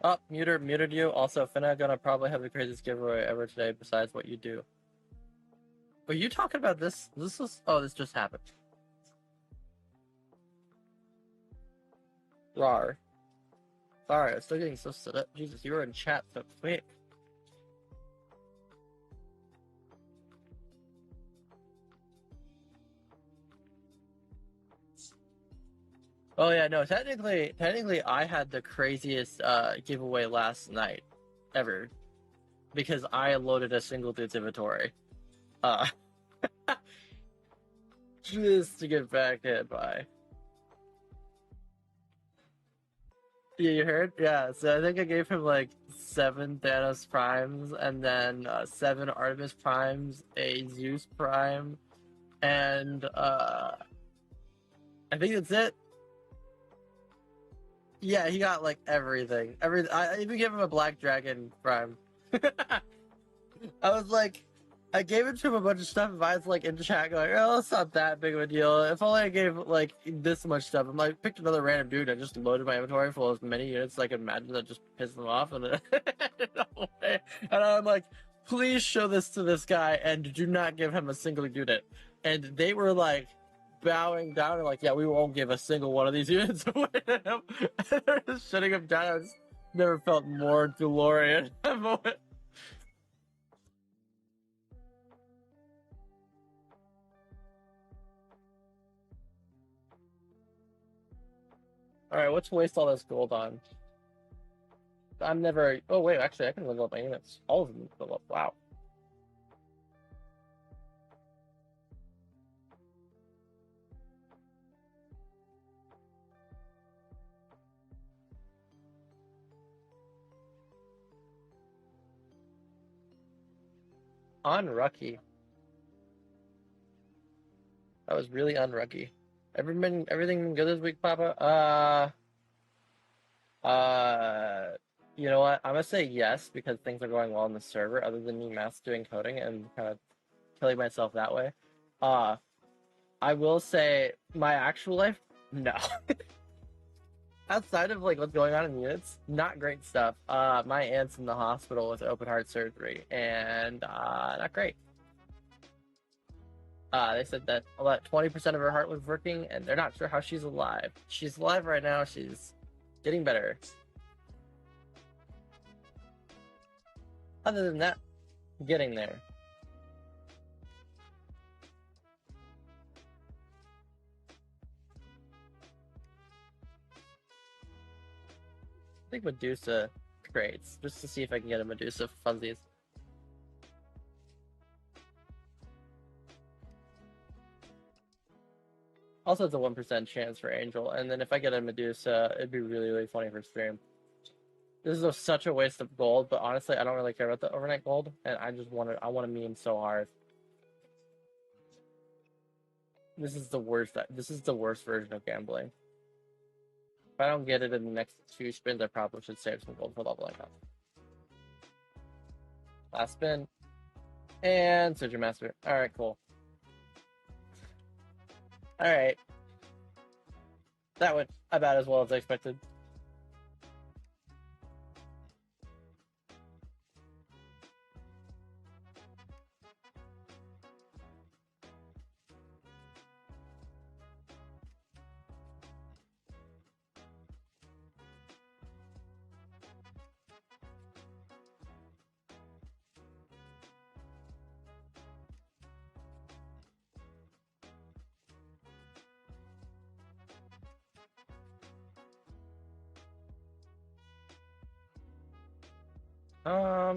Oh, muted you. Also, Finna gonna probably have the craziest giveaway ever today besides what you do. Are you talking about this? This was... Oh, this just happened. Rar. Sorry, I'm still getting so set up. Jesus, you were in chat so quick. Oh yeah, no, technically I had the craziest giveaway last night ever because I loaded a single dude's inventory. Uh just to get back hit by. Yeah, you heard? Yeah, so I think I gave him like 7 Thanos primes and then 7 Artemis primes, a Zeus prime, and I think that's it. Yeah, he got like everything. I even gave him a Black Dragon prime. I was like, I gave it to him a bunch of stuff. If I was like in chat going, "Oh, it's not that big of a deal." If only I gave like this much stuff. I'm like, picked another random dude. I just loaded my inventory full of as many units as I could imagine that just pissed them off, and then and I'm like, please show this to this guy and do not give him a single unit. And they were like bowing down and like, yeah, we won't give a single one of these units away to him. And they're just shutting him down. I just never felt more glory in that moment. All right, let's waste all this gold on. I'm never. Oh wait, actually, I can level up my units. All of them level up. Wow. Unlucky. That was really unlucky. Everything been good this week, Papa? You know what? I'm gonna say yes because things are going well on the server. Other than me mass doing coding and kind of killing myself that way. Uh, I will say my actual life, no. Outside of like what's going on in the units, not great stuff. My aunt's in the hospital with open heart surgery, and not great. They said that about 20% of her heart was working, and they're not sure how she's alive. She's alive right now. She's getting better. Other than that, getting there. I think Medusa crates just to see if I can get a Medusa funsies. Also, it's a 1% chance for Angel, and then if I get a Medusa, it'd be really funny for stream. This is such a waste of gold, but honestly, I don't really care about the overnight gold, and I want a meme so hard. This is the worst. This is the worst version of gambling. If I don't get it in the next 2 spins, I probably should save some gold for leveling up. Last spin, and Surgeon Master. All right, cool. All right, that went about as well as I expected.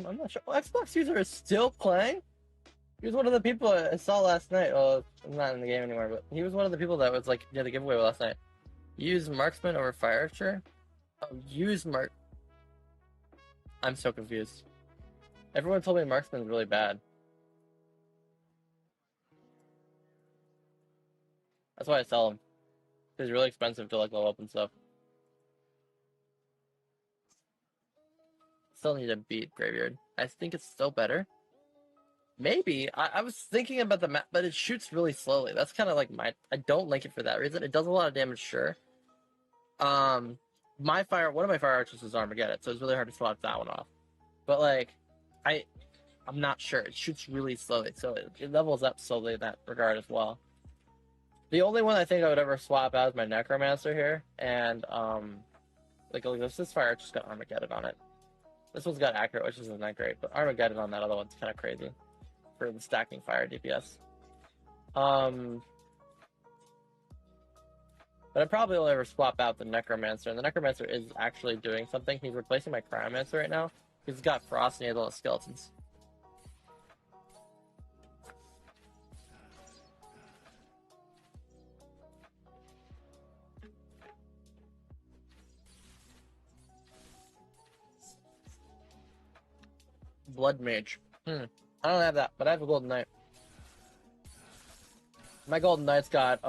I'm not sure. Xbox user is still playing. He was one of the people I saw last night. Well, I'm not in the game anymore, but he was one of the people that was like near the giveaway last night. Use marksman over fire archer. Oh, use mark. I'm so confused. Everyone told me marksman's really bad. That's why I sell him. He's really expensive to like level up and stuff. Still need to beat graveyard. I think it's still better. Maybe. I was thinking about the map, but it shoots really slowly. That's kind of like I don't like it for that reason. It does a lot of damage, sure. Um, one of my fire archers is Armageddon, so it's really hard to swap that one off. But like, I'm not sure. It shoots really slowly, so it levels up slowly in that regard as well. The only one I think I would ever swap out is my Necromancer here, and like this fire archer's got Armageddon on it. This one's got accurate, which isn't that great, but Armageddon on that other one's kind of crazy for the stacking fire DPS. But I'd probably only ever swap out the Necromancer, and the Necromancer is actually doing something. He's replacing my Cryomancer right now. He's got Frost and he has all the skeletons. Blood Mage. I don't have that, but I have a Golden Knight. My Golden Knight's got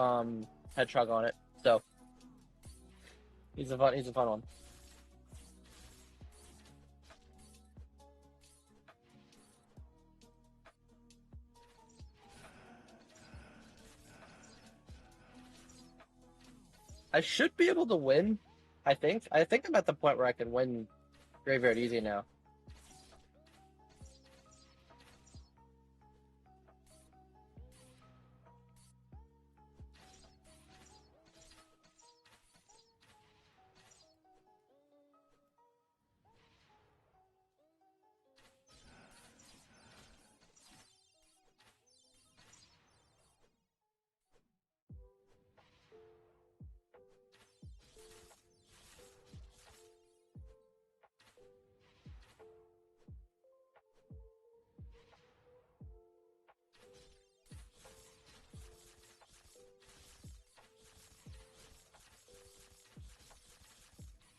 Hedgehog on it, so he's a fun one. I should be able to win. I think I'm at the point where I can win Graveyard easy now.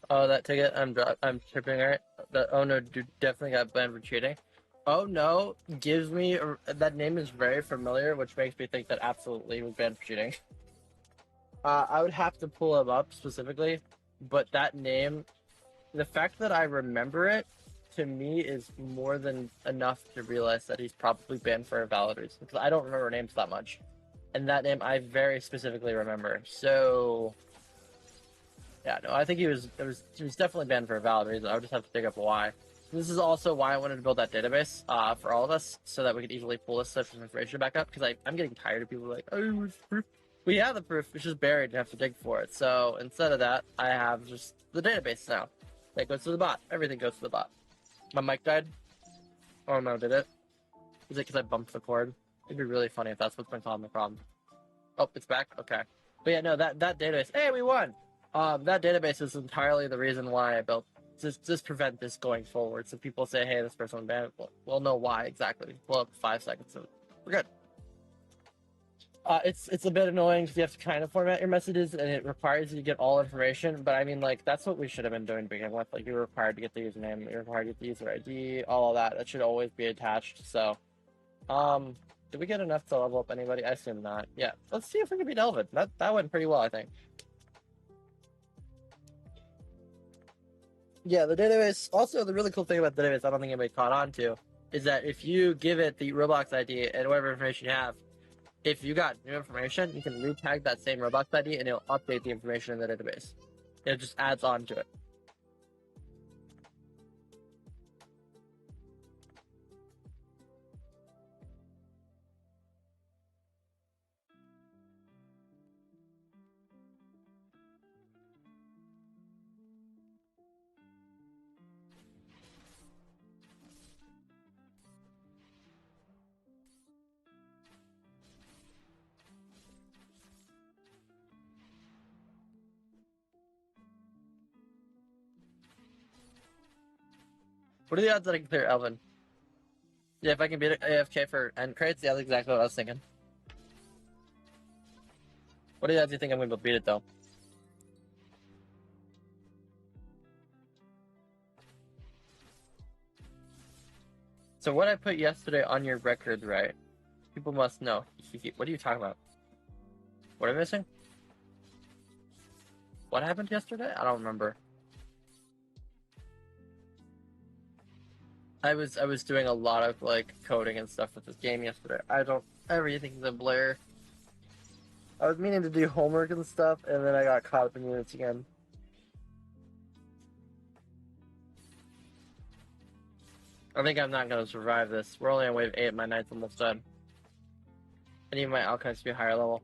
Oh, that ticket, I'm tripping, right? Oh no, dude, definitely got banned for cheating. Oh no, gives me that name is very familiar, which makes me think that absolutely he was banned for cheating. I would have to pull him up specifically, but that name, the fact that I remember it, to me is more than enough to realize that he's probably banned for a valid reason, because I don't remember names that much, and that name I very specifically remember. So yeah, no, I think he was definitely banned for a valid reason. I would just have to dig up why. This is also why I wanted to build that database for all of us, so that we could easily pull this type of information back up, because I'm getting tired of people like, oh, where's the proof? We have the proof, it's just buried and have to dig for it. So instead of that, I have just the database now. That goes to the bot. Everything goes to the bot. My mic died. Oh no, did it? Is it because I bumped the cord? It'd be really funny if that's what's been causing the problem. Oh, it's back? Okay. But yeah, no, that database. Hey, we won! That database is entirely the reason why I built just prevent this going forward. So people say, hey, this person banned. We'll know why exactly. Pull up 5 seconds. So we're good. It's a bit annoying because you have to kind of format your messages, and it requires you to get all information. But I mean, like, that's what we should have been doing to begin with. Like, you're required to get the username, you're required to get the user ID, all of that. That should always be attached. So, did we get enough to level up anybody? I assume not. Yeah, let's see if we can beat Elvin. That went pretty well, I think. Yeah, the database. Also, the really cool thing about the database, I don't think anybody caught on to, is that if you give it the Roblox ID and whatever information you have, if you got new information, you can retag that same Roblox ID and it'll update the information in the database. It just adds on to it. What are the odds that I can clear Elvin? Yeah, if I can beat it AFK for end crates, yeah, that's exactly what I was thinking. What are the odds you think I'm going to beat it, though? So what I put yesterday on your record, right? People must know. What are you talking about? What am I missing? What happened yesterday? I don't remember. I was doing a lot of like coding and stuff with this game yesterday. Everything's a blur. I was meaning to do homework and stuff, and then I got caught up in units again. I think I'm not gonna survive this. We're only on wave 8, my knight's almost dead. I need my alchemist to be higher level.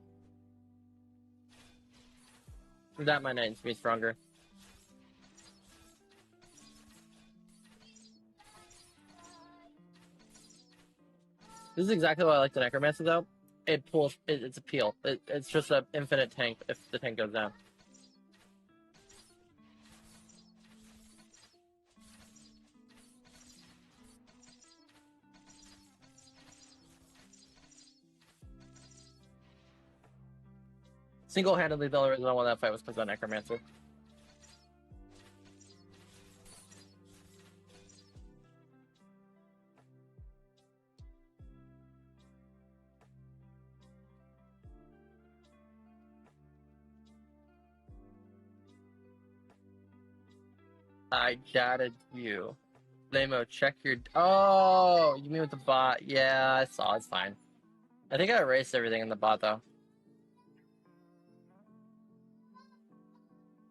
That my knight needs to be stronger. This is exactly why I like the Necromancer though. It pulls, it's a peel. It's just an infinite tank if the tank goes down. Single-handedly, the only reason I won that fight was because of Necromancer. I doubted you. Lamo, check your... Oh, you mean with the bot? Yeah, I saw. It's fine. I think I erased everything in the bot, though.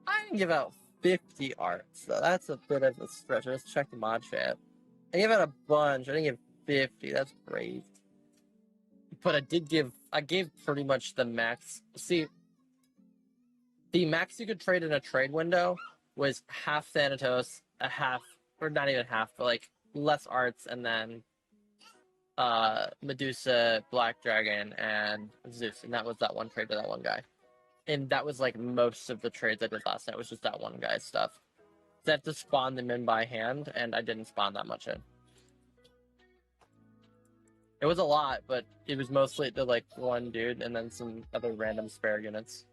I didn't give out 50 arts, so that's a bit of a stretch. I just checked the mod chat. I gave out a bunch. I didn't give 50. That's crazy. But I gave pretty much the max. See, the max you could trade in a trade window was half Thanatos, a half, or not even half, but like less arts, and then Medusa, Black Dragon, and Zeus. And that was that one trade to that one guy. And that was like most of the trades I did last night was just that one guy's stuff. So I had to spawn them in by hand, and I didn't spawn that much in. It was a lot, but it was mostly the like one dude and then some other random spare units.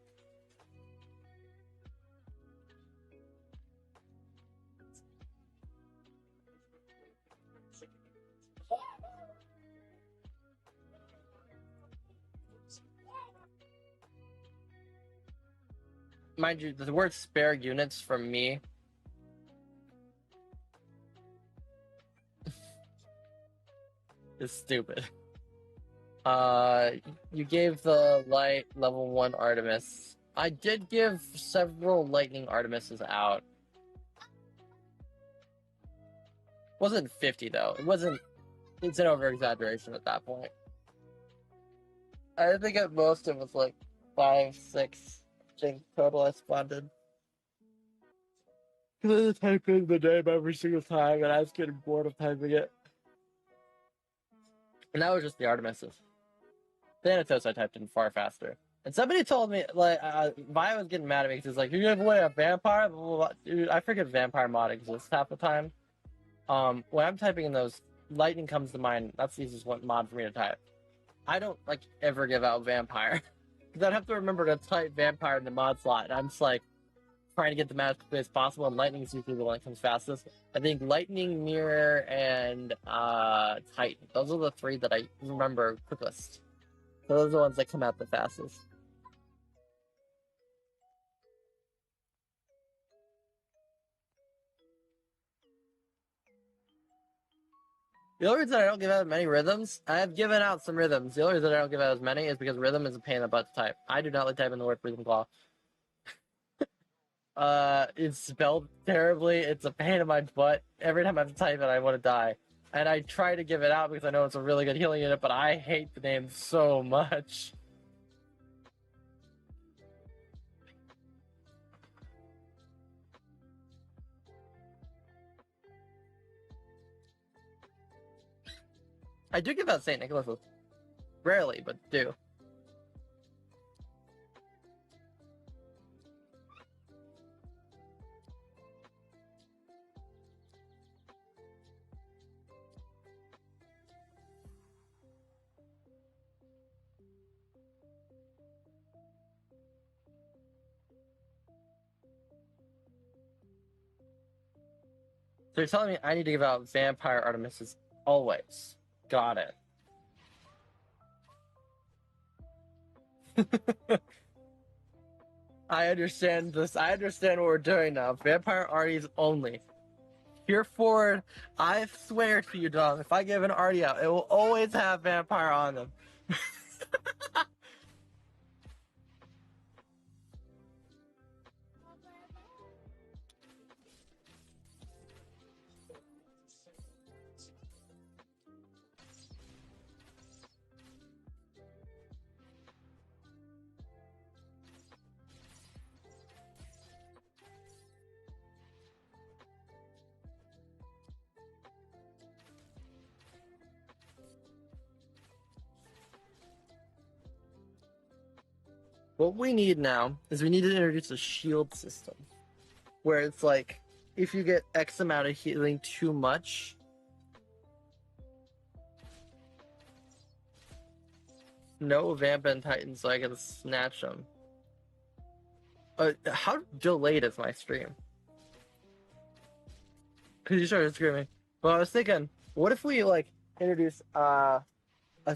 Mind you, the word spare units from me is stupid. You gave the light level 1 Artemis. I did give several lightning Artemises out. Wasn't 50 though. It wasn't. It's an over exaggeration at that point. I think at most it was like 5, 6. I think total I spawned in. Because I just type in the name every single time, and I was getting bored of typing it. And that was just the Artemises. Thanatos I typed in far faster. And somebody told me, like, Vi was getting mad at me because he's like, you gave away a vampire? Blah, blah, blah. Dude, I forget vampire mod exists half the time. When I'm typing in those, lightning comes to mind. That's the easiest one mod for me to type. I don't, like, ever give out vampire. Because I'd have to remember to type vampire in the mod slot. And I'm just, like, trying to get them out as quickly as possible. And lightning is usually the one that comes fastest. I think lightning, mirror, and titan. Those are the 3 that I remember quickest. So those are the ones that come out the fastest. The only reason I don't give out many rhythms, I have given out some rhythms. The only reason I don't give out as many is because rhythm is a pain in the butt to type. I do not like typing the word rhythm claw. It's spelled terribly. It's a pain in my butt. Every time I have to type it, I want to die. And I try to give it out because I know it's a really good healing unit, but I hate the name so much. I do give out St. Nicholas. Rarely, but do. So you're telling me I need to give out Vampire Artemises always. Got it. I understand this. I understand what we're doing now. Vampire Arties only. Here forward, I swear to you, dog, if I give an Artie out, it will always have Vampire on them. What we need now is we need to introduce a shield system where it's like if you get X amount of healing too much, no Vamp and Titan, so I can snatch them. How delayed is my stream? Because you started screaming. Well, I was thinking, what if we like introduce a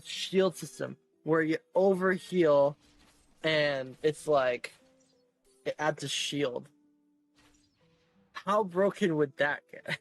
shield system where you overheal and it's like it adds a shield? How broken would that get?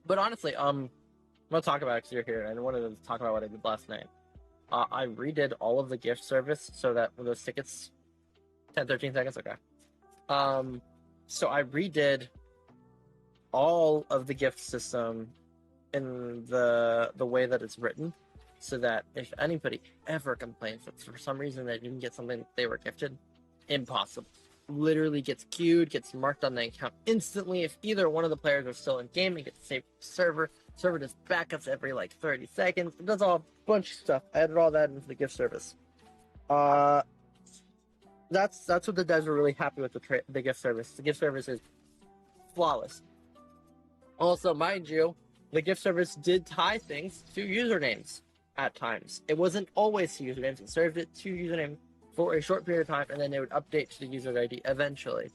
But honestly, I'm gonna talk about it because you're here, and I wanted to talk about what I did last night. I redid all of the gift service so that when those tickets, 10, 13 seconds, okay. So I redid all of the gift system in the way that it's written, so that if anybody ever complains that for some reason they didn't get something they were gifted, impossible. Literally gets queued, gets marked on the account instantly. If either one of the players are still in game, it gets saved to the server. Server does backups every like 30 seconds. It does all a bunch of stuff. I added all that into the gift service. That's what the devs were really happy with the gift service. The gift service is flawless. Also, mind you, the gift service did tie things to usernames at times. It wasn't always to usernames. It served it to username for a short period of time, and then it would update to the user ID eventually.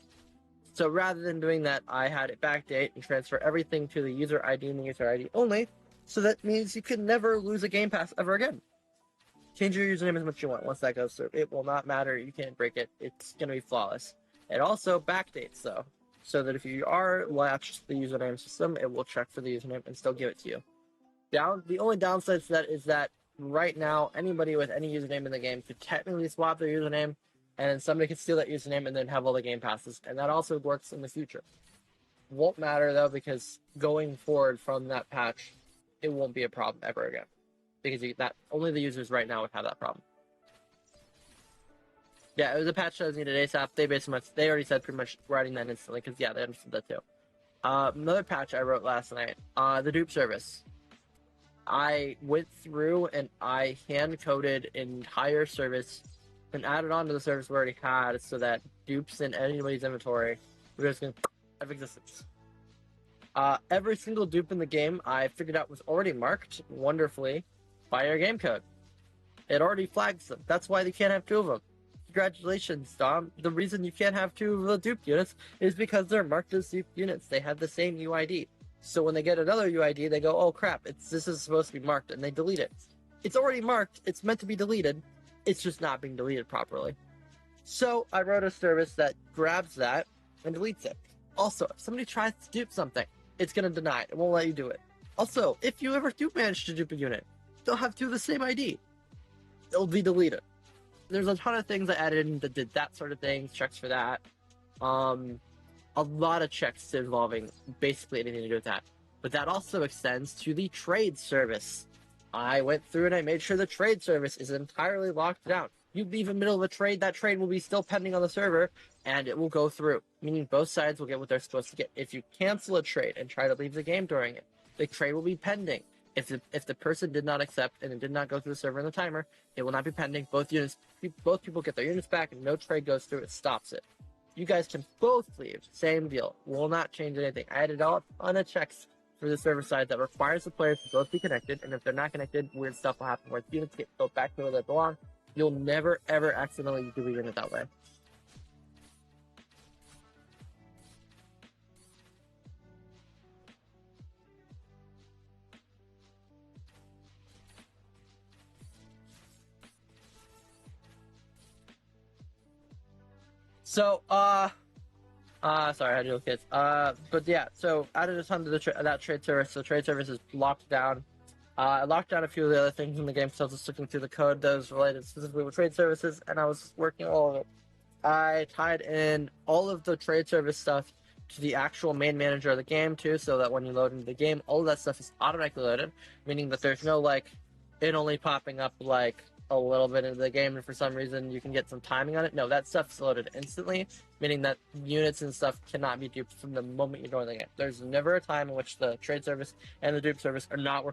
So rather than doing that, I had it backdate and transfer everything to the user ID and the user ID only. So that means you can never lose a game pass ever again. Change your username as much as you want. Once that goes through, it will not matter. You can't break it. It's going to be flawless. It also backdates, though, so that if you are latched to the username system, it will check for the username and still give it to you. The only downside to that is that right now, anybody with any username in the game could technically swap their username, and somebody could steal that username and then have all the game passes, and that also works in the future. Won't matter, though, because going forward from that patch, it won't be a problem ever again. Because only the users right now would have that problem. Yeah, it was a patch that was needed ASAP. They already said pretty much writing that instantly, because yeah, they understood that too. Another patch I wrote last night, the dupe service. I went through and I hand-coded an entire service and added on to the service we already had so that dupes in anybody's inventory were just going to have existence. Every single dupe in the game I figured out was already marked wonderfully by our game code. It already flags them. That's why they can't have two of them. Congratulations, Dom. The reason you can't have two of the dupe units is because they're marked as dupe units. They have the same UID. So when they get another UID, they go, oh crap, this is supposed to be marked, and they delete it. It's already marked, it's meant to be deleted, it's just not being deleted properly. So I wrote a service that grabs that and deletes it. Also, if somebody tries to dupe something, it's going to deny it. It won't let you do it. Also, if you ever do manage to dupe a unit, they'll have two of the same ID. It'll be deleted. There's a ton of things I added in that did that sort of thing, checks for that. A lot of checks involving basically anything to do with that. But that also extends to the trade service. I went through and I made sure the trade service is entirely locked down. You leave in the middle of a trade, that trade will be still pending on the server, and it will go through, meaning both sides will get what they're supposed to get. If you cancel a trade and try to leave the game during it, the trade will be pending. If the person did not accept and it did not go through the server in the timer, it will not be pending. Both people get their units back, and no trade goes through. It stops it. You guys can both leave. Same deal. Will not change anything. I added a ton of checks for the server side that requires the players to both be connected, and if they're not connected, weird stuff will happen where units get built back to where they belong. You'll never, ever accidentally do a unit that way. So, sorry, I had to deal with kids. But yeah, so added a ton to that trade service. So trade service is locked down. I locked down a few of the other things in the game, so I was just looking through the code that was related specifically with trade services, and I was working all of it. I tied in all of the trade service stuff to the actual main manager of the game too, so that when you load into the game, all of that stuff is automatically loaded, meaning that there's no like it only popping up like a little bit into the game and for some reason you can get some timing on it. No, that stuff's loaded instantly, meaning that units and stuff cannot be duped from the moment you join the game. There's never a time in which the trade service and the dupe service are not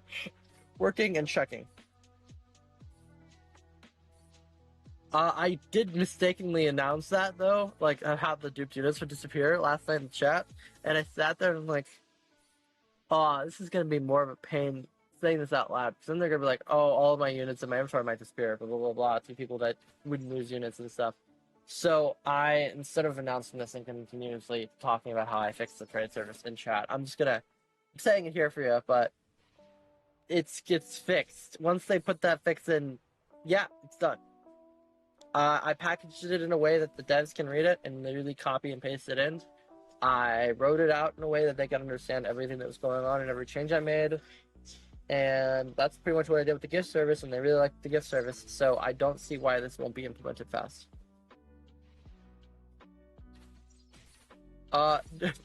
working and checking. I did mistakenly announce that though, like how the duped units would disappear last night in the chat, and I sat there and I'm like, oh, this is gonna be more of a pain saying this out loud, because then they're gonna be like, oh, all of my units in my inventory might disappear, blah blah blah blah, to people that would lose units and stuff. So I, instead of announcing this and continuously talking about how I fixed the trade service in chat, I'm just gonna saying it here for you, but it gets fixed. Once they put that fix in, yeah, it's done. I packaged it in a way that the devs can read it and literally copy and paste it in. I wrote it out in a way that they can understand everything that was going on and every change I made. And that's pretty much what I did with the gift service, and they really liked the gift service, so I don't see why this won't be implemented fast.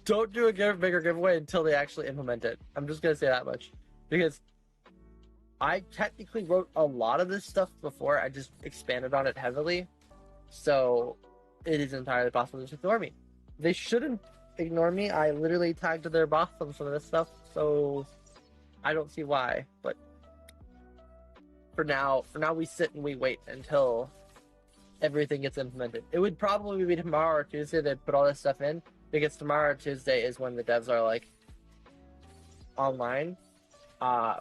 Don't do a bigger giveaway until they actually implement it. I'm just gonna say that much. Because I technically wrote a lot of this stuff before, I just expanded on it heavily. So it is entirely possible to just ignore me. They shouldn't ignore me. I literally tagged their boss on some of this stuff, so I don't see why. But for now we sit and we wait until everything gets implemented. It would probably be tomorrow or Tuesday they put all this stuff in, because tomorrow or Tuesday is when the devs are like online.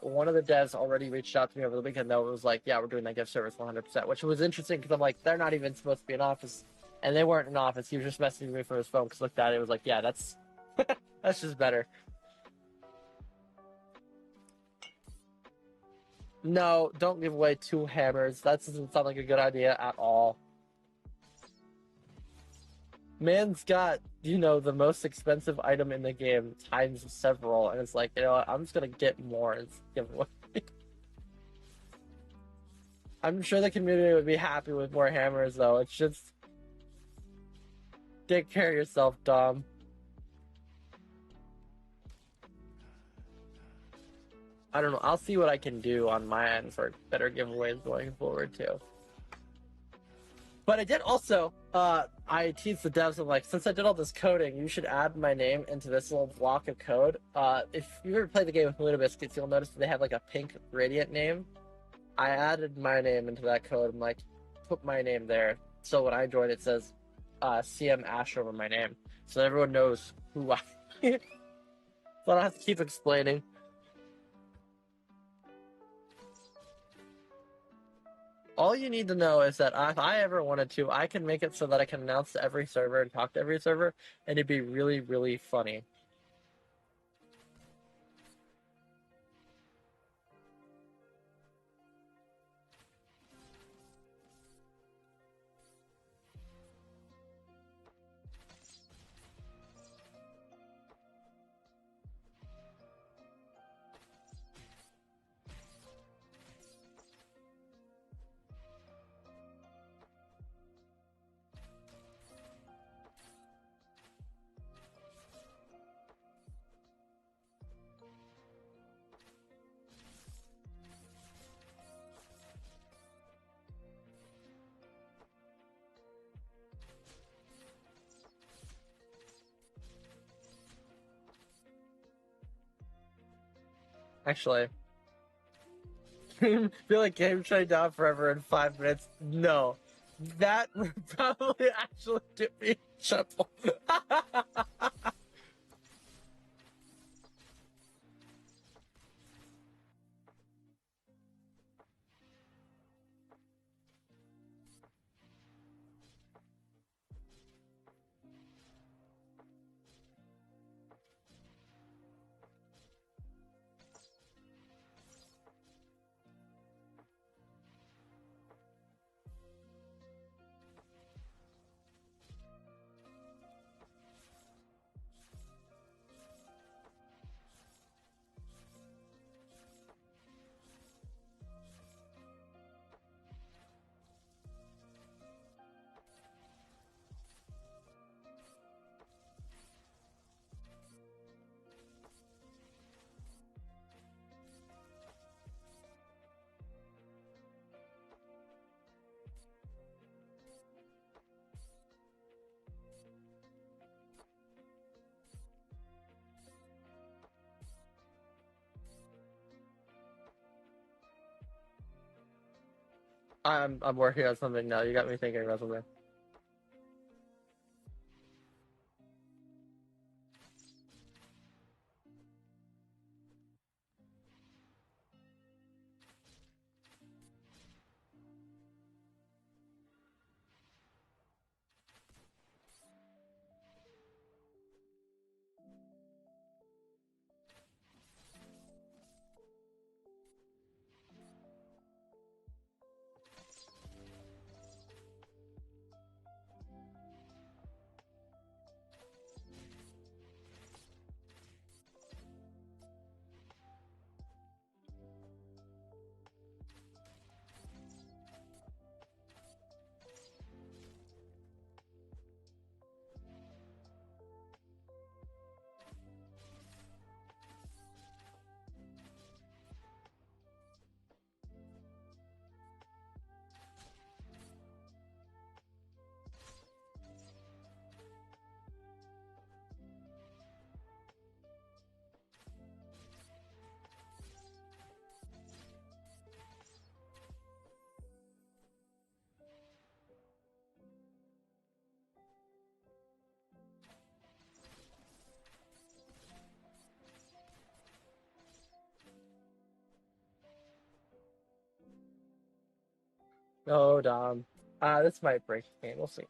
One of the devs already reached out to me over the weekend though. It was like, yeah, we're doing that gift service 100%, which was interesting because I'm like, they're not even supposed to be in office, and they weren't in office. He was just messaging me from his phone because looked at it. It was like, yeah, that's that's just better. No, don't give away 2 hammers. That doesn't sound like a good idea at all. Man's got, you know, the most expensive item in the game times several, and it's like, you know what, I'm just gonna get more and give away. I'm sure the community would be happy with more hammers, though. It's just, take care of yourself, Dom. I don't know. I'll see what I can do on my end for better giveaways going forward, too. But I did also, I teased the devs, I'm like, since I did all this coding, you should add my name into this little block of code. If you ever play the game with Luna Biscuits, you'll notice that they have like a pink gradient name. I added my name into that code. I'm like, put my name there. So when I join, it says CM Ash over my name. So everyone knows who I am. So I don't have to keep explaining. All you need to know is that if I ever wanted to, I can make it so that I can announce to every server and talk to every server, and it'd be really, really funny. Actually, feel like game shutting down forever in 5 minutes. No, that would probably actually do me trouble. I'm working on something now. You got me thinking about something. Oh, Dom. This might break the game. We'll see.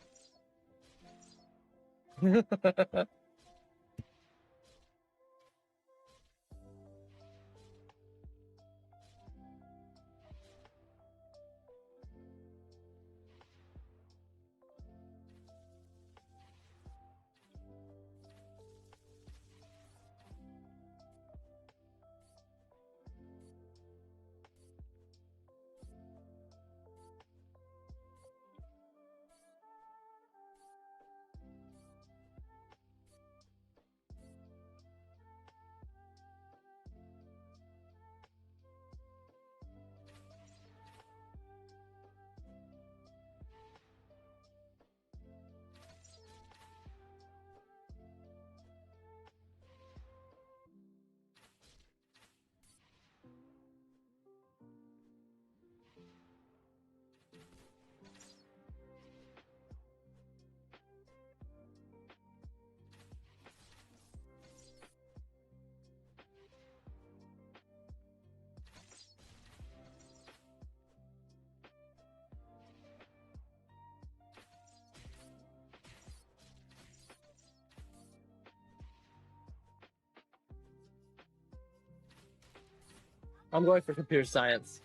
I'm going for computer science.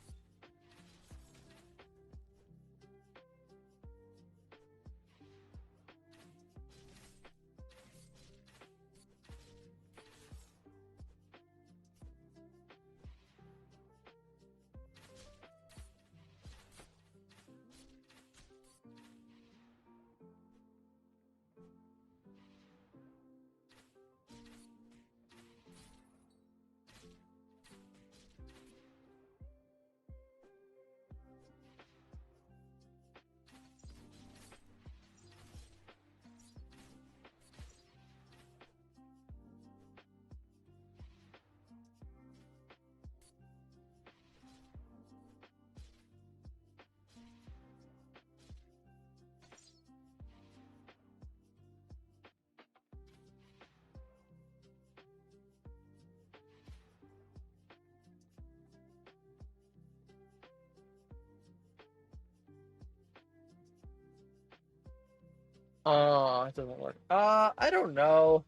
Oh, it doesn't work. I don't know.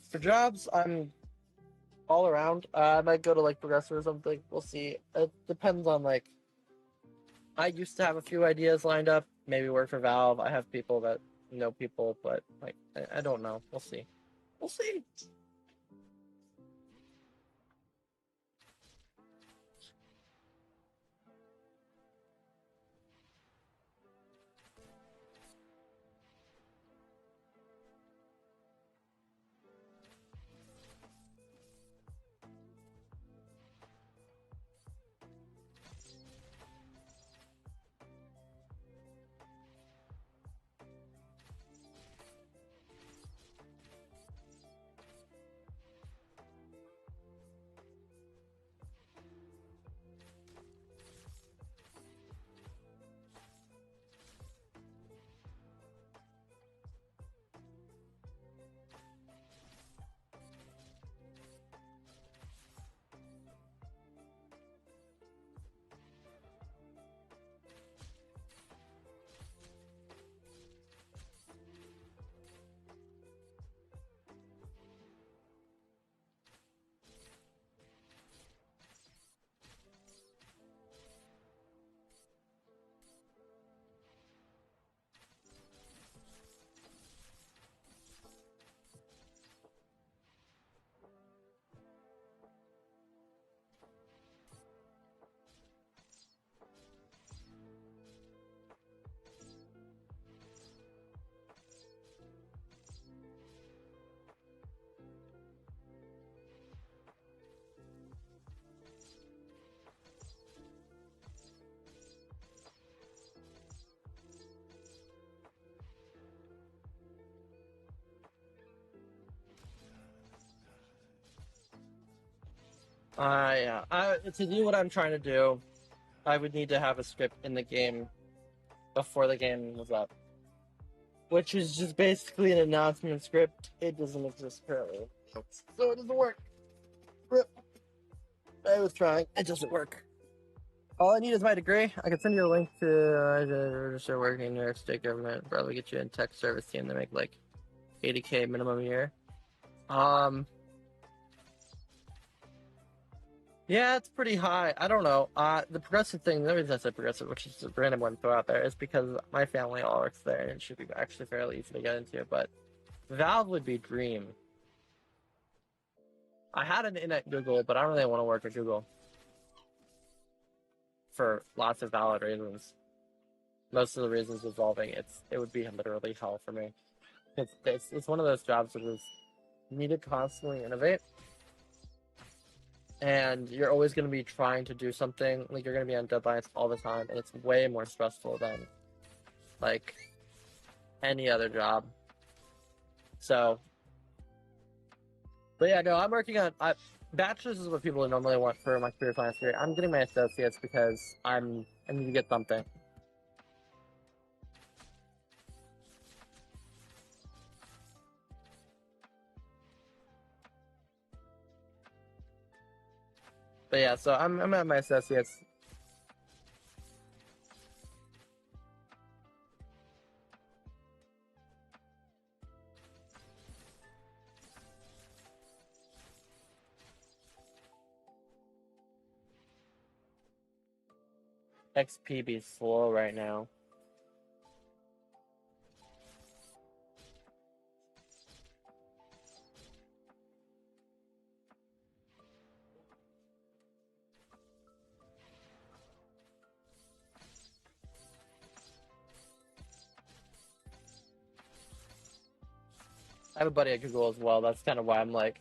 For jobs, I'm all around. I might go to like Progressive or something. We'll see. It depends on like. I used to have a few ideas lined up. Maybe work for Valve. I have people that know people, but like I don't know. We'll see. We'll see. Yeah. To do what I'm trying to do, I would need to have a script in the game before the game was up, which is just basically an announcement script. It doesn't exist currently, so it doesn't work. Rip. I was trying. It doesn't work. All I need is my degree. I can send you a link to register working in New York State government. Probably get you in tech service team to make like 80K minimum a year. Yeah, it's pretty high. I don't know. The progressive thing, the reason I said progressive, which is a random one to throw out there, is because my family all works there and it should be actually fairly easy to get into. But Valve would be dream. I had an in at Google, but I don't really want to work at Google for lots of valid reasons. Most of the reasons involving it would be literally hell for me. It's one of those jobs that is you need to constantly innovate, and you're always going to be trying to do something. Like you're going to be on deadlines all the time, and it's way more stressful than like any other job. So, but yeah, no, I'm working on bachelor's is what people normally want for my career science degree. I'm getting my associates because I need to get something. But yeah, so I'm at my associates. XP be slow right now. I have a buddy at Google as well. That's kind of why I'm like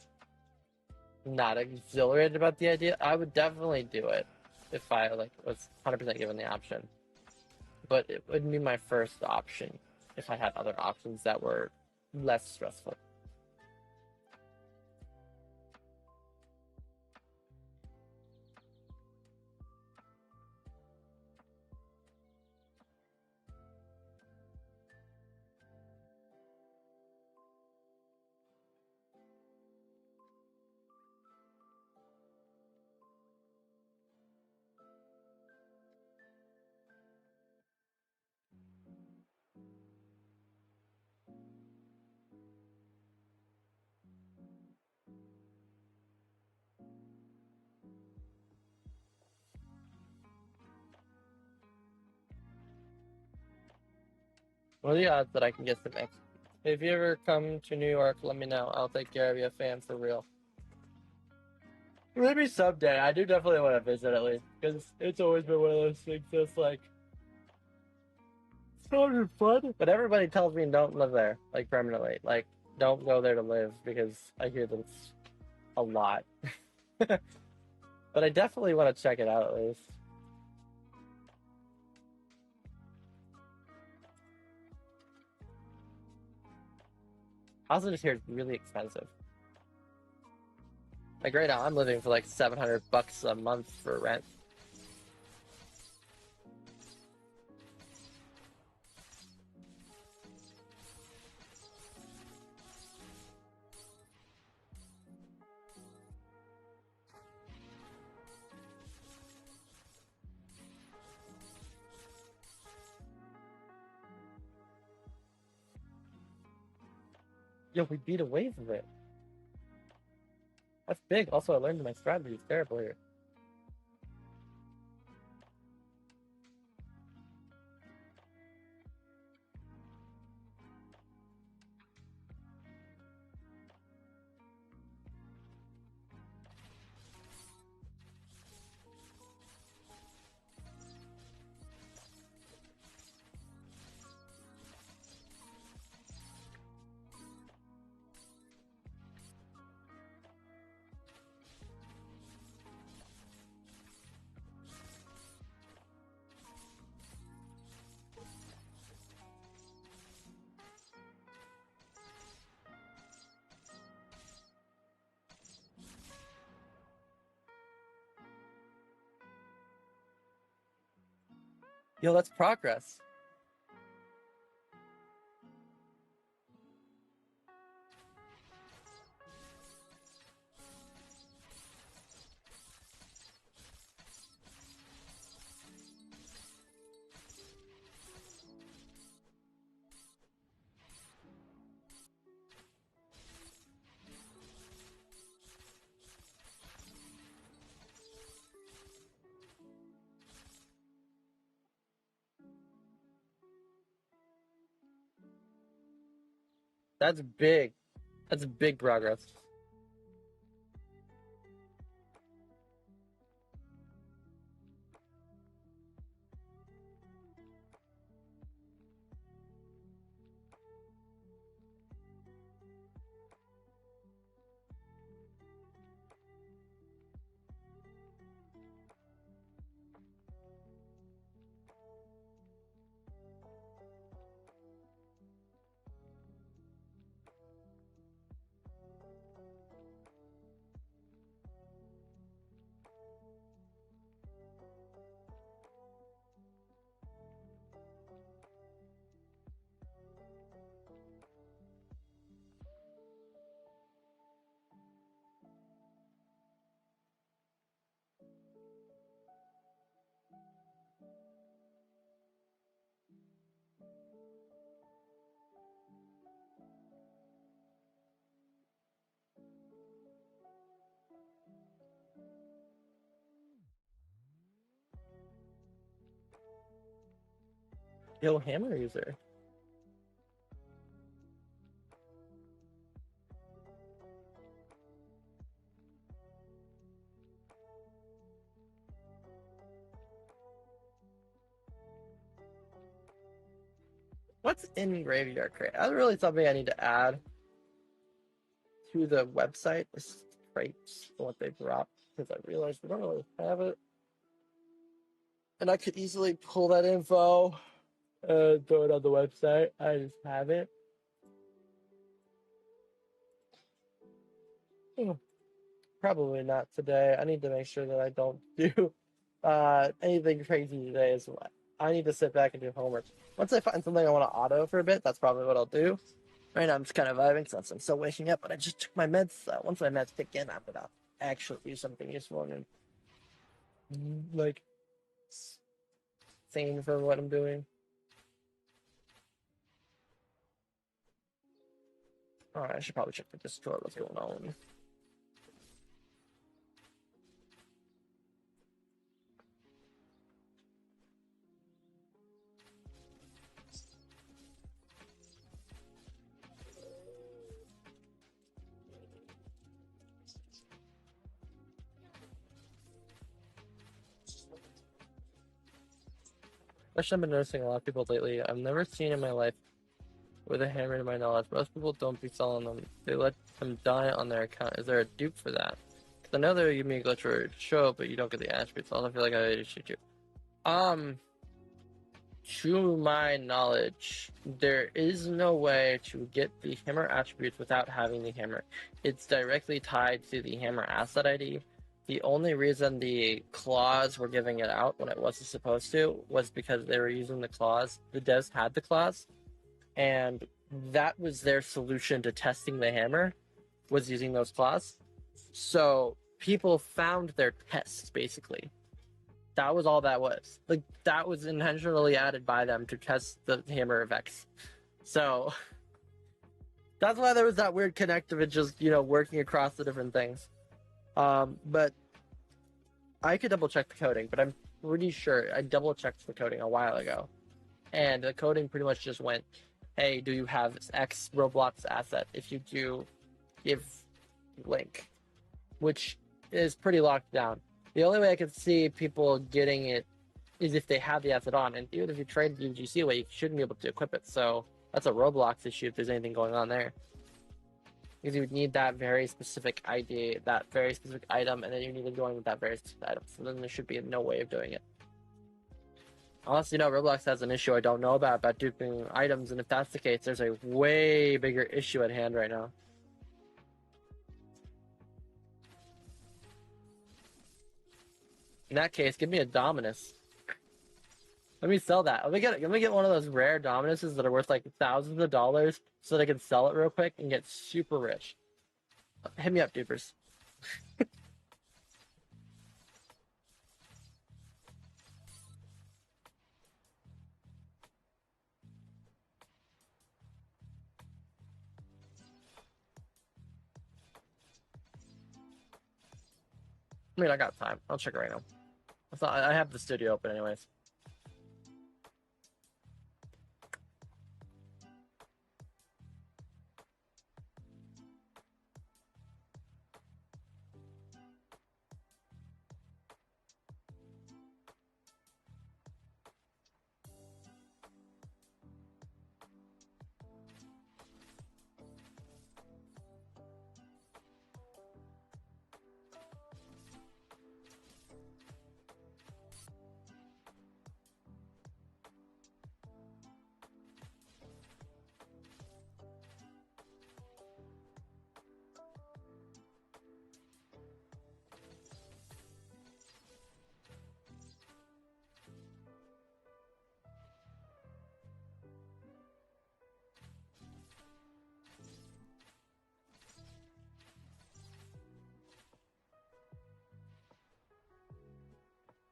not exhilarated about the idea. I would definitely do it if I like was 100% given the option. But it wouldn't be my first option if I had other options that were less stressful. What are the odds that I can get some XP? If you ever come to New York, let me know. I'll take care of you, fam, for real. Maybe someday. I do definitely want to visit at least because it's always been one of those things that's like so much fun. But everybody tells me don't live there like permanently. Like don't go there to live because I hear that it's a lot. But I definitely want to check it out at least. I also just hear it's really expensive. Like right now, I'm living for like $700 a month for rent. Yo, we beat a wave of it. That's big. Also, I learned my strategy is terrible here. Yo, that's progress. That's big. That's big progress. Yo, hammer user. What's in Graveyard Crate? That's really something I need to add to the website. Is crates and what they drop, because I realized we don't really have it. And I could easily pull that info and throw it on the website. I just have it. Probably not today. I need to make sure that I don't do anything crazy today as well. I need to sit back and do homework. Once I find something I want to auto for a bit, that's probably what I'll do. Right now I'm just kind of vibing since I'm still waking up, but I just took my meds. Once my meds kick in, I'm gonna actually do something useful and like sane for what I'm doing. Alright, I should probably check the Discord. What's going on? Question I've been noticing a lot of people lately. I've never seen in my life with a hammer to my knowledge. Most people don't be selling them. They let them die on their account. Is there a dupe for that? Because I know they're giving me a glitch or show, but you don't get the attributes. I also feel like I should you. To my knowledge, there is no way to get the hammer attributes without having the hammer. It's directly tied to the hammer asset ID. The only reason the claws were giving it out when it wasn't supposed to was because they were using the claws. The devs had the claws, and that was their solution to testing the hammer, was using those claws. So people found their tests, basically. That was all that was. Like, that was intentionally added by them to test the hammer effects. So that's why there was that weird connect of it just, working across the different things. But I could double check the coding, but I'm pretty sure I double checked the coding a while ago. And the coding pretty much just went, hey, do you have X Roblox asset? If you do, give link, which is pretty locked down. The only way I could see people getting it is if they have the asset on, and even if you trade the UBG away, you shouldn't be able to equip it. So that's a Roblox issue if there's anything going on there, because you would need that very specific ID, that very specific item, and then you need to join with that very specific item. So then there should be no way of doing it. Honestly, Roblox has an issue I don't know about duping items, and if that's the case, there's a way bigger issue at hand right now. In that case, give me a Dominus. Let me sell that. Let me get one of those rare Dominuses that are worth like thousands of dollars so that I can sell it real quick and get super rich. Hit me up, dupers. I mean, I got time. I'll check it right now. I have the studio open anyways.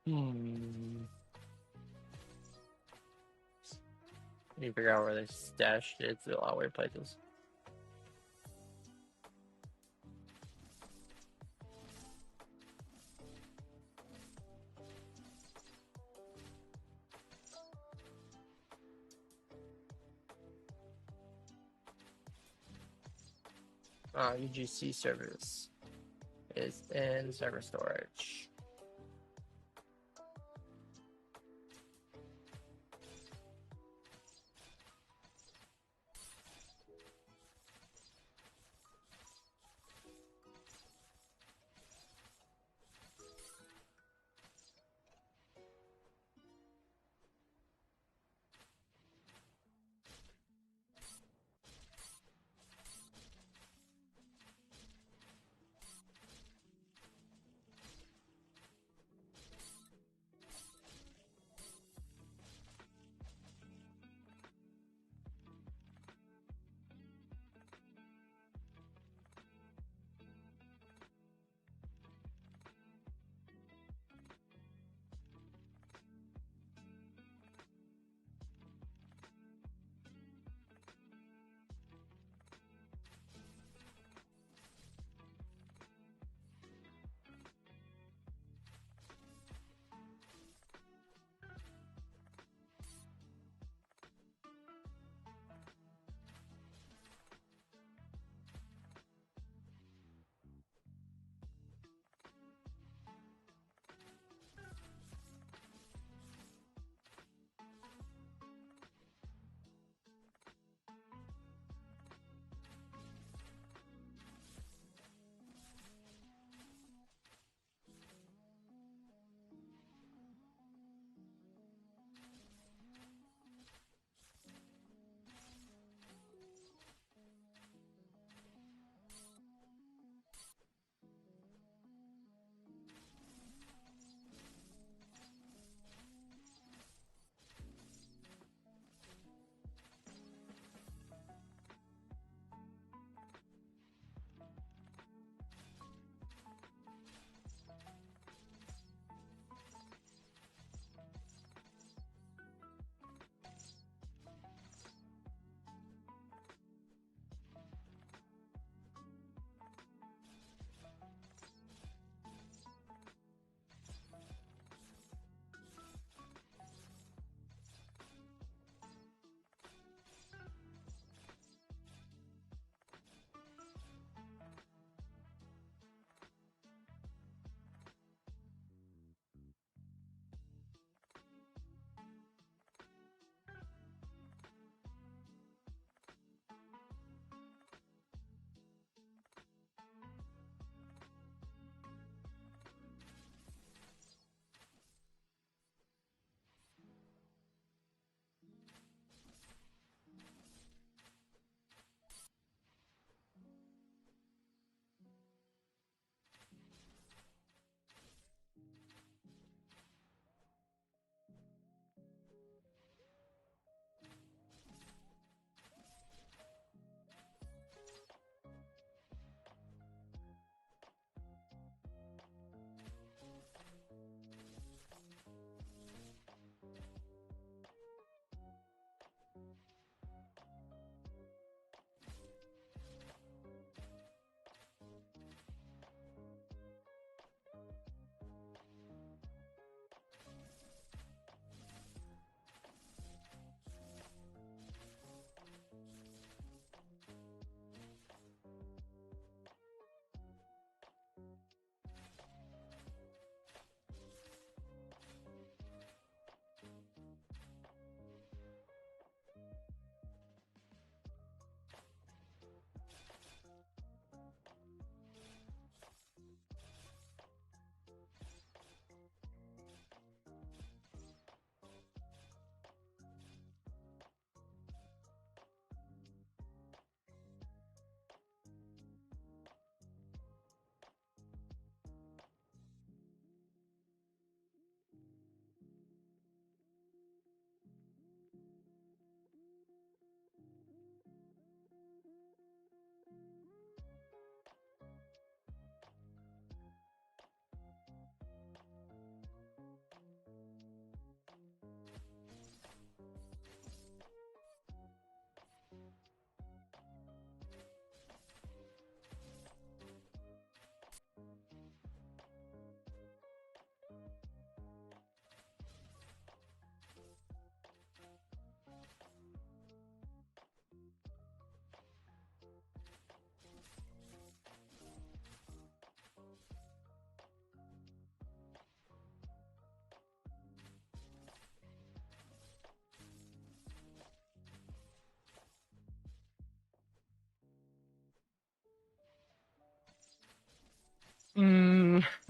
Hmm. I need to figure out where they stashed it. It's a lot of weird places. UGC service is in server storage.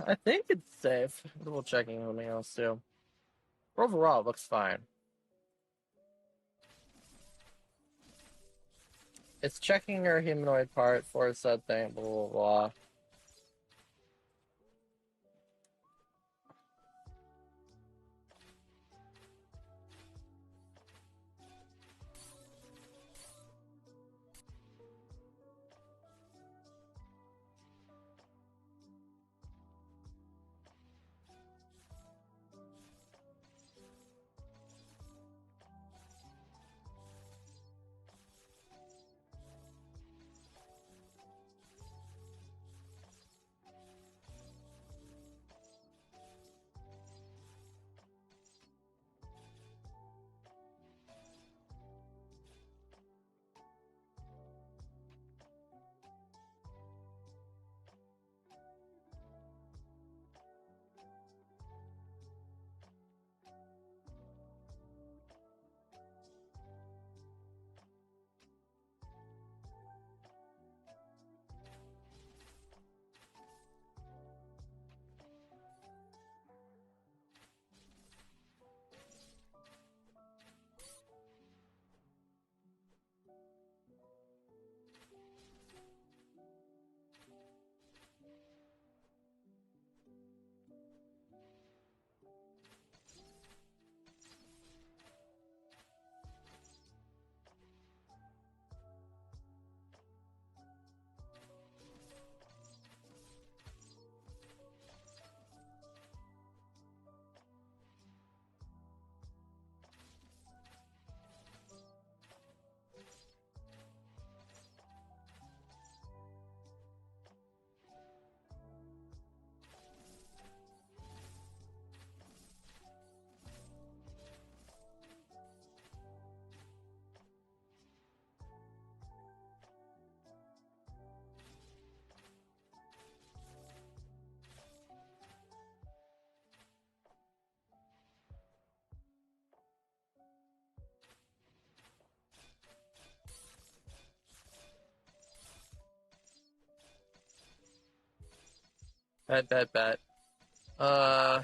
I think it's safe. Double checking something else too. Overall, it looks fine. It's checking her humanoid part for said thing, blah blah blah. Bet. Uh,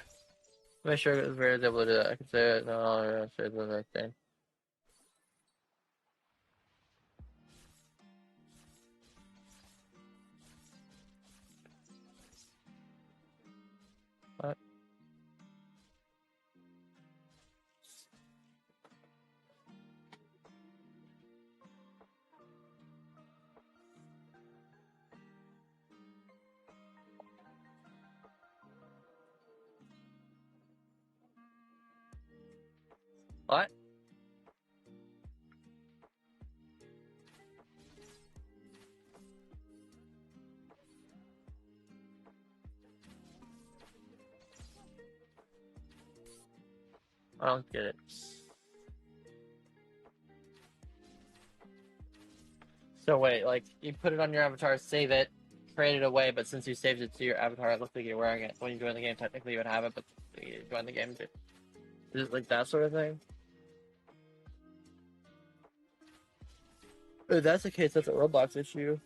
make sure it was very able to do that. I can say it. No, I'll say the right thing. What? What? I don't get it. So wait, like you put it on your avatar, save it, create it away, but since you saved it to your avatar, it looks like you're wearing it. When you join the game, technically you would have it, but you join the game, is it like that sort of thing? If that's the case, that's a Roblox issue.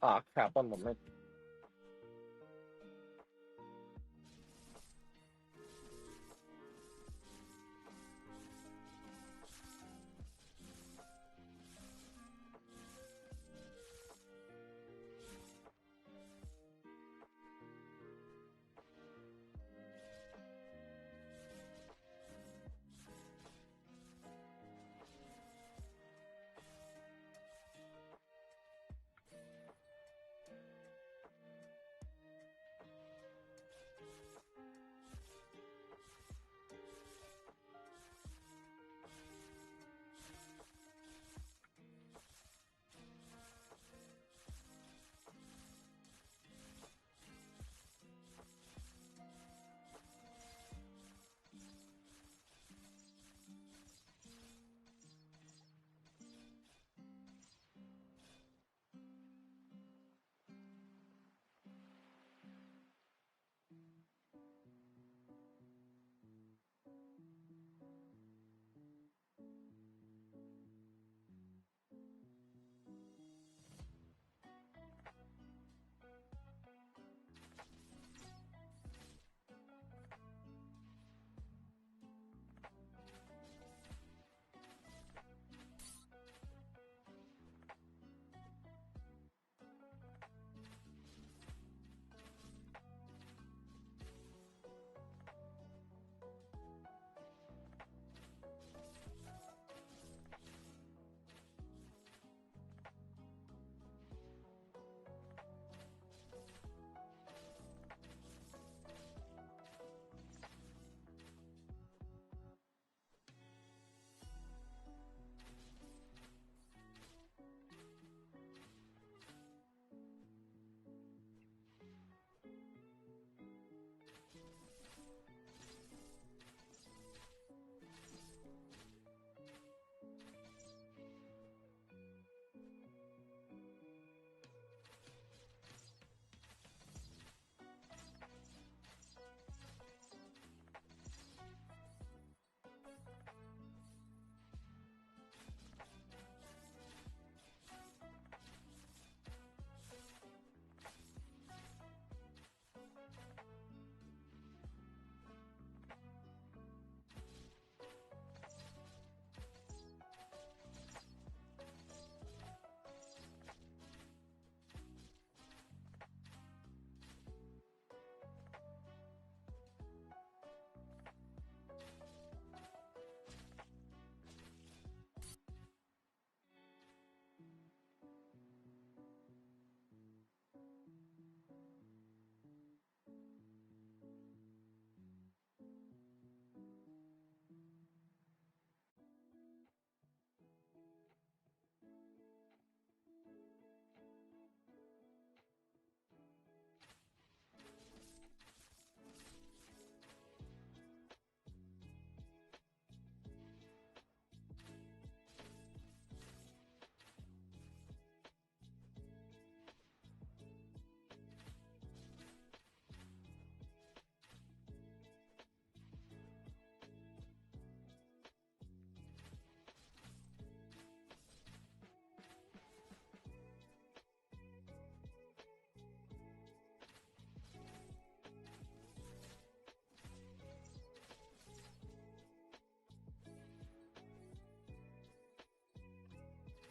Ah, crap, one moment.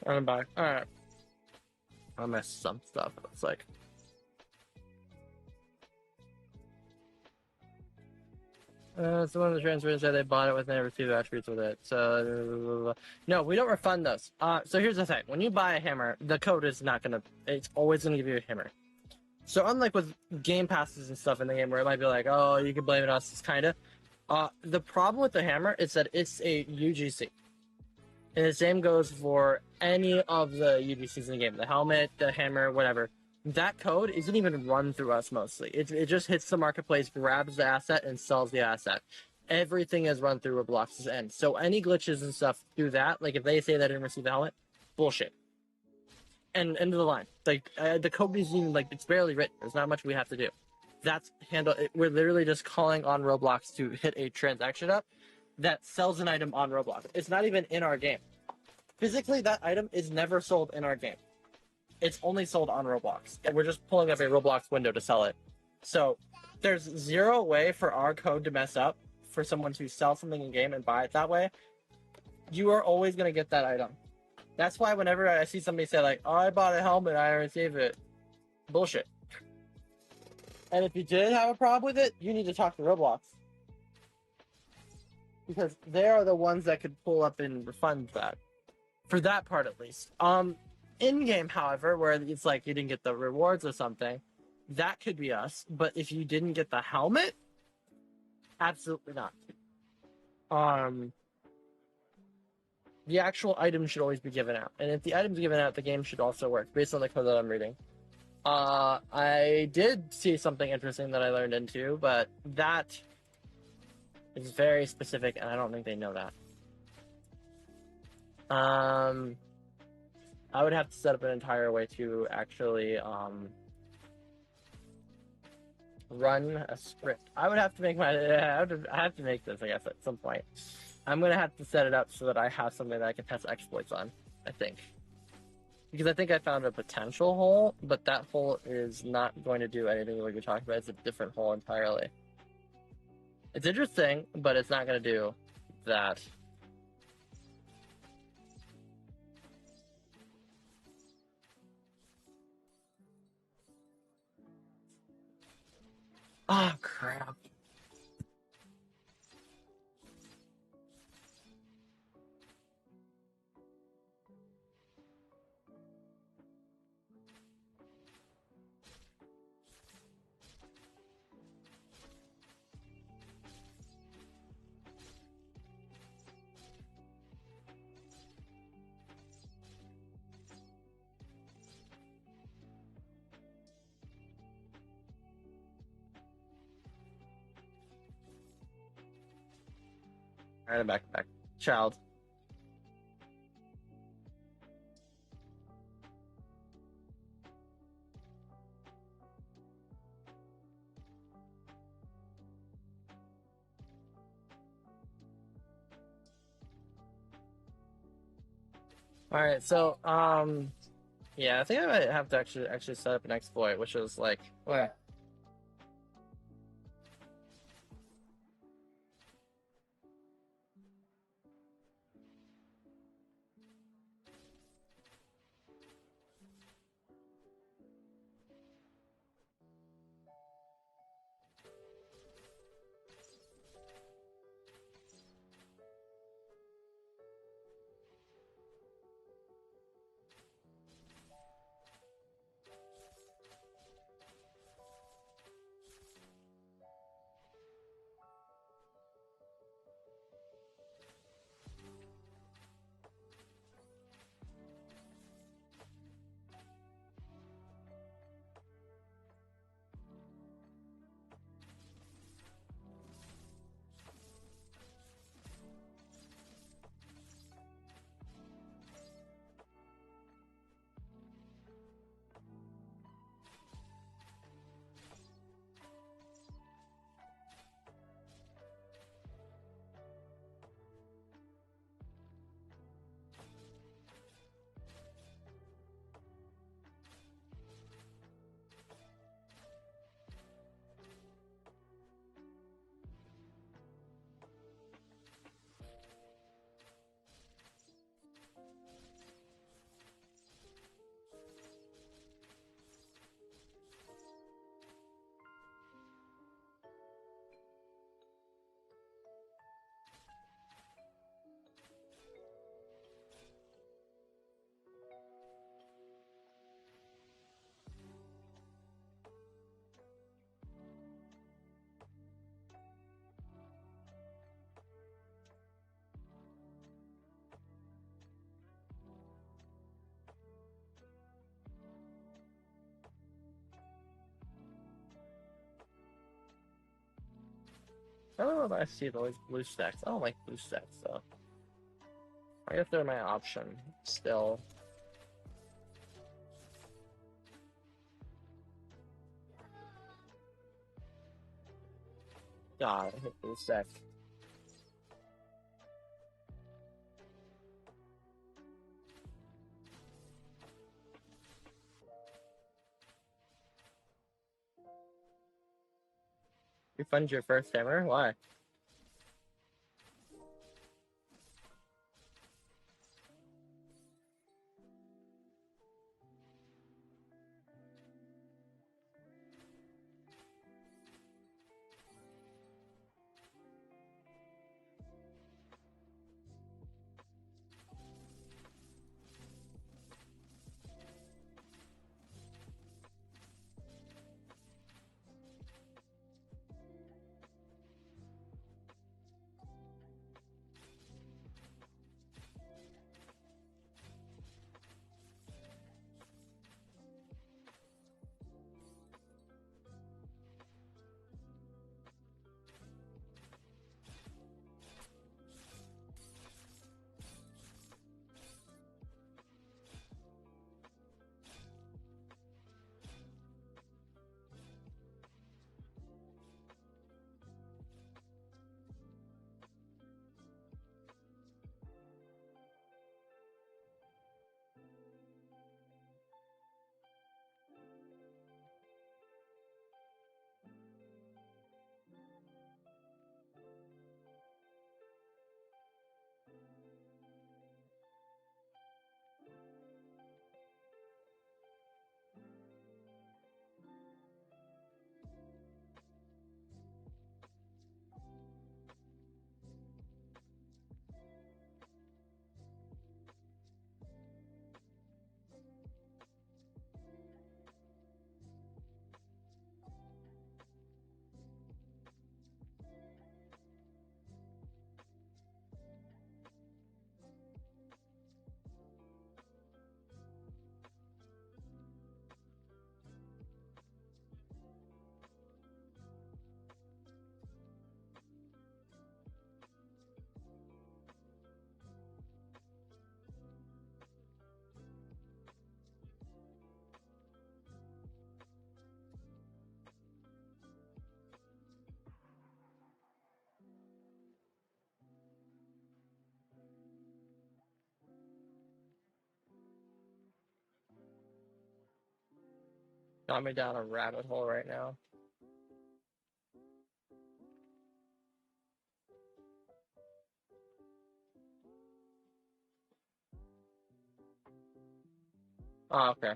I'm back. Alright. I missed some stuff. It's like. So one of the transfers said they bought it with and they received attributes with it. So no, we don't refund those. So here's the thing: when you buy a hammer, the code is not gonna. It's always gonna give you a hammer. So unlike with game passes and stuff in the game, where it might be like, oh, you can blame it on us, it's kinda. The problem with the hammer is that it's a UGC, and the same goes for any of the UGCs in the game: the helmet, the hammer, whatever. That code isn't even run through us mostly. It just hits the marketplace, grabs the asset, and sells the asset. Everything is run through Roblox's end. So any glitches and stuff through that, like if they say they didn't receive the helmet, bullshit. And end of the line. Like the code isn't even like it's barely written. There's not much we have to do. That's handled. We're literally just calling on Roblox to hit a transaction up that sells an item on Roblox. It's not even in our game. Physically, that item is never sold in our game. It's only sold on Roblox. And we're just pulling up a Roblox window to sell it. So there's zero way for our code to mess up for someone to sell something in game and buy it that way. You are always going to get that item. That's why whenever I see somebody say like, oh, I bought a helmet, I received it. Bullshit. And if you did have a problem with it, you need to talk to Roblox. Because they are the ones that could pull up and refund that. For that part at least. In-game, however, where it's like you didn't get the rewards or something, that could be us. But if you didn't get the helmet, absolutely not. The actual item should always be given out. And if the item's given out, the game should also work, based on the code that I'm reading. I did see something interesting that I learned into, but that is very specific, and I don't think they know that. I would have to set up an entire way to actually run a script. I would have to make I have to make this, I guess, at some point. I'm gonna have to set it up so that I have something that I can test exploits on, I think. Because I think I found a potential hole, but that hole is not going to do anything like we talked about. It's a different hole entirely. It's interesting, but it's not gonna do that. Oh, crap. Alright, I'm back. Child. Alright, so, yeah, I think I might have to actually set up an exploit, which is like, what? I don't know if I see those blue stacks. I don't like blue stacks, though. I guess they're my option, still. God, I hate blue stacks. You fund your first hammer? Why? Got me down a rabbit hole right now. Oh, okay.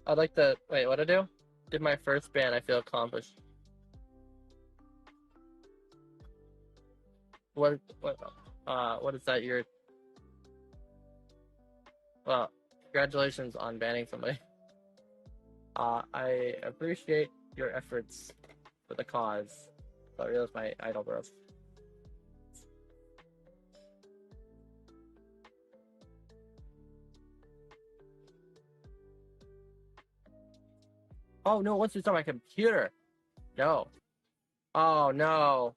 I'd like to... Wait, what'd I do? Did my first ban, I feel accomplished. What is that? Well, congratulations on banning somebody. I appreciate your efforts for the cause. But realize my idol bros. Oh no, once it's on my computer. No. Oh no.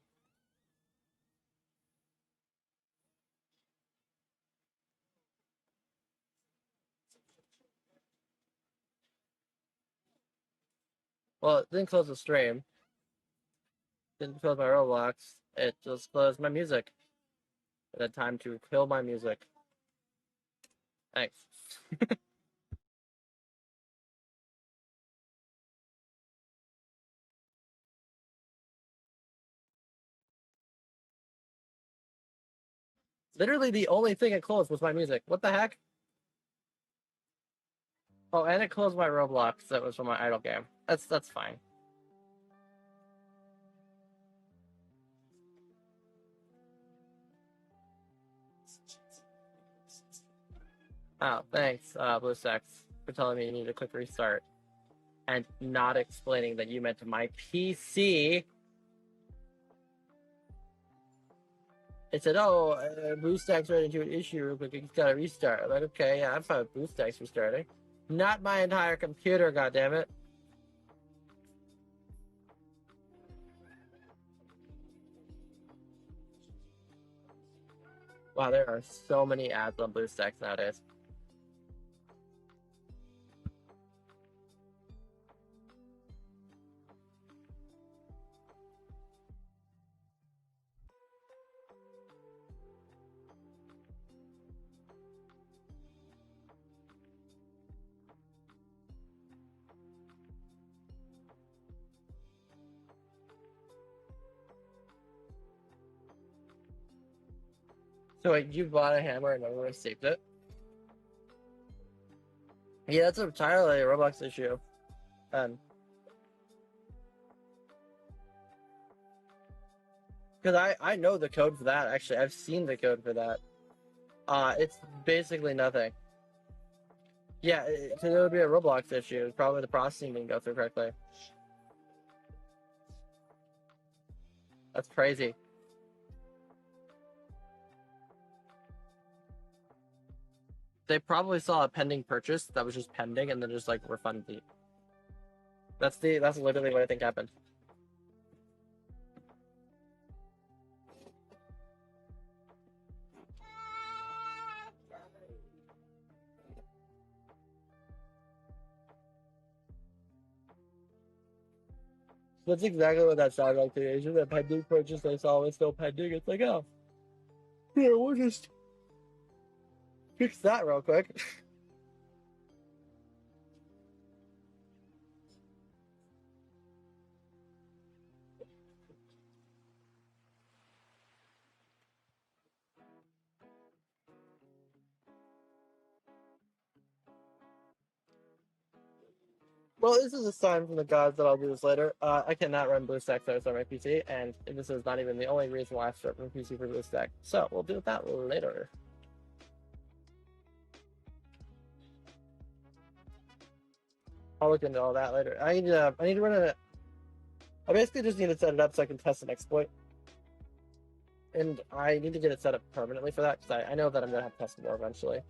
Well, it didn't close the stream. Didn't close my Roblox. It just closed my music. It had time to kill my music. Thanks. Literally the only thing it closed was my music. What the heck? Oh, and it closed my Roblox that was from my idle game. That's fine. Oh, thanks, BlueSex, for telling me you need a quick restart. And not explaining that you meant my PC. It said, "Oh, BlueStacks ran into an issue real quick. It's got to restart." I'm like, "Okay, yeah, I'm fine with BlueStacks restarting. Not my entire computer, goddammit." Wow, there are so many ads on BlueStacks nowadays. So wait, you bought a hammer and never received it? Yeah, that's entirely a Roblox issue. And because I know the code for that. Actually, I've seen the code for that. It's basically nothing. Yeah, it would be a Roblox issue. Probably the processing didn't go through correctly. That's crazy. They probably saw a pending purchase that was just pending, and then just like refunded the. That's literally what I think happened. That's exactly what that sounded like to me. It's just a pending purchase they saw was still pending. It's like, oh, here, we'll just fix that real quick. Well, this is a sign from the gods that I'll do this later. I cannot run BlueStacks on my PC, and this is not even the only reason why I start my PC for BlueStack. So we'll do that later. I'll look into all that later. I need to run it. I basically just need to set it up so I can test an exploit, and I need to get it set up permanently for that because I know that I'm gonna have to test more eventually.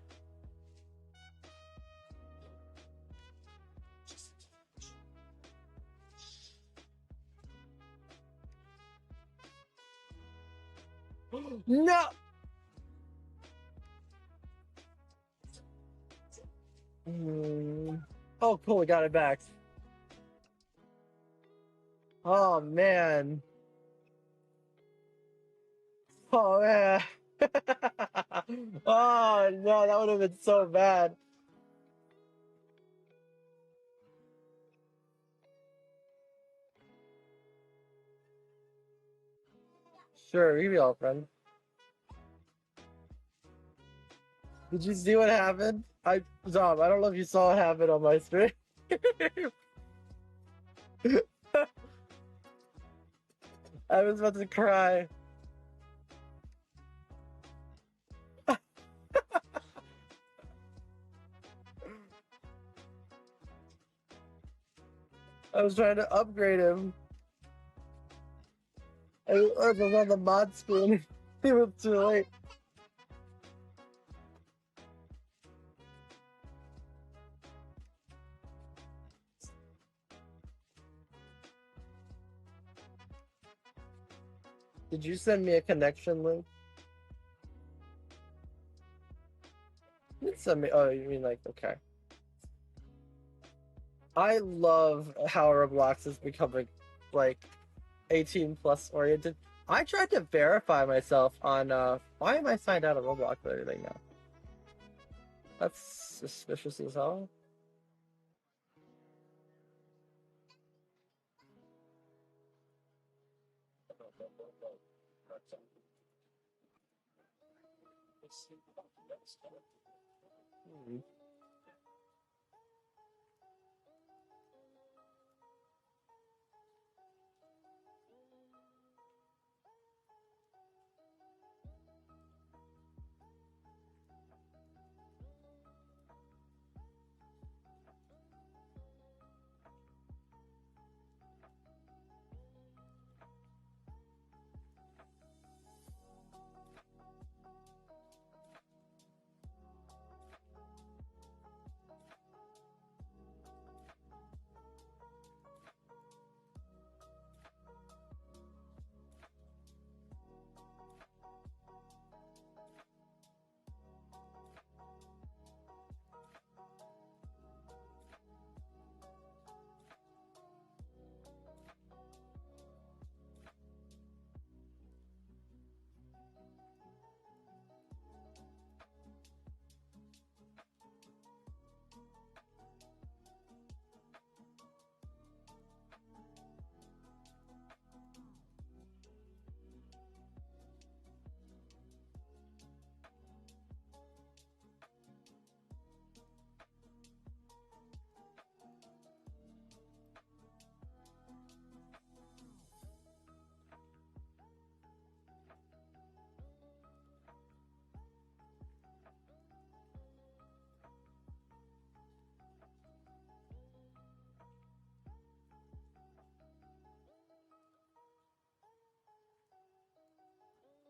No. Oh, cool, we got it back. Oh man. Oh man. Oh no, that would have been so bad. Sure, we can be all friends. Did you see what happened? Dom, I don't know if you saw what happened on my stream. I was about to cry. I was trying to upgrade him. I was on the mod screen. It was too late. Did you send me a connection link? You didn't send me. Oh, you mean like, okay. I love how Roblox is becoming like 18 plus oriented. I tried to verify myself on why am I signed out of Roblox and everything now? That's suspicious as hell. Hmm.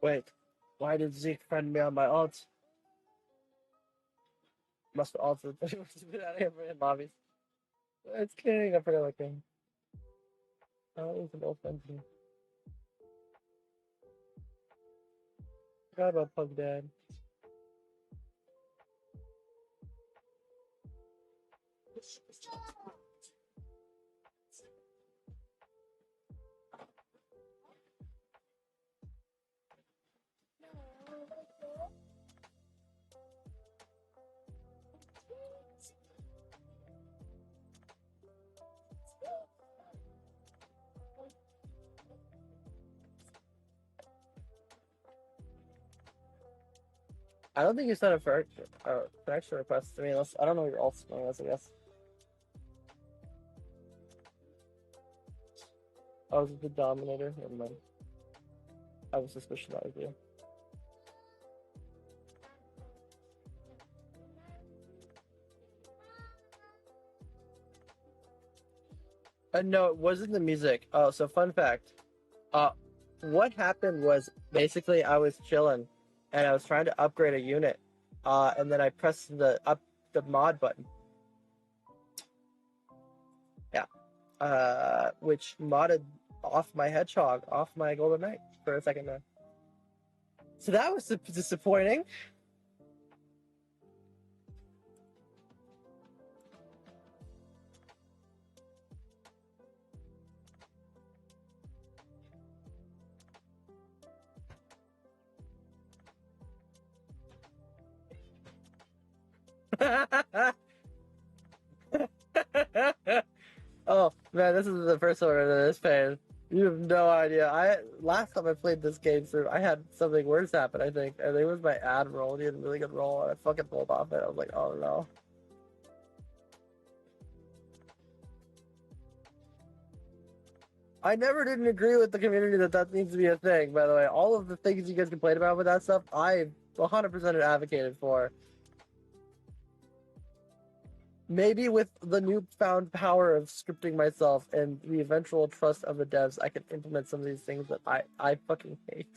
Wait, why did Zeke friend me on my alt? Must have altered. But he wants to get out of here for him, lobbies. It's kidding. I forgot like him. Oh, it was an old friend to me. Forgot about Pug Dad. I don't think you sent a for connection request to me unless I don't know what your alt spelling is, I guess. I was the Dominator. Never mind. I was suspicious that was you. No, it wasn't the music. Oh, so fun fact. What happened was basically I was chilling and I was trying to upgrade a unit. And then I pressed the mod button. Yeah. Which modded off my hedgehog, off my golden knight for a second there. So that was disappointing. Oh man, this is the first one in this pain. You have no idea. Last time I played this game through, I had something worse happen. I think it was my ad roll. He had a really good roll, and I fucking pulled off it. I was like, oh no. I never didn't agree with the community that needs to be a thing. By the way, all of the things you guys complain about with that stuff, I 100% advocated for. Maybe with the newfound power of scripting myself and the eventual trust of the devs, I can implement some of these things that I fucking hate.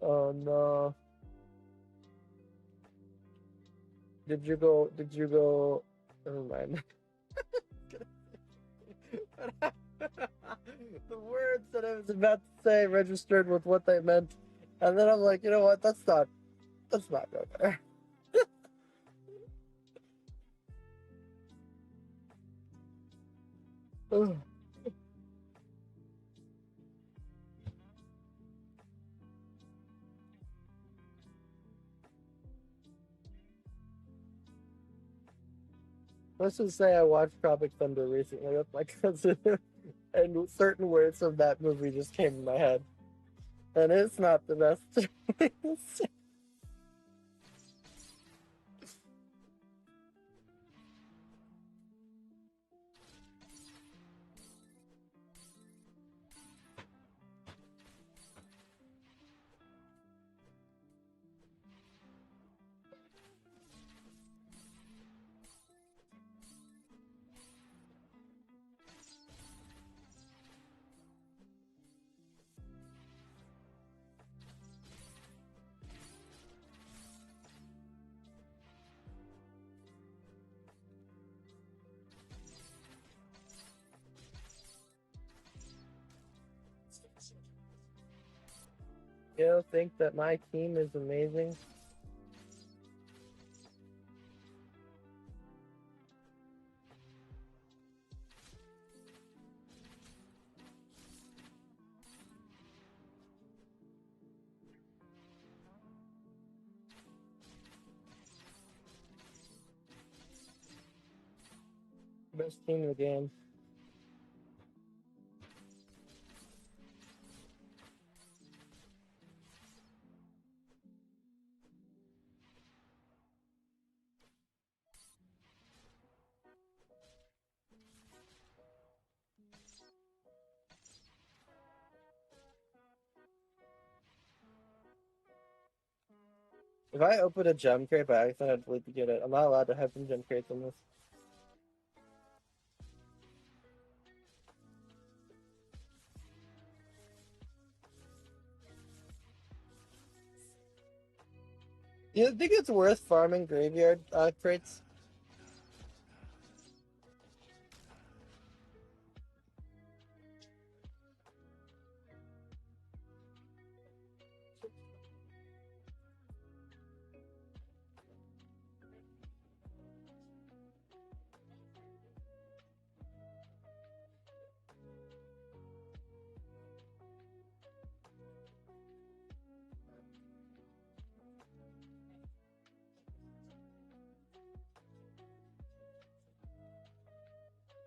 Oh no. Did you go? Never mind. The words that I was about to say registered with what they meant. And then I'm like, you know what? That's not go there. Let's just say I watched Tropic Thunder recently with my cousin, and certain words of that movie just came in my head. And it's not the best. You think that my team is amazing? Best team in the game. If I open a gem crate by accident, I'd delete to get it. I'm not allowed to have some gem crates in this. Do you think it's worth farming graveyard crates?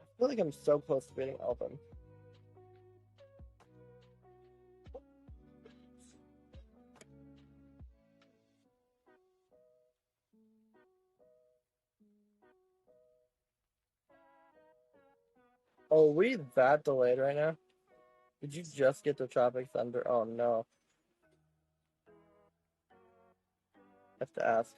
I feel like I'm so close to beating Elven. Oh, are we that delayed right now? Did you just get the Tropic Thunder? Oh no. I have to ask.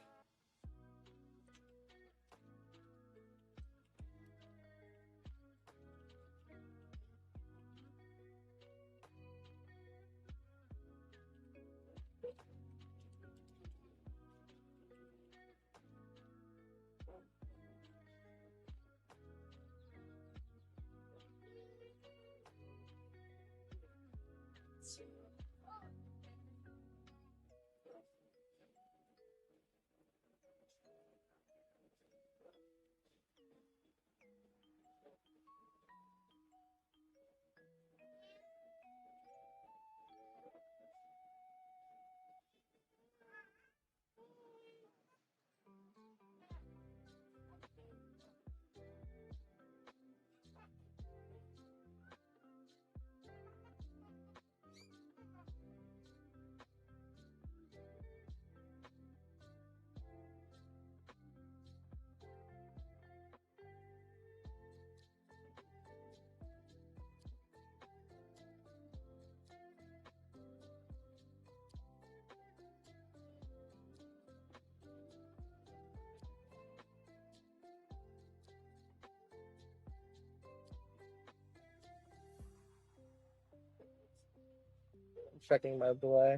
I'm checking my delay.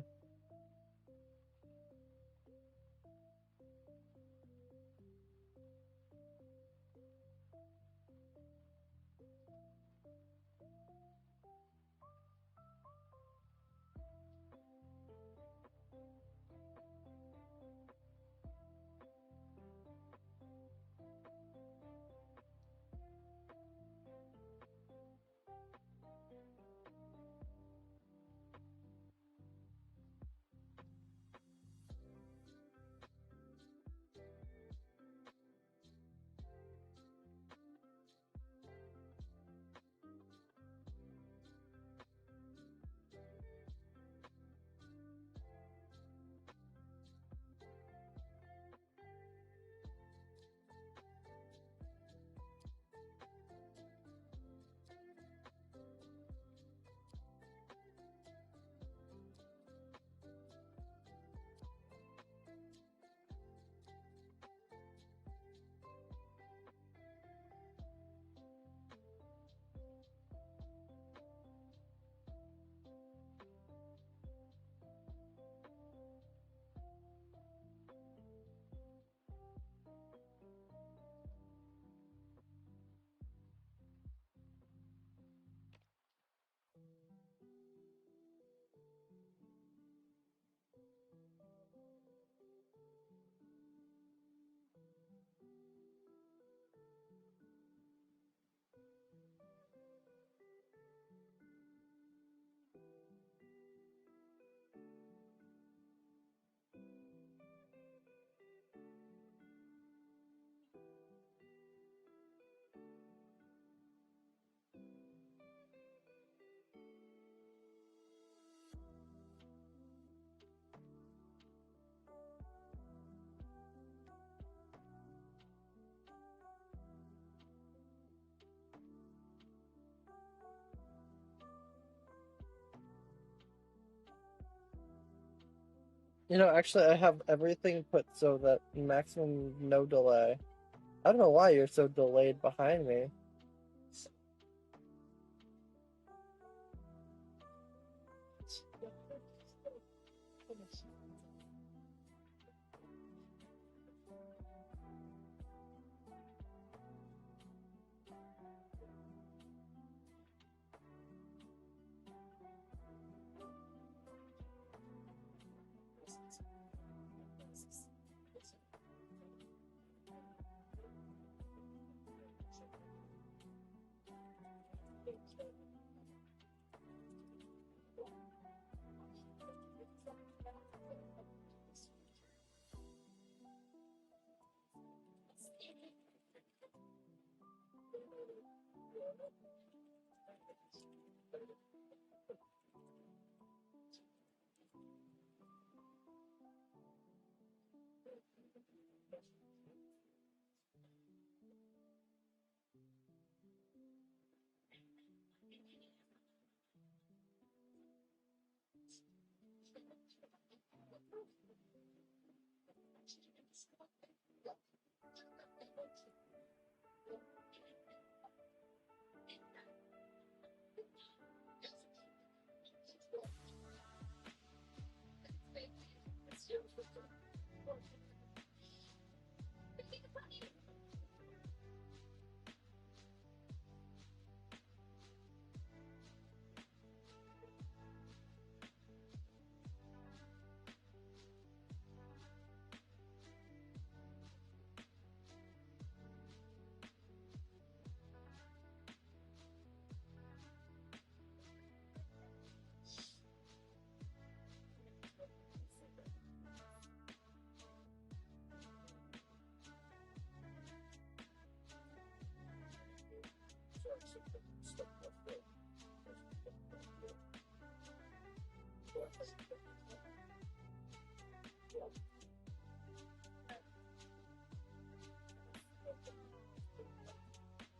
You know, actually, I have everything put so that maximum no delay. I don't know why you're so delayed behind me.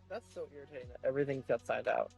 That's so irritating that everything got signed out.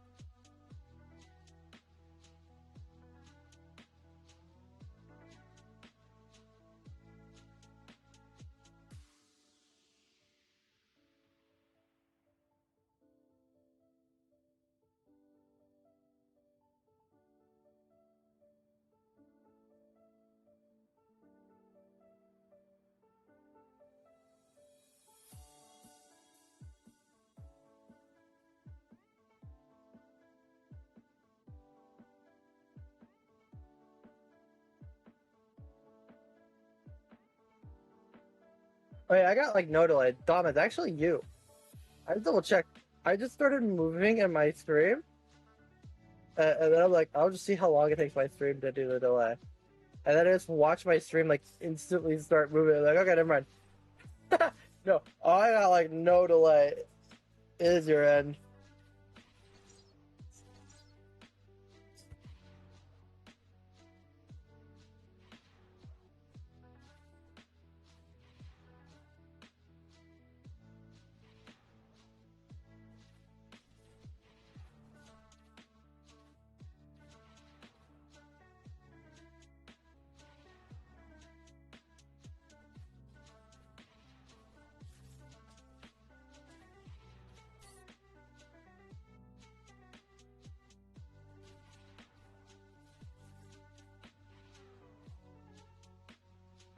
Wait, I got like no delay. Dom, it's actually you. I double checked. I just started moving in my stream, and then I'm like, I'll just see how long it takes my stream to do the delay. And then I just watch my stream like instantly start moving. Like, okay, never mind. No, I got like no delay. It is your end.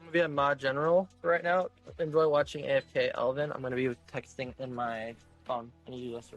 I'm gonna be a mod general right now. Enjoy watching AFK Elvin. I'm gonna be texting in my phone. I need to do this.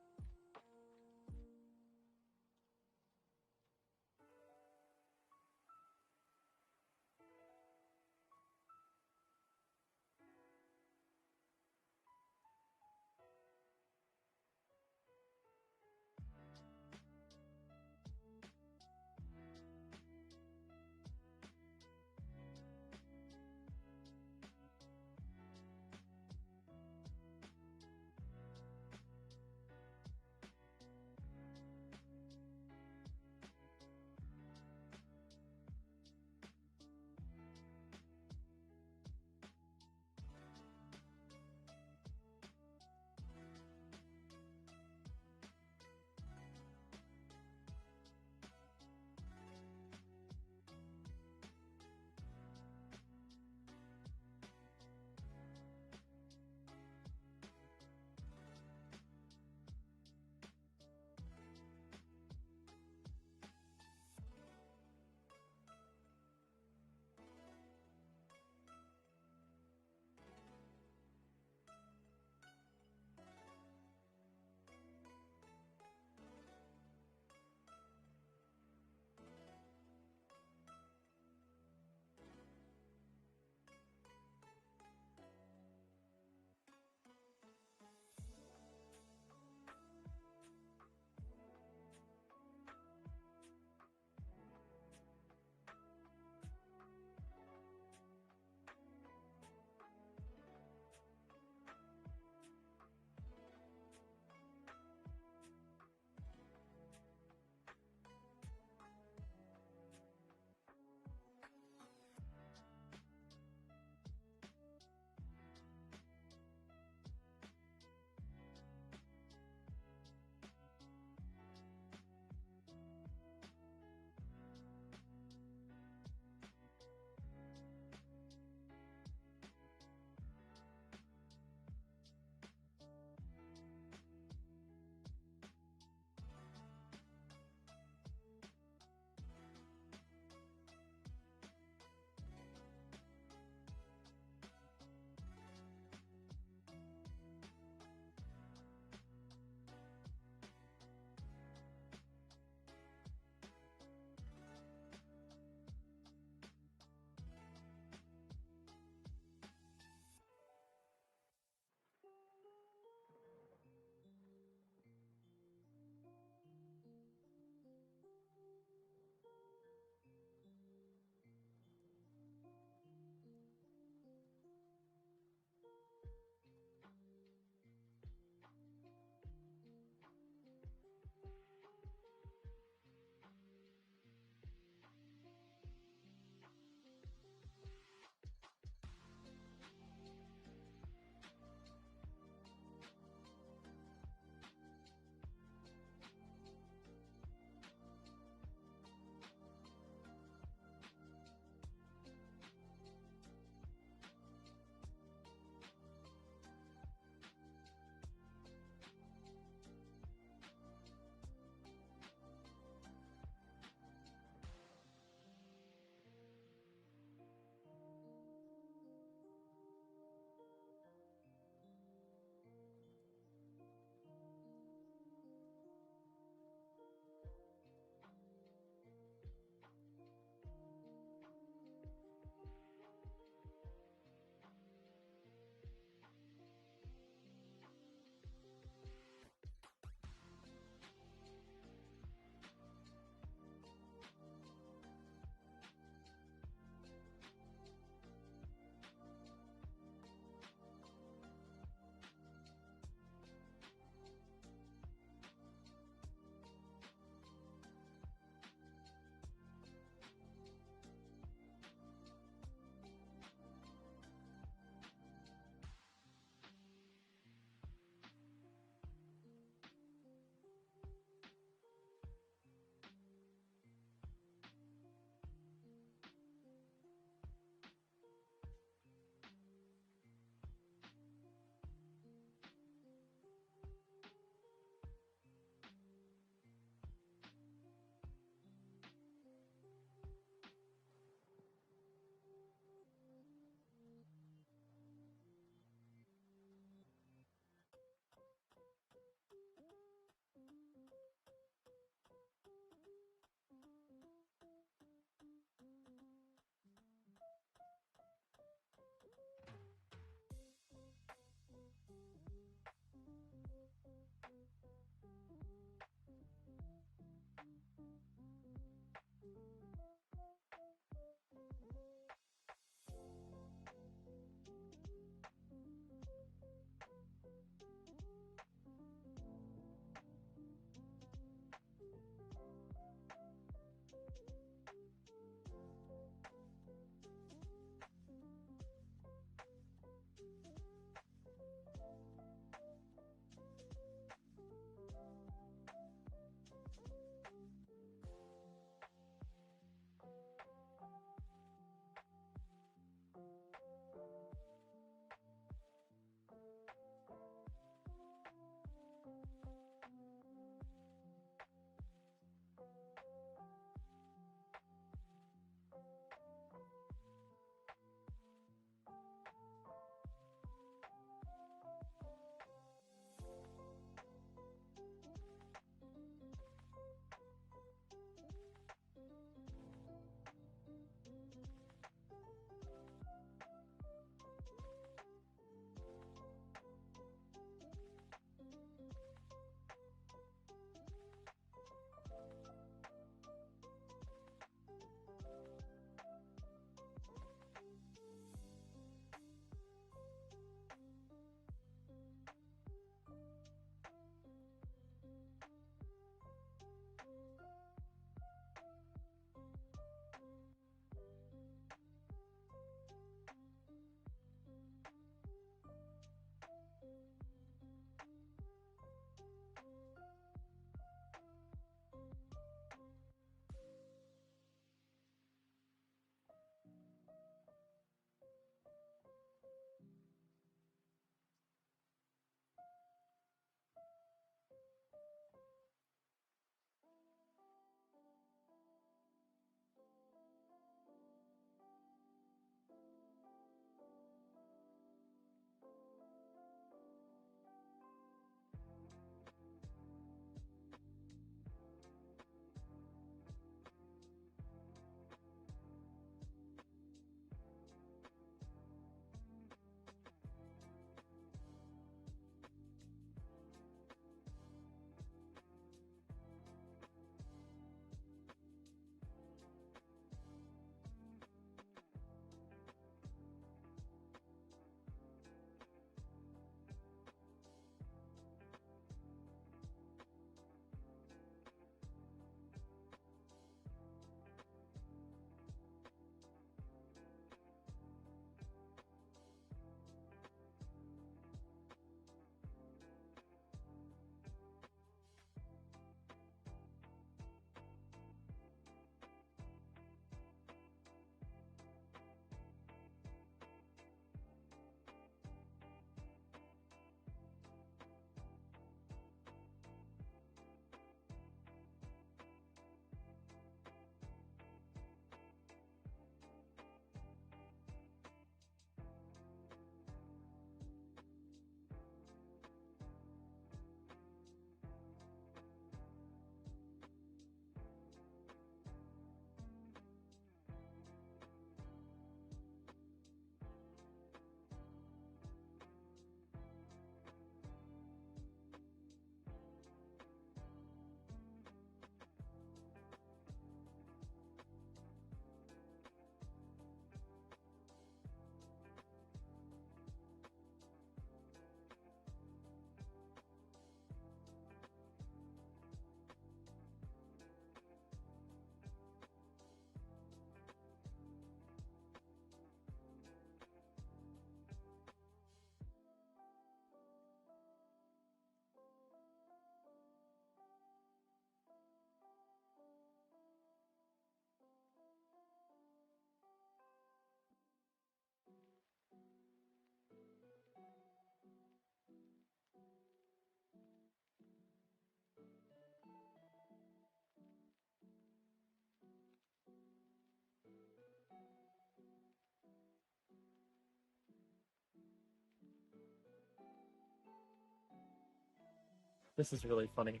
This is really funny.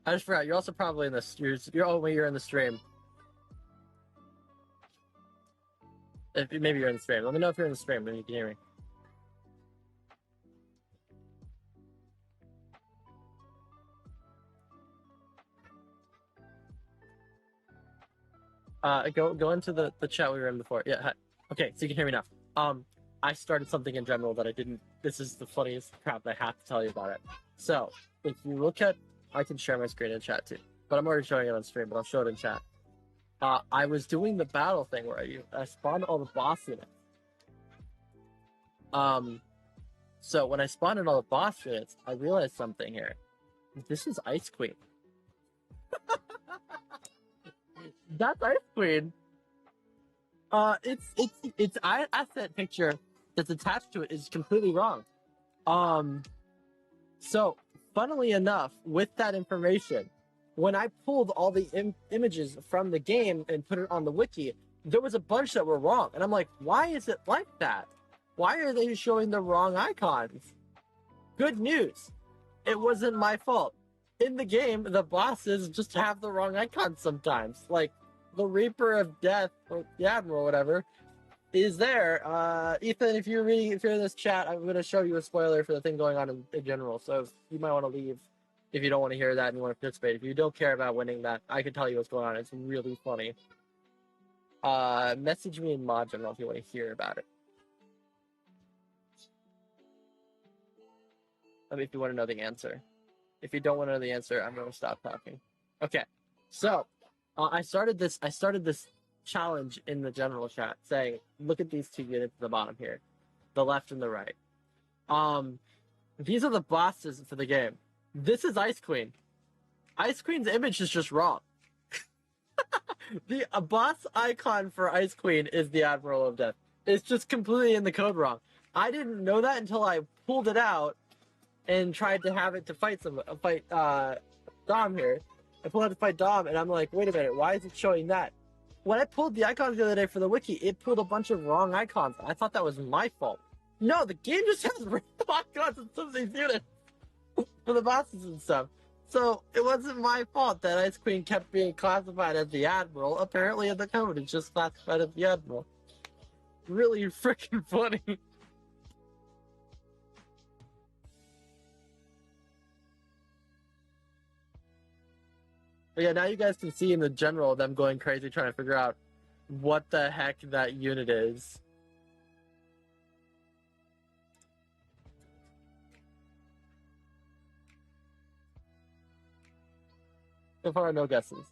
I just forgot. You're also probably in this. You're in the stream. If maybe you're in the stream. Let me know if you're in the stream and you can hear me. Go into the chat we were in before. Yeah. Hi. Okay, so you can hear me now. I started something in general that I didn't. This is the funniest crap. I have to tell you about it. So if you look at, I can share my screen in chat too, but I'm already showing it on stream. But I'll show it in chat. I was doing the battle thing where I spawned all the boss units. So when I spawned in all the boss units, I realized something here. This is Ice Queen. That's Ice Queen. It's asset picture that's attached to it is completely wrong. So funnily enough, with that information, when I pulled all the images from the game and put it on the wiki, there was a bunch that were wrong, and I'm like, why is it like that? Why are they showing the wrong icons? Good news, it wasn't my fault. In the game, the bosses just have the wrong icons sometimes. Like the Reaper of Death or the Admiral, whatever, is there. Ethan, if you're in this chat, I'm going to show you a spoiler for the thing going on in general. So you might want to leave if you don't want to hear that and you want to participate. If you don't care about winning that, I can tell you what's going on. It's really funny. Message me in mod general if you want to hear about it. I mean, if you want to know the answer. If you don't want to know the answer, I'm going to stop talking. Okay, so I started this challenge in the general chat saying, look at these two units at the bottom here, the left and the right. These are the bosses for the game. This is Ice Queen. Ice Queen's image is just wrong. The boss icon for Ice Queen is the Admiral of Death. It's just completely in the code wrong. I didn't know that until I pulled it out and tried to have it to fight Dom here. I pulled out to fight Dom, and I'm like, wait a minute, why is it showing that? When I pulled the icons the other day for the wiki, it pulled a bunch of wrong icons. I thought that was my fault. No, the game just has random icons in some of these units for the bosses and stuff. So it wasn't my fault that Ice Queen kept being classified as the Admiral. Apparently in the code, it's just classified as the Admiral. Really freaking funny. But yeah, now you guys can see in the general them going crazy trying to figure out what the heck that unit is. So far, no guesses.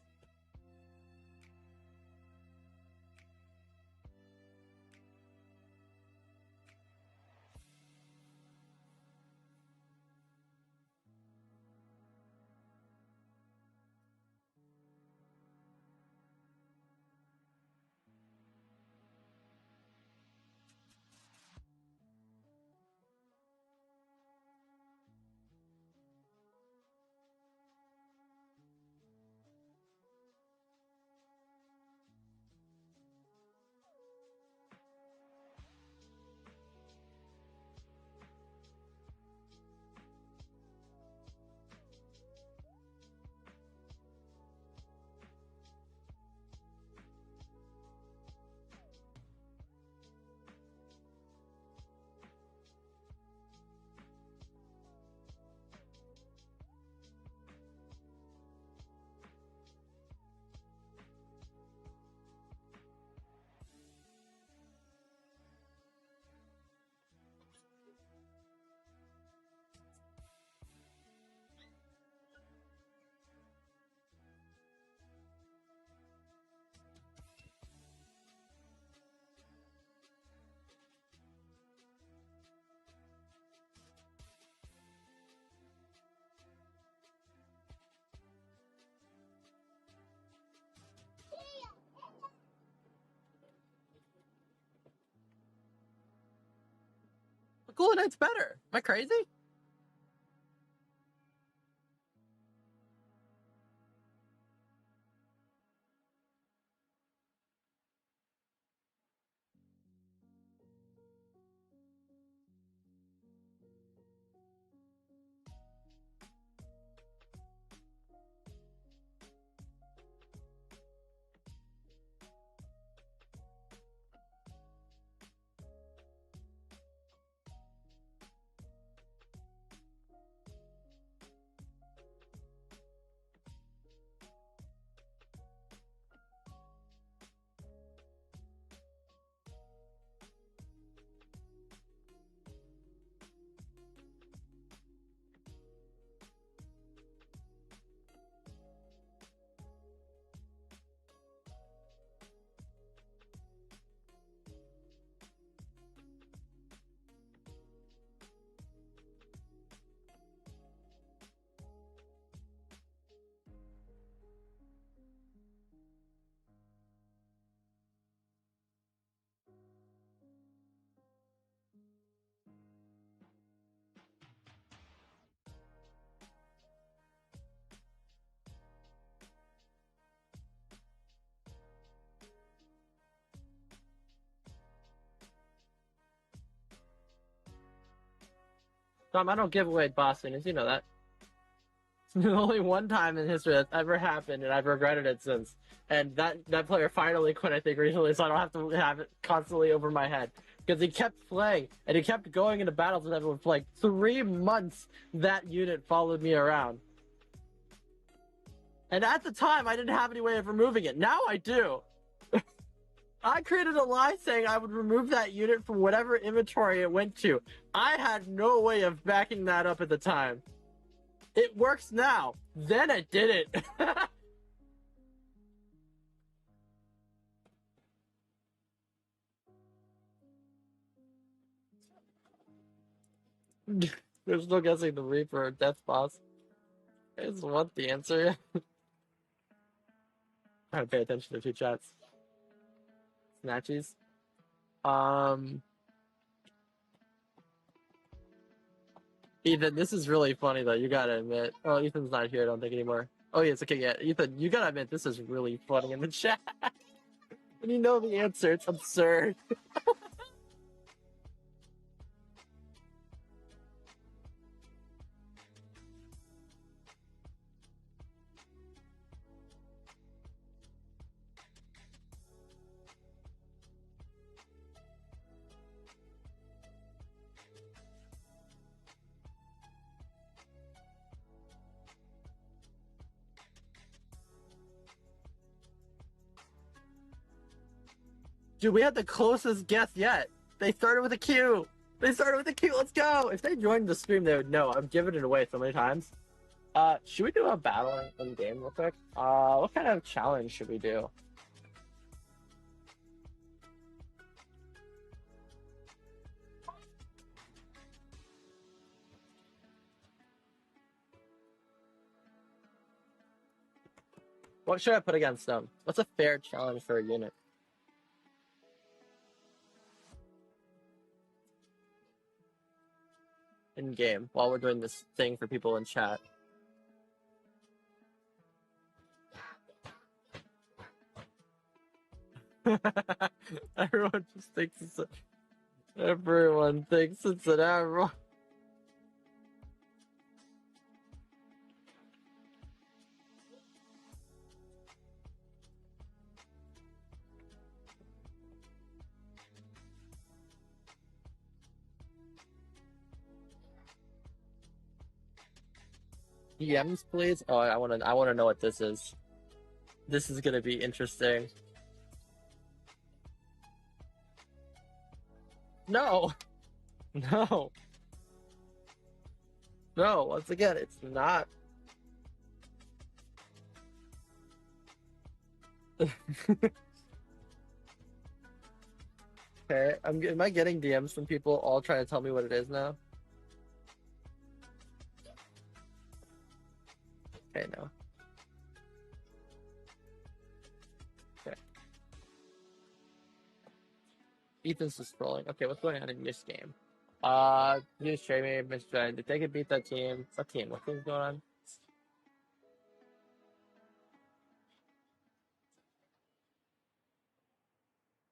Cool Knight's better. Am I crazy? Tom, I don't give away boss finishes, you know that. It's only one time in history that's ever happened, and I've regretted it since. And that player finally quit, I think, recently, so I don't have to have it constantly over my head. Because he kept playing, and he kept going into battles with everyone for like 3 months. That unit followed me around. And at the time, I didn't have any way of removing it. Now I do. I created a lie saying I would remove that unit from whatever inventory it went to. I had no way of backing that up at the time. It works now. Then it didn't. They're still guessing the Reaper or Death Boss. I just want the answer. I gotta pay attention to two chats. Snatchies. Ethan, this is really funny though, you gotta admit. Oh, Ethan's not here, I don't think anymore. Oh yes, okay, yeah. Ethan, you gotta admit this is really funny in the chat. And you know the answer, it's absurd. Dude, we had the closest guess yet. They started with a Q. They started with a Q. Let's go. If they joined the stream, they would know. I've given it away so many times. Should we do a battle in game real quick? What kind of challenge should we do? What should I put against them? What's a fair challenge for a unit? In game, while we're doing this thing for people in chat. Everyone just thinks it's everyone thinks it's an arrow. DMs, please. Oh, I wanna know what this is. This is gonna be interesting. No, no, no. Once again, it's not. Okay, am I getting DMs from people all trying to tell me what it is now? Okay, no. Okay. Ethan's just scrolling. Okay, what's going on in this game? New streaming, Mr. Did they could beat that team? What team? What team's going on?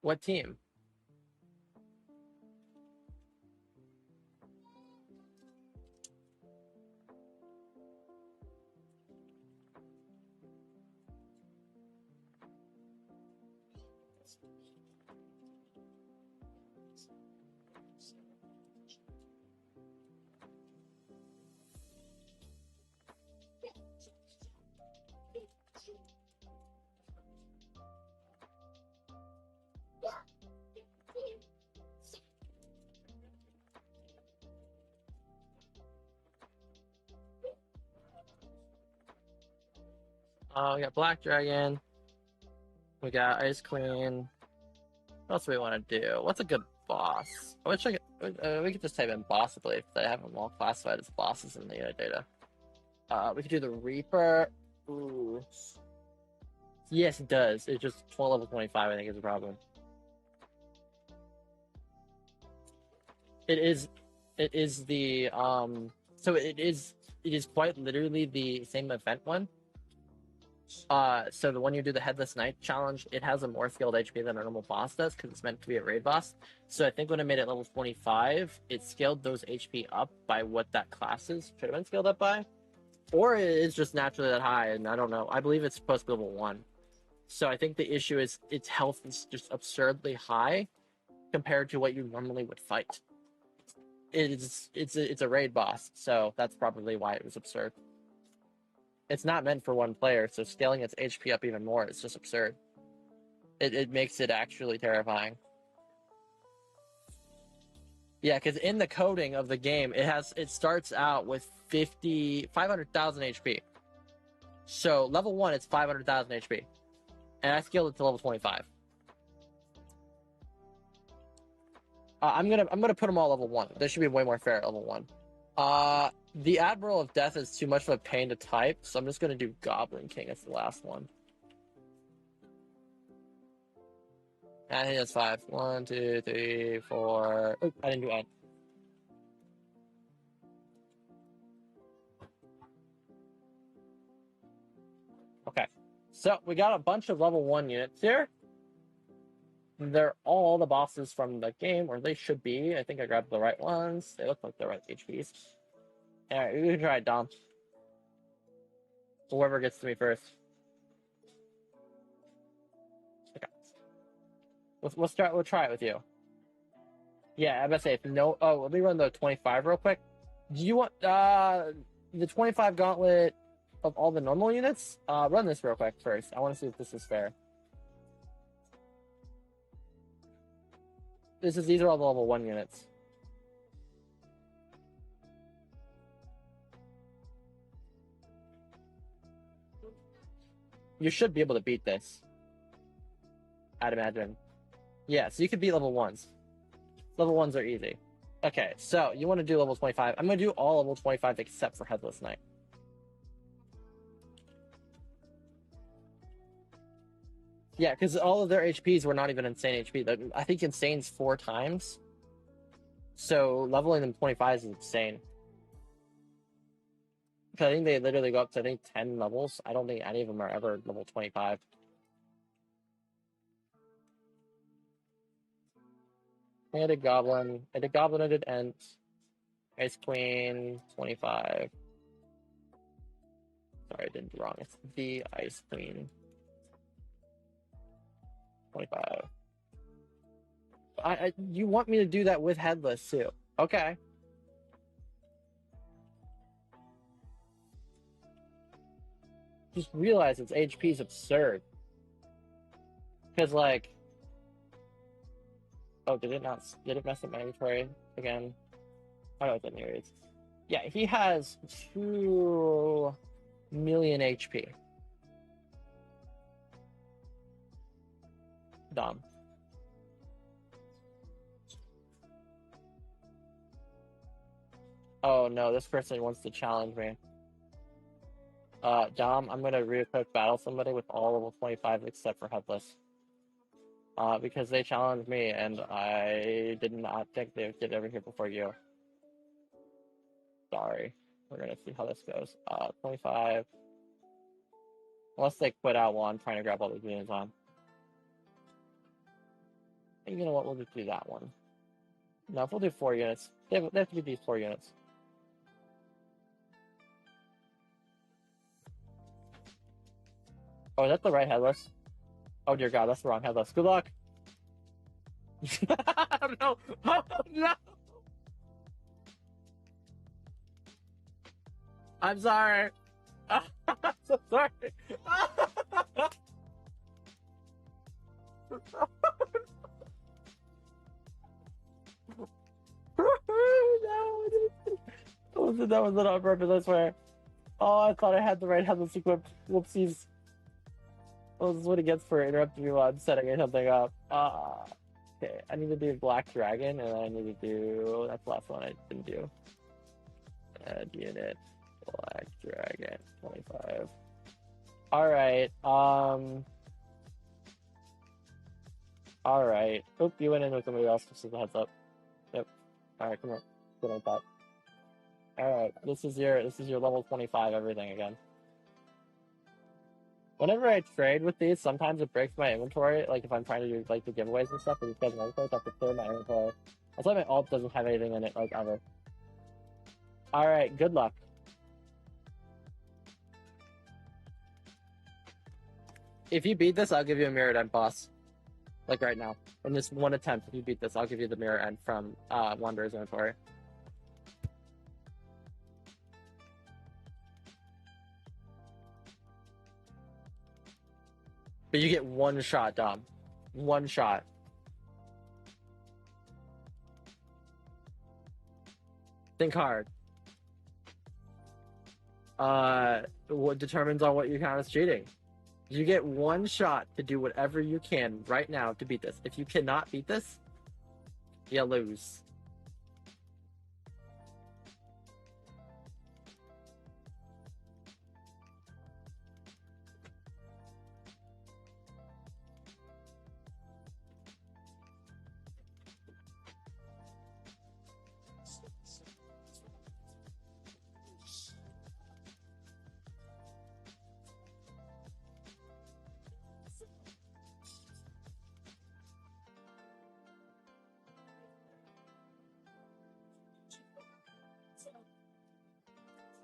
What team? We got Black Dragon. We got Ice Queen. What else do we want to do? What's a good boss? I wish I could, we could just type in boss, I believe, because I have them all classified as bosses in the unit data. We could do the Reaper. Ooh. Yes, it does. It's just level 25, I think, is a problem. It is the, so it is quite literally the same event one. So the one you do the Headless Knight challenge, it has a more scaled HP than a normal boss does because it's meant to be a raid boss. So I think when I made it level 25, it scaled those HP up by what that class should have been scaled up by. Or it is just naturally that high, and I don't know. I believe it's supposed to be level 1. So I think the issue is its health is just absurdly high compared to what you normally would fight. It's a raid boss, so that's probably why it was absurd. It's not meant for one player, so scaling its HP up even more is just absurd. It makes it actually terrifying. Yeah, because in the coding of the game, it starts out with 500,000 HP. So level 1, it's 500,000 HP, and I scaled it to level 25. I'm gonna put them all level 1. This should be way more fair at level 1. The Admiral of Death is too much of a pain to type, so I'm just gonna do Goblin King as the last one. I think that's 5. 1, 2, 3, 4. Oh, I didn't do N. Okay, so we got a bunch of level 1 units here. They're all the bosses from the game, or they should be. I think I grabbed the right ones. They look like the right HPs. Alright, we can try it, Dom. Whoever gets to me first. Okay. We'll try it with you. Yeah, I'm gonna say if no. Oh, let me run the 25 real quick. Do you want the 25 gauntlet of all the normal units? Run this real quick first. I want to see if this is fair. These are all the level 1 units. You should be able to beat this, I'd imagine. Yeah, so you could beat level 1s. Level 1s are easy. Okay, so you want to do level 25. I'm going to do all level 25 except for Headless Knight. Yeah, because all of their HPs were not even insane HP. I think insane's 4 times. So leveling them 25 is insane. Because I think they literally go up to, I think, 10 levels. I don't think any of them are ever level 25. I did Goblin. I did Ent. Ice Queen, 25. Sorry, I did wrong. It's the Ice Queen. 25. You want me to do that with Headless, too. Okay. Just realize its HP is absurd. Because, like... Oh, did it mess up my inventory again? Oh, no, it didn't. Here it is. Yeah, he has 2 million HP. Dumb. Oh no, this person wants to challenge me. Dom, I'm gonna real quick battle somebody with all level 25 except for Headless. Because they challenged me and I did not think they would get over here before you. Sorry. We're gonna see how this goes. 25. Unless they quit out while I'm trying to grab all the units on. You know what, we'll just do that one. No, if we'll do 4 units. They have to be these 4 units. Oh, is that the right Headless? Oh dear god, that's the wrong Headless. Good luck! Oh no! Oh no! I'm sorry! I'm so sorry! No, that was not on purpose, I swear. Oh, I thought I had the right Headless equipped. Whoopsies. Well, this is what it gets for interrupting me while I'm setting something up. Okay, I need to do Black Dragon, and I need to do... That's the last one I didn't do. Add unit. Black Dragon. 25. Alright, Alright. Oop, you went in with somebody else, just as a heads up. Yep. Alright, come on. Good like that. Alright, this is your level 25 everything again. Whenever I trade with these, sometimes it breaks my inventory. Like if I'm trying to do like the giveaways and stuff, and it doesn't inventory, so I have to clear my inventory. That's why my alt doesn't have anything in it, like ever. All right, good luck. If you beat this, I'll give you a mirrored end boss. Like right now. In this one attempt, if you beat this, I'll give you the mirror end from Wanderer's inventory. But you get one shot, Dom. One shot. Think hard. What determines on what you count as cheating? You get one shot to do whatever you can right now to beat this. If you cannot beat this, you lose.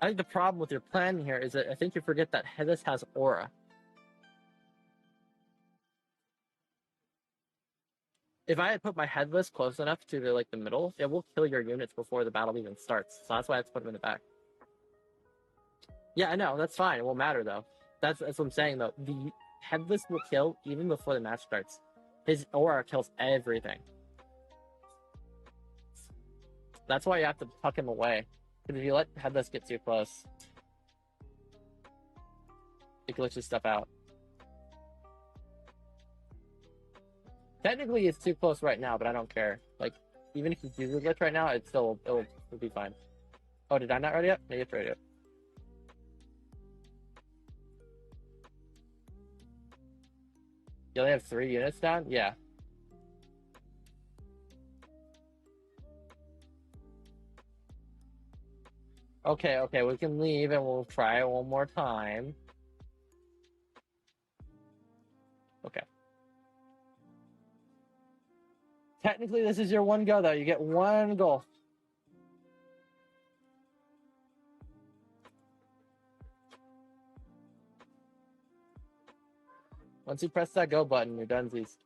I think the problem with your plan here is that I think you forget that this has aura. If I had put my headless close enough to like the middle, it will kill your units before the battle even starts. So that's why I had to put them in the back. Yeah, I know, that's fine. It won't matter though. That's what I'm saying though. The headless will kill even before the match starts. His aura kills everything. That's why you have to tuck him away. Because if you let headless get too close, it glitches stuff out. Technically, it's too close right now, but I don't care. Like, even if you do the glitch right now, it'll be fine. Oh, did I not ready up? Maybe it's ready up. You only have 3 units down? Yeah. Okay, we can leave and we'll try it one more time. Okay. Technically, this is your one go, though. You get one goal. Once you press that go button, you're donezies.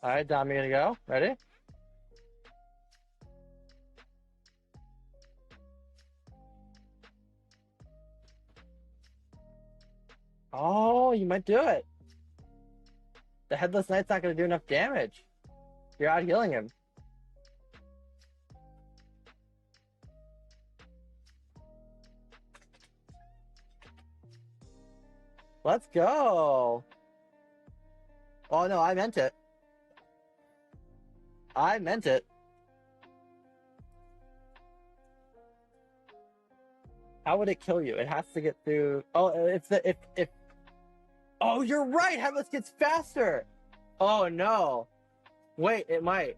All right, Dom, you gonna go? Ready? Oh, you might do it. The Headless Knight's not going to do enough damage. You're out healing him. Let's go. Oh no, I meant it. I meant it. How would it kill you? It has to get through. Oh, if. Oh, you're right. Headless gets faster. Oh no. Wait, it might.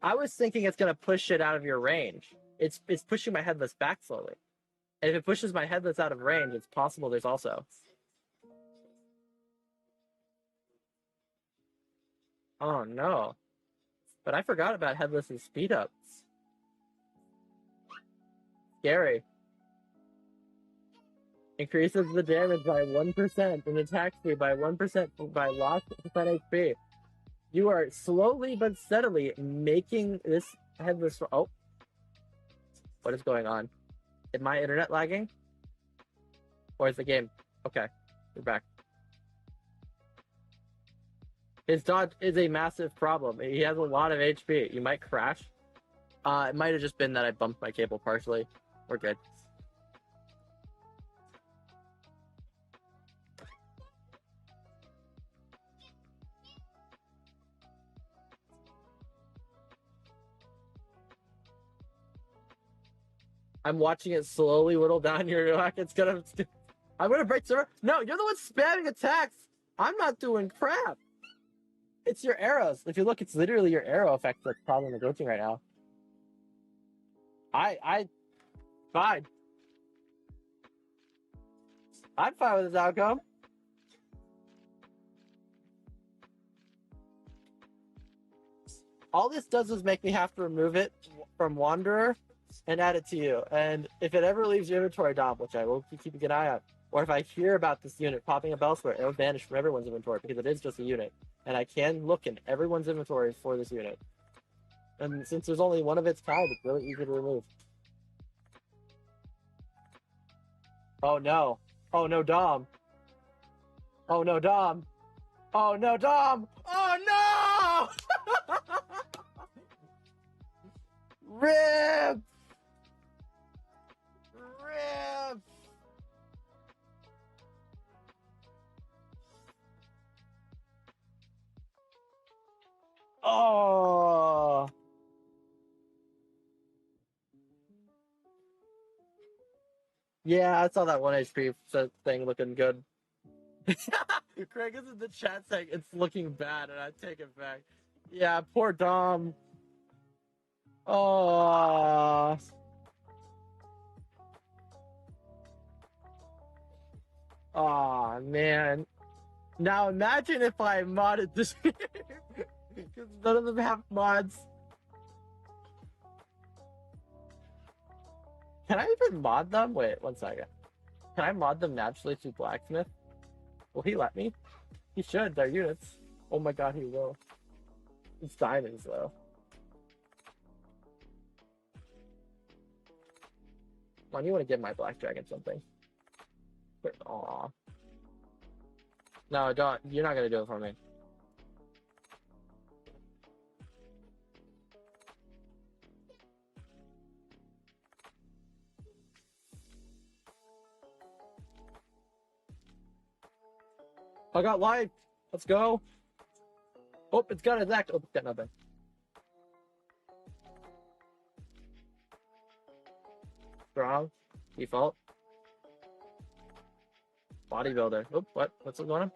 I was thinking it's gonna push it out of your range. It's pushing my Headless back slowly. And if it pushes my Headless out of range, it's possible there's also. Oh no. But I forgot about Headless's speed ups. Scary. Increases the damage by 1% and attack speed by 1% by lost percent HP. You are slowly but steadily making this Headless. Oh. What is going on? Is my internet lagging? Or is the game? Okay. We're back. His dodge is a massive problem. He has a lot of HP. You might crash. It might have just been that I bumped my cable partially. We're good. I'm watching it slowly whittle down your back. I'm gonna break server. No, you're the one spamming attacks. I'm not doing crap. It's your arrows. If you look, it's literally your arrow effect that's causing the glitching right now. Fine. I'm fine with this outcome. All this does is make me have to remove it from Wanderer and add it to you. And if it ever leaves your inventory, Dom, which I will be keeping an eye on, or if I hear about this unit popping up elsewhere, it'll vanish from everyone's inventory because it is just a unit. And I can look in everyone's inventory for this unit. And since there's only one of its kind, it's really easy to remove. Oh no. Oh no, Dom. Oh no, Dom. Oh no, Dom. Oh no! Rip! Rip! Oh! Yeah, I saw that 1 HP thing looking good. Craig is in the chat saying it's looking bad, and I take it back. Yeah, poor Dom. Oh. Oh, man. Now imagine if I modded this game. Because none of them have mods. Can I even mod them? Wait, 1 second. Can I mod them naturally to Blacksmith? Will he let me? He should. They're units. Oh my god, he will. It's diamonds, though. Why do you want to give my Black Dragon something? Aw. No, don't. You're not going to do it for me. I got life. Let's go. Oh, it's got attacked. Oh, it's got nothing. Strong. Default. Bodybuilder. Oh, what? What's going on?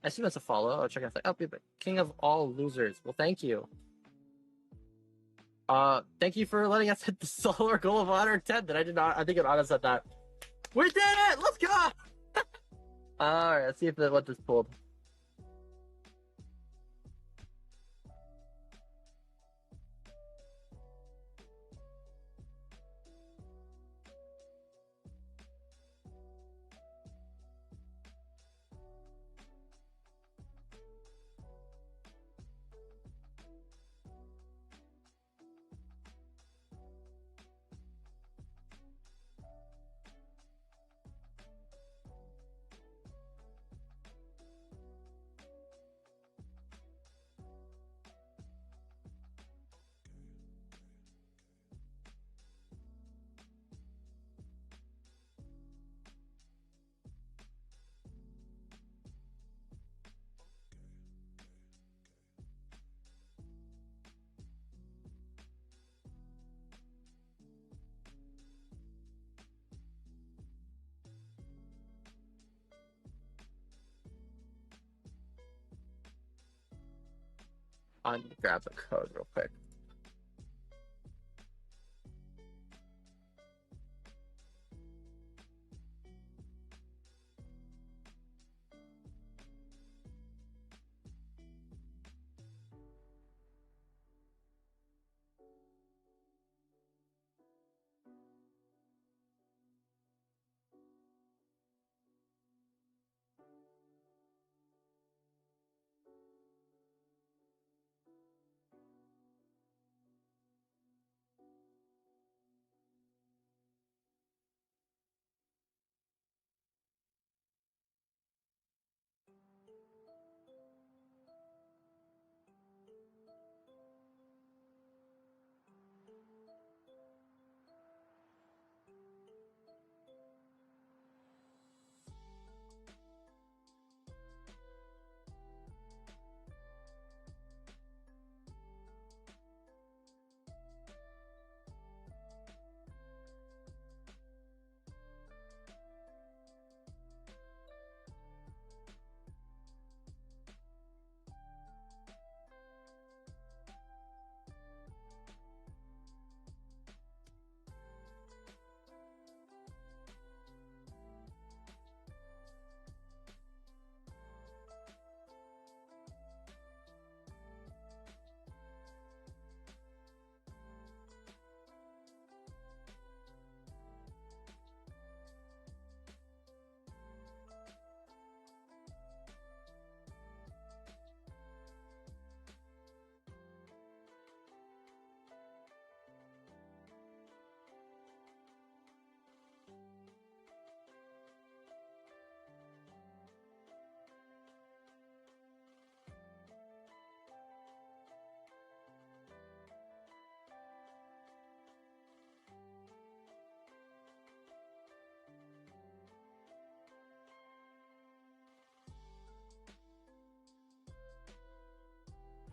I assume that's a follow. I'll check out. Oh, but king of all losers. Well, thank you. Thank you for letting us hit the solar goal of 110 that I did not. I think it auto said that. We did it! Let's go! Alright, let's see if what this pulled. I need to grab the code real quick.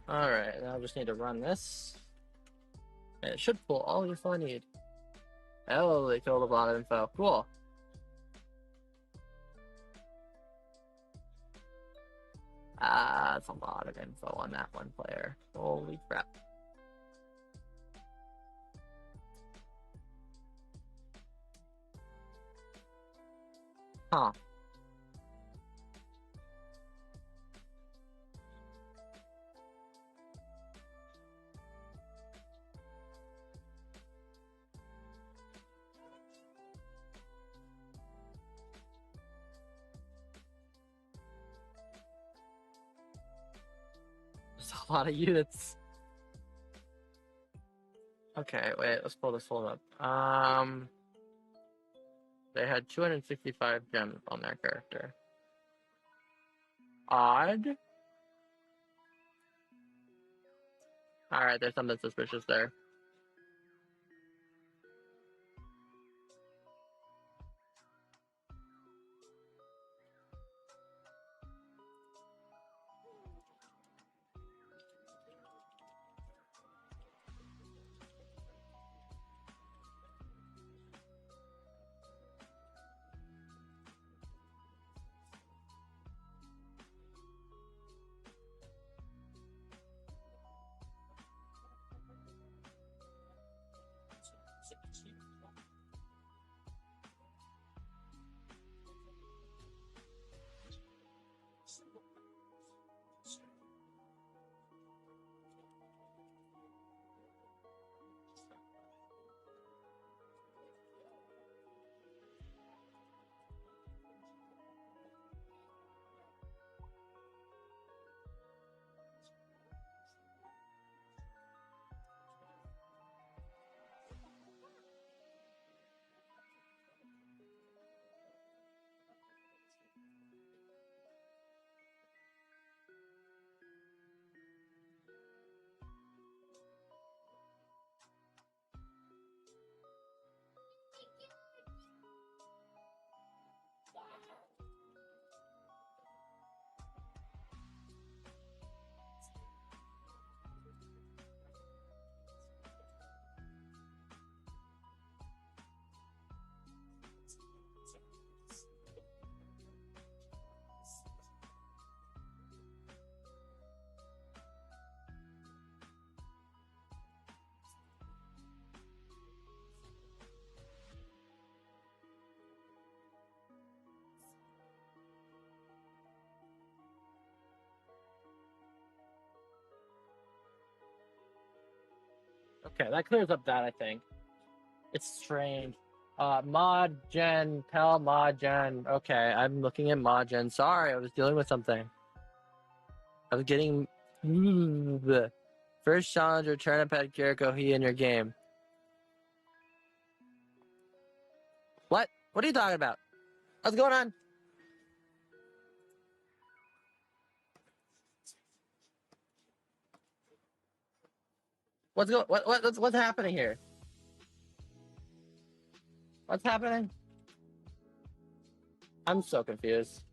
Alright, now I just need to run this. And it should pull all the info I need. Oh, they killed a lot of info. Cool. That's a lot of info on that one player. Holy crap. Huh. There's a lot of units. Okay, wait, let's pull this hold up. They had 265 gems on their character. Odd. Alright, there's something suspicious there. Okay, that clears up that, I think. It's strange. Mod gen, tell mod gen. Okay, I'm looking at mod gen. Sorry, I was dealing with something. I was getting the first challenger, turnip head Kiriko, he in your game. What? What are you talking about? What's going on? What's happening here? What's happening? I'm so confused.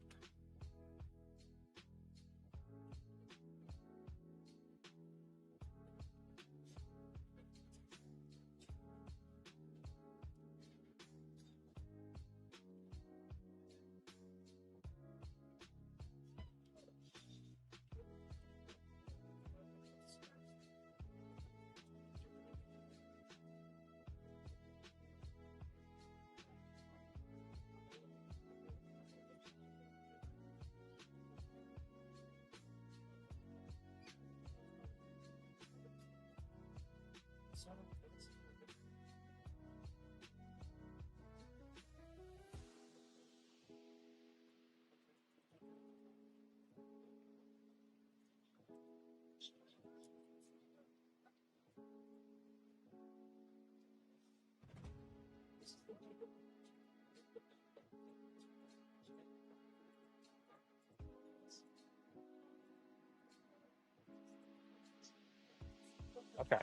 Okay.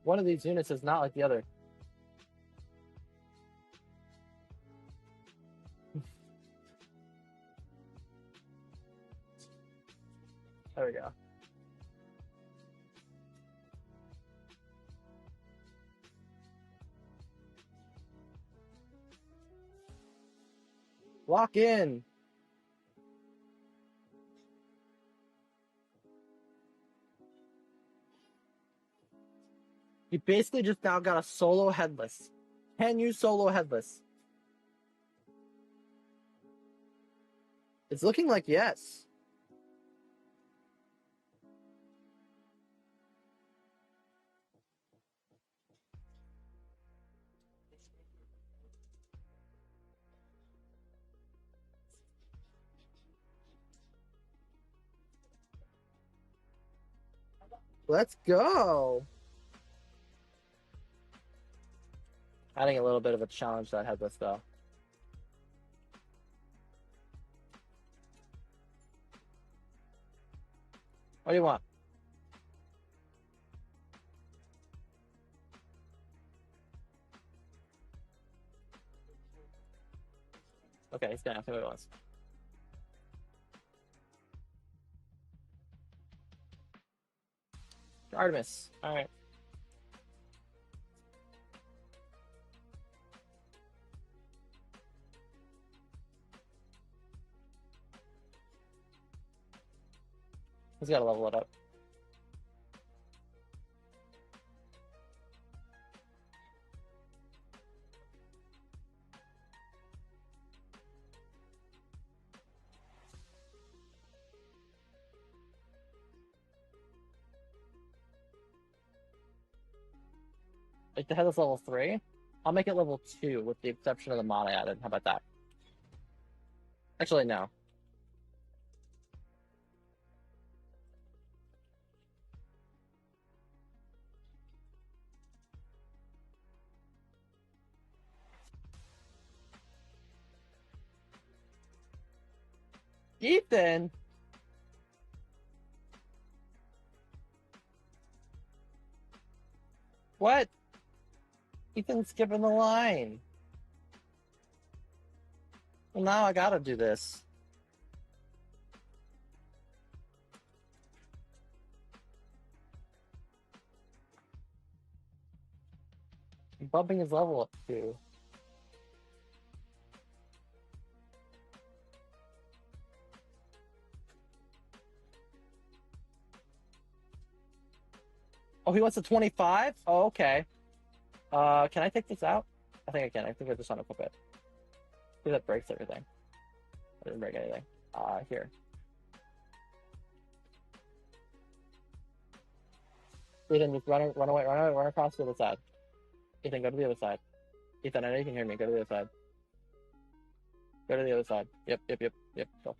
One of these units is not like the other. There we go. Lock in. You basically just now got a solo headless. Can you solo headless? It's looking like yes. Let's go. Adding a little bit of a challenge to that headless though. What do you want? Okay, he's gonna ask me what he wants. Artemis. Alright. He's gotta level it up. Like the headless level 3? I'll make it level 2 with the exception of the mod I added. How about that? Actually, no. Ethan! What? Ethan's skipping the line. Well, now I gotta do this. Bumping his level up too. Oh, he wants a 25? Oh, okay. Can I take this out? I think I can. I think I just want to flip it. See, that breaks everything. I didn't break anything. Here. Ethan, just run away, run across to the other side. Ethan, go to the other side. Ethan, I know you can hear me. Go to the other side. Go to the other side. Yep. Go.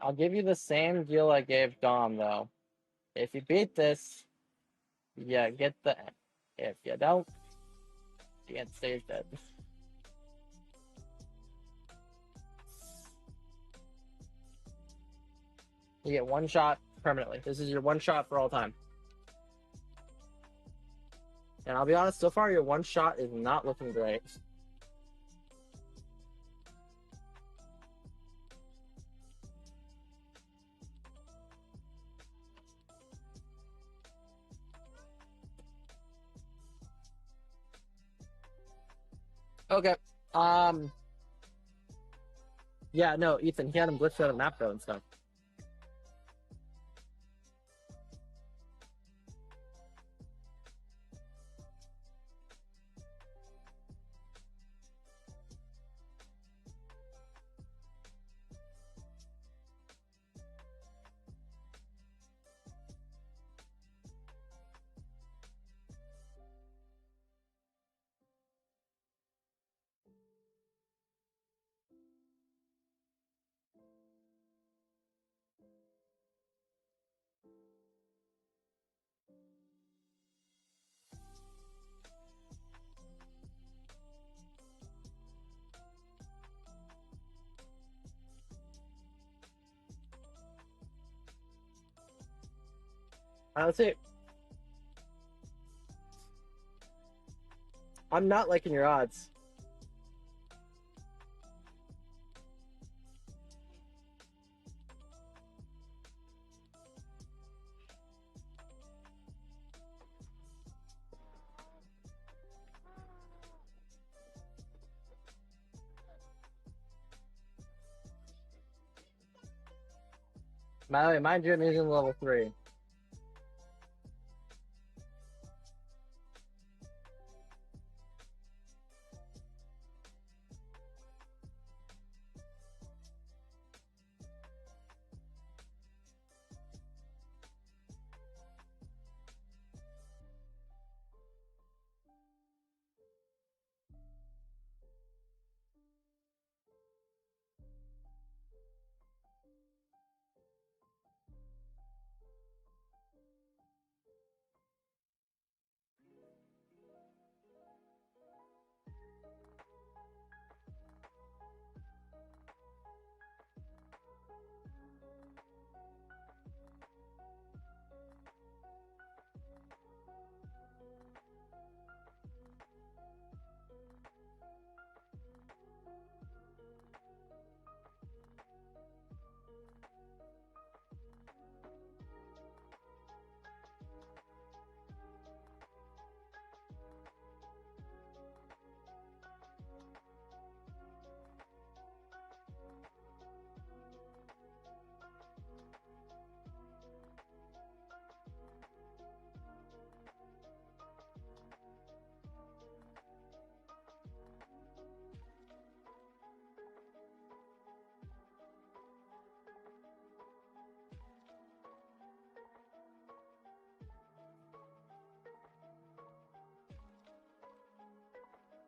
I'll give you the same deal I gave Dom, though. If you beat this, yeah, get the. If you don't, you can't stay dead. You get one shot permanently. This is your one shot for all time. And I'll be honest, so far your one shot is not looking great. Okay. Yeah, no, Ethan, he had him glitched out of the map though and stuff. Let's see. I'm not liking your odds. By the way, mind you, I'm using level 3.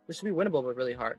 This should be winnable, but really hard.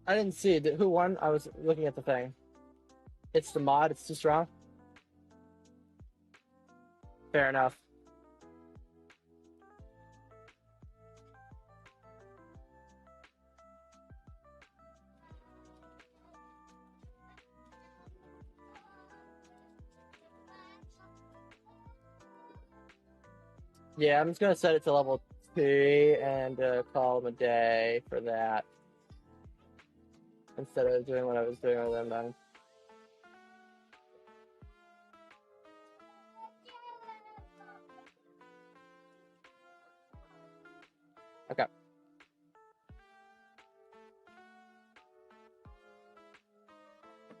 I didn't see it. Who won? I was looking at the thing. It's the mod. It's too strong. Fair enough. Yeah, I'm just gonna set it to level 2 and call them a day for that. Instead of doing what I was doing with them then. Okay.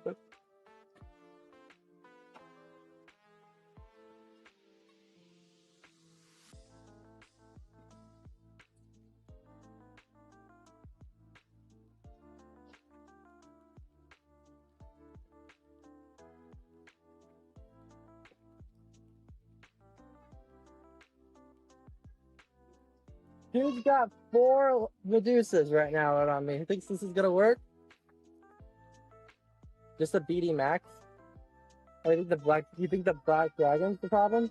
Oop. Dude's got 4 Medusas right now out on me. He thinks this is gonna work? Just a BD max? Oh, you think the black dragon's the problem?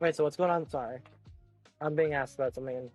Wait, so what's going on? Sorry. I'm being asked about something.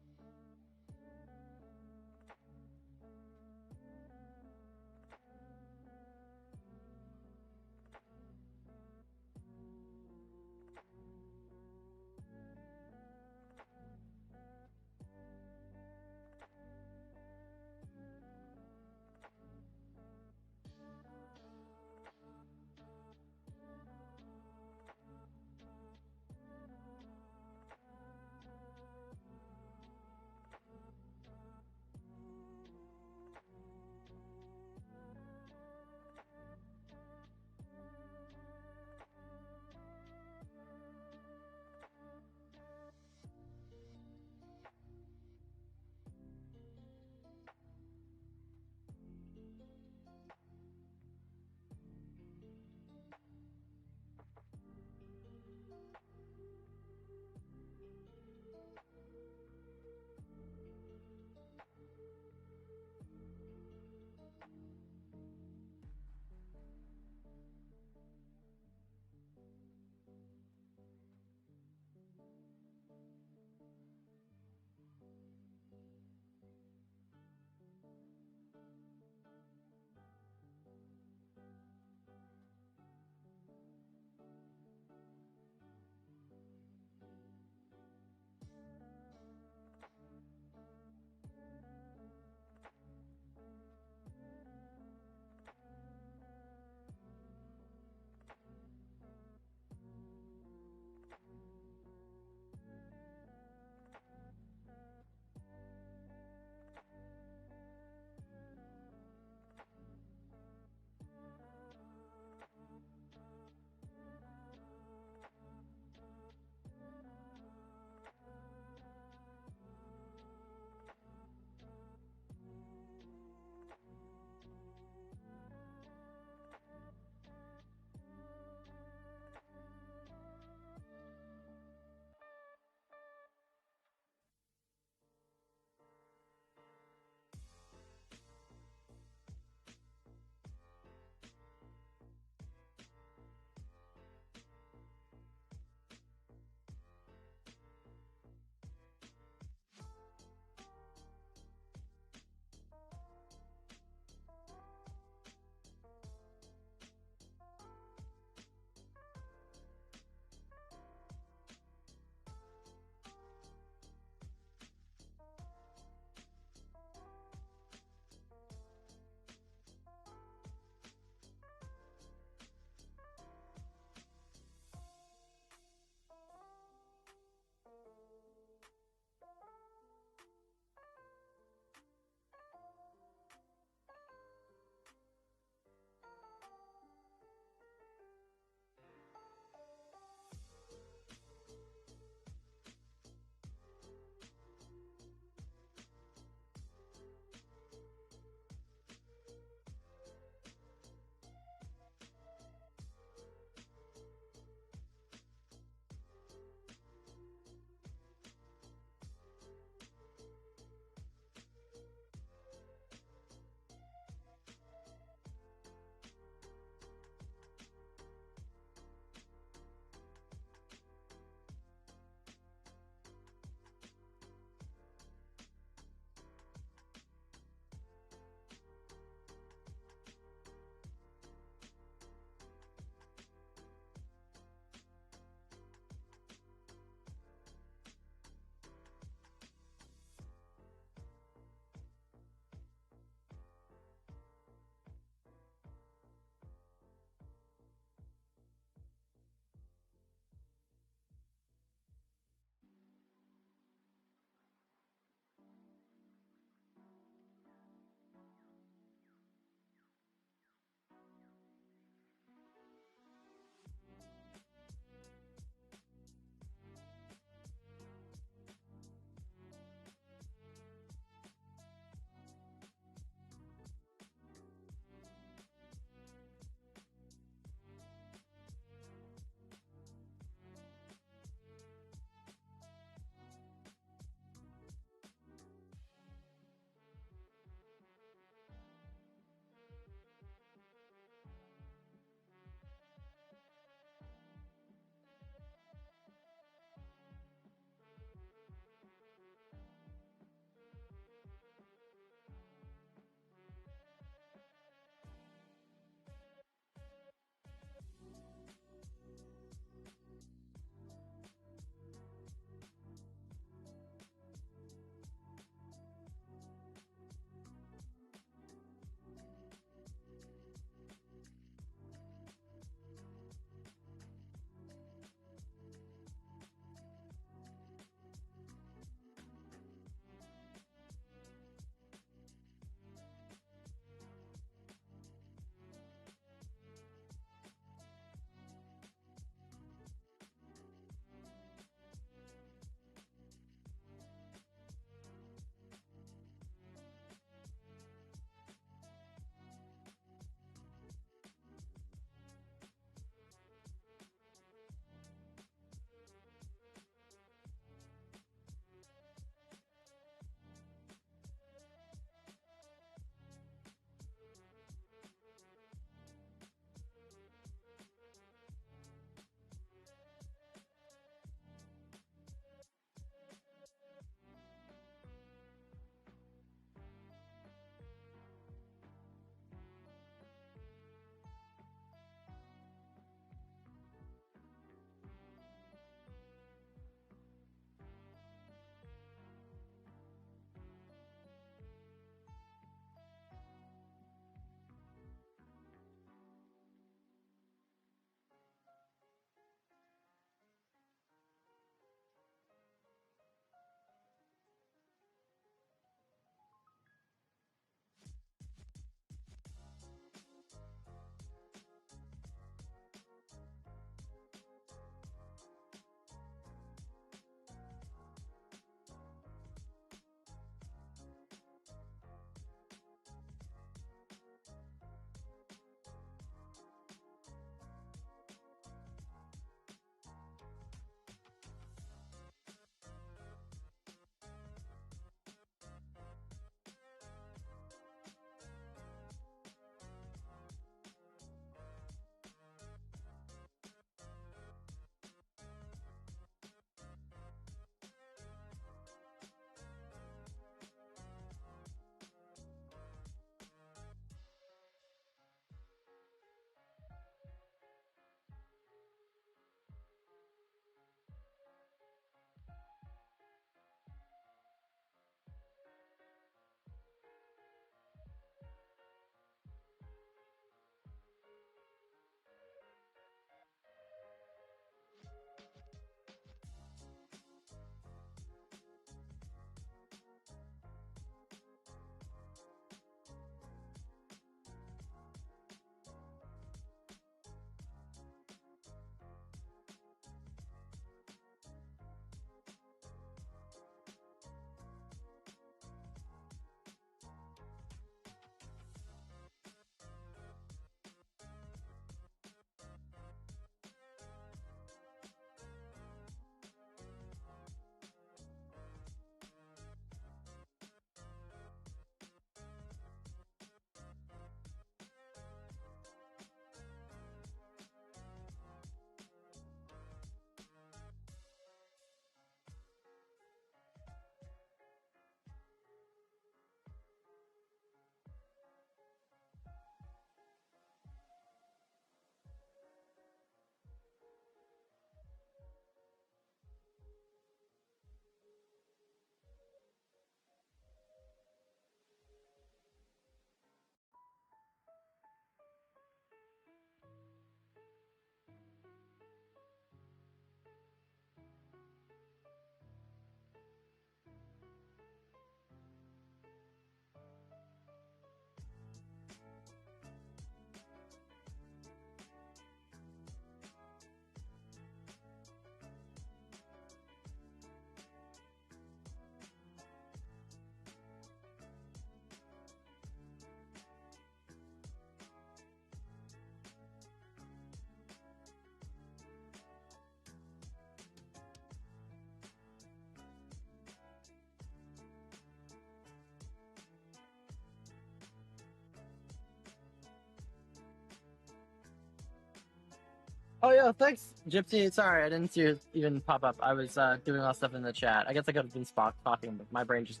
Oh yeah, thanks, Gypsy. Sorry, I didn't see you even pop up. I was doing all stuff in the chat. I guess I could have been talking, but my brain just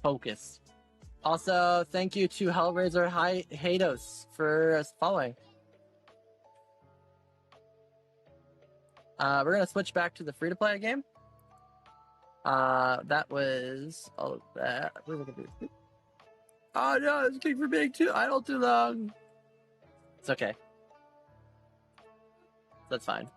focused. Also, thank you to Hellraiser Hados for following. We're gonna switch back to the free-to-play game. That was all of that. What are we gonna do? Oh no, it's King for being too idle too long. It's okay. That's fine.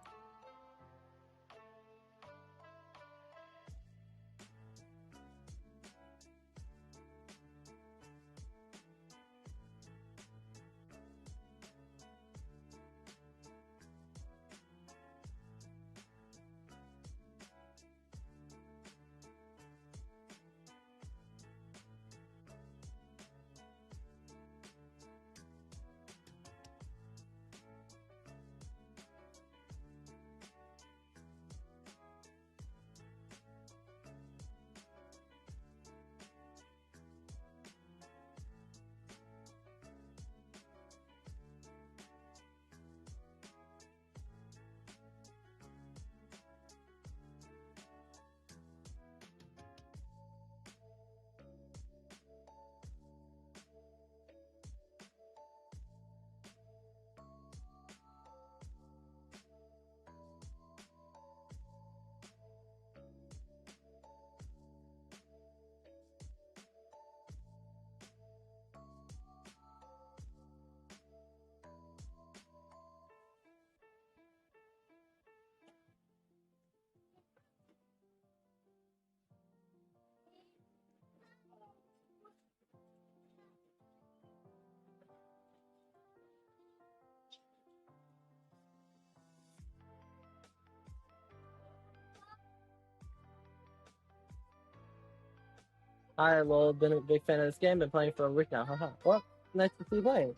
I will been a big fan of this game. Been playing for a week now. Haha. Well, nice to see you playing.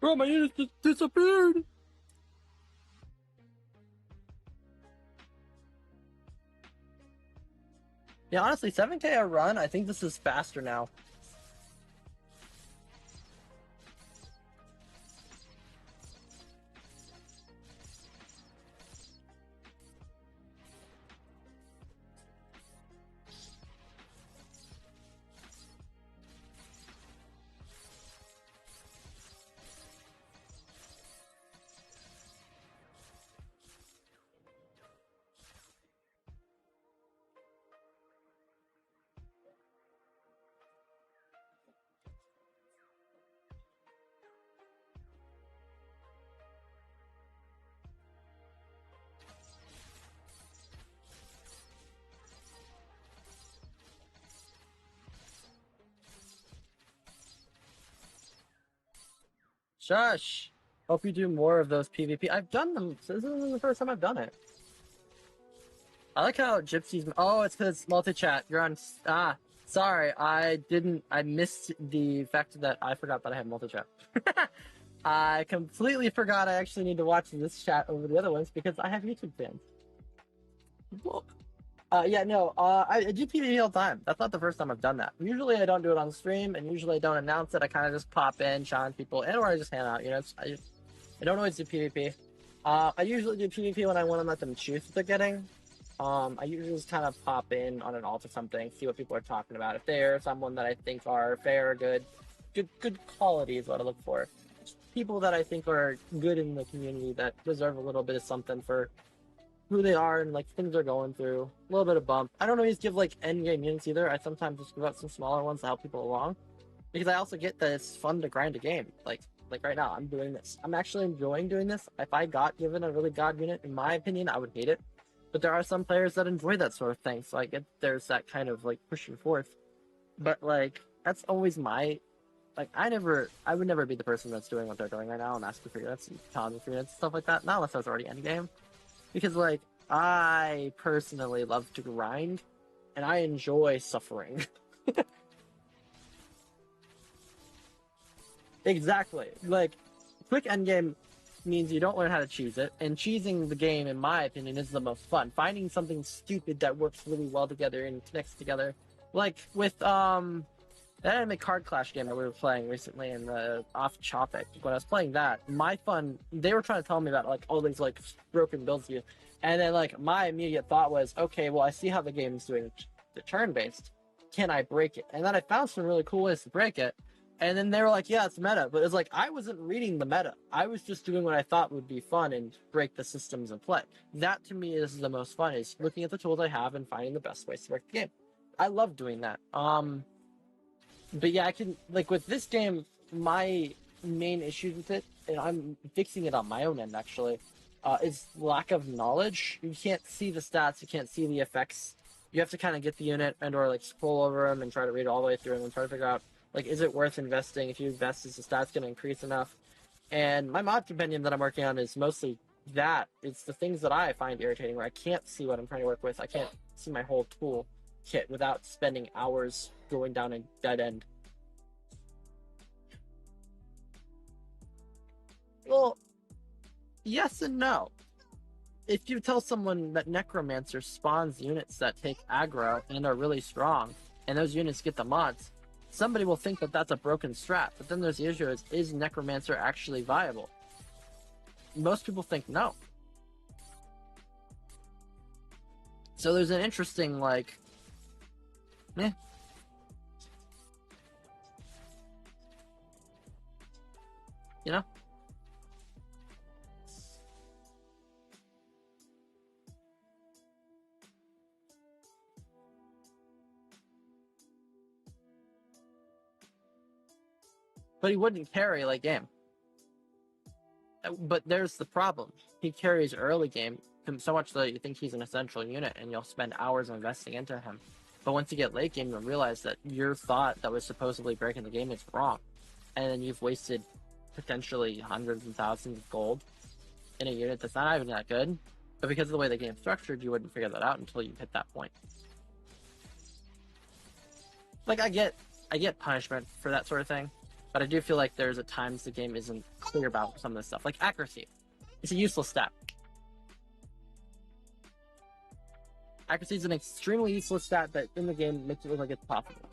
Bro, my unit just disappeared! Yeah, honestly, 7K a run, I think this is faster now. Shush! Hope you do more of those PvP. I've done them. So this isn't the first time I've done it. I like how Gypsy's. Oh, it's because multi-chat. You're on. Ah, sorry. I didn't. I missed the fact that I forgot that I had multi-chat. I completely forgot I actually need to watch this chat over the other ones because I have YouTube fans. Well, yeah, no, I do PvP all the time. That's not the first time I've done that. Usually I don't do it on stream, and usually I don't announce it. I kind of just pop in, challenge people, and or I just hang out. You know, I don't always do PvP. I usually do PvP when I want to let them choose what they're getting. I usually just kind of pop in on an alt or something, see what people are talking about. If they're someone that I think are fair, good quality is what I look for. Just people that I think are good in the community that deserve a little bit of something for who they are and like things they're going through. A little bit of bump. I don't always give like end game units either. I sometimes just give out some smaller ones to help people along. Because I also get that it's fun to grind a game. Like right now, I'm doing this. I'm actually enjoying doing this. If I got given a really god unit, in my opinion, I would hate it. But there are some players that enjoy that sort of thing, so I get there's that kind of like pushing forth. But like that's always my like I would never be the person that's doing what they're doing right now and asking for units and telling me for units and stuff like that. Not unless I was already end game. Because like I personally love to grind and I enjoy suffering. Exactly. Like quick endgame means you don't learn how to choose it, and choosing the game, in my opinion, is the most fun. Finding something stupid that works really well together and connects together, like with that anime card clash game that we were playing recently in the off topic. When I was playing that, my fun, they were trying to tell me about like all these like broken builds you, and then like my immediate thought was, okay, well I see how the game's doing the turn based. Can I break it? And then I found some really cool ways to break it. And then they were like, yeah, it's meta. But it's like, I wasn't reading the meta. I was just doing what I thought would be fun and break the systems of play. That, to me, is the most fun, is looking at the tools I have and finding the best ways to break the game. I love doing that. But yeah, I can, like, with this game, my main issues with it, and I'm fixing it on my own end, actually, is lack of knowledge. You can't see the stats. You can't see the effects. You have to kind of get the unit and or, like, scroll over them and try to read all the way through them and try to figure out, like, is it worth investing? If you invest, is the stats going to increase enough? And my mod compendium that I'm working on is mostly that. It's the things that I find irritating, where I can't see what I'm trying to work with. I can't see my whole tool kit without spending hours going down a dead end. Well, yes and no. If you tell someone that Necromancer spawns units that take aggro and are really strong, and those units get the mods, somebody will think that that's a broken strat. But then there's the issue: is Necromancer actually viable? Most people think no. So there's an interesting, like, you know? But he wouldn't carry late game. But there's the problem. He carries early game so much that you think he's an essential unit and you'll spend hours investing into him. But once you get late game, you'll realize that your thought that was supposedly breaking the game is wrong. And then you've wasted potentially hundreds and thousands of gold in a unit that's not even that good. But because of the way the game's structured, you wouldn't figure that out until you hit that point. Like, I get punishment for that sort of thing. But I do feel like there's at times the game isn't clear about some of this stuff. Like accuracy. It's a useless stat. Accuracy is an extremely useless stat that in the game makes it look like it's possible.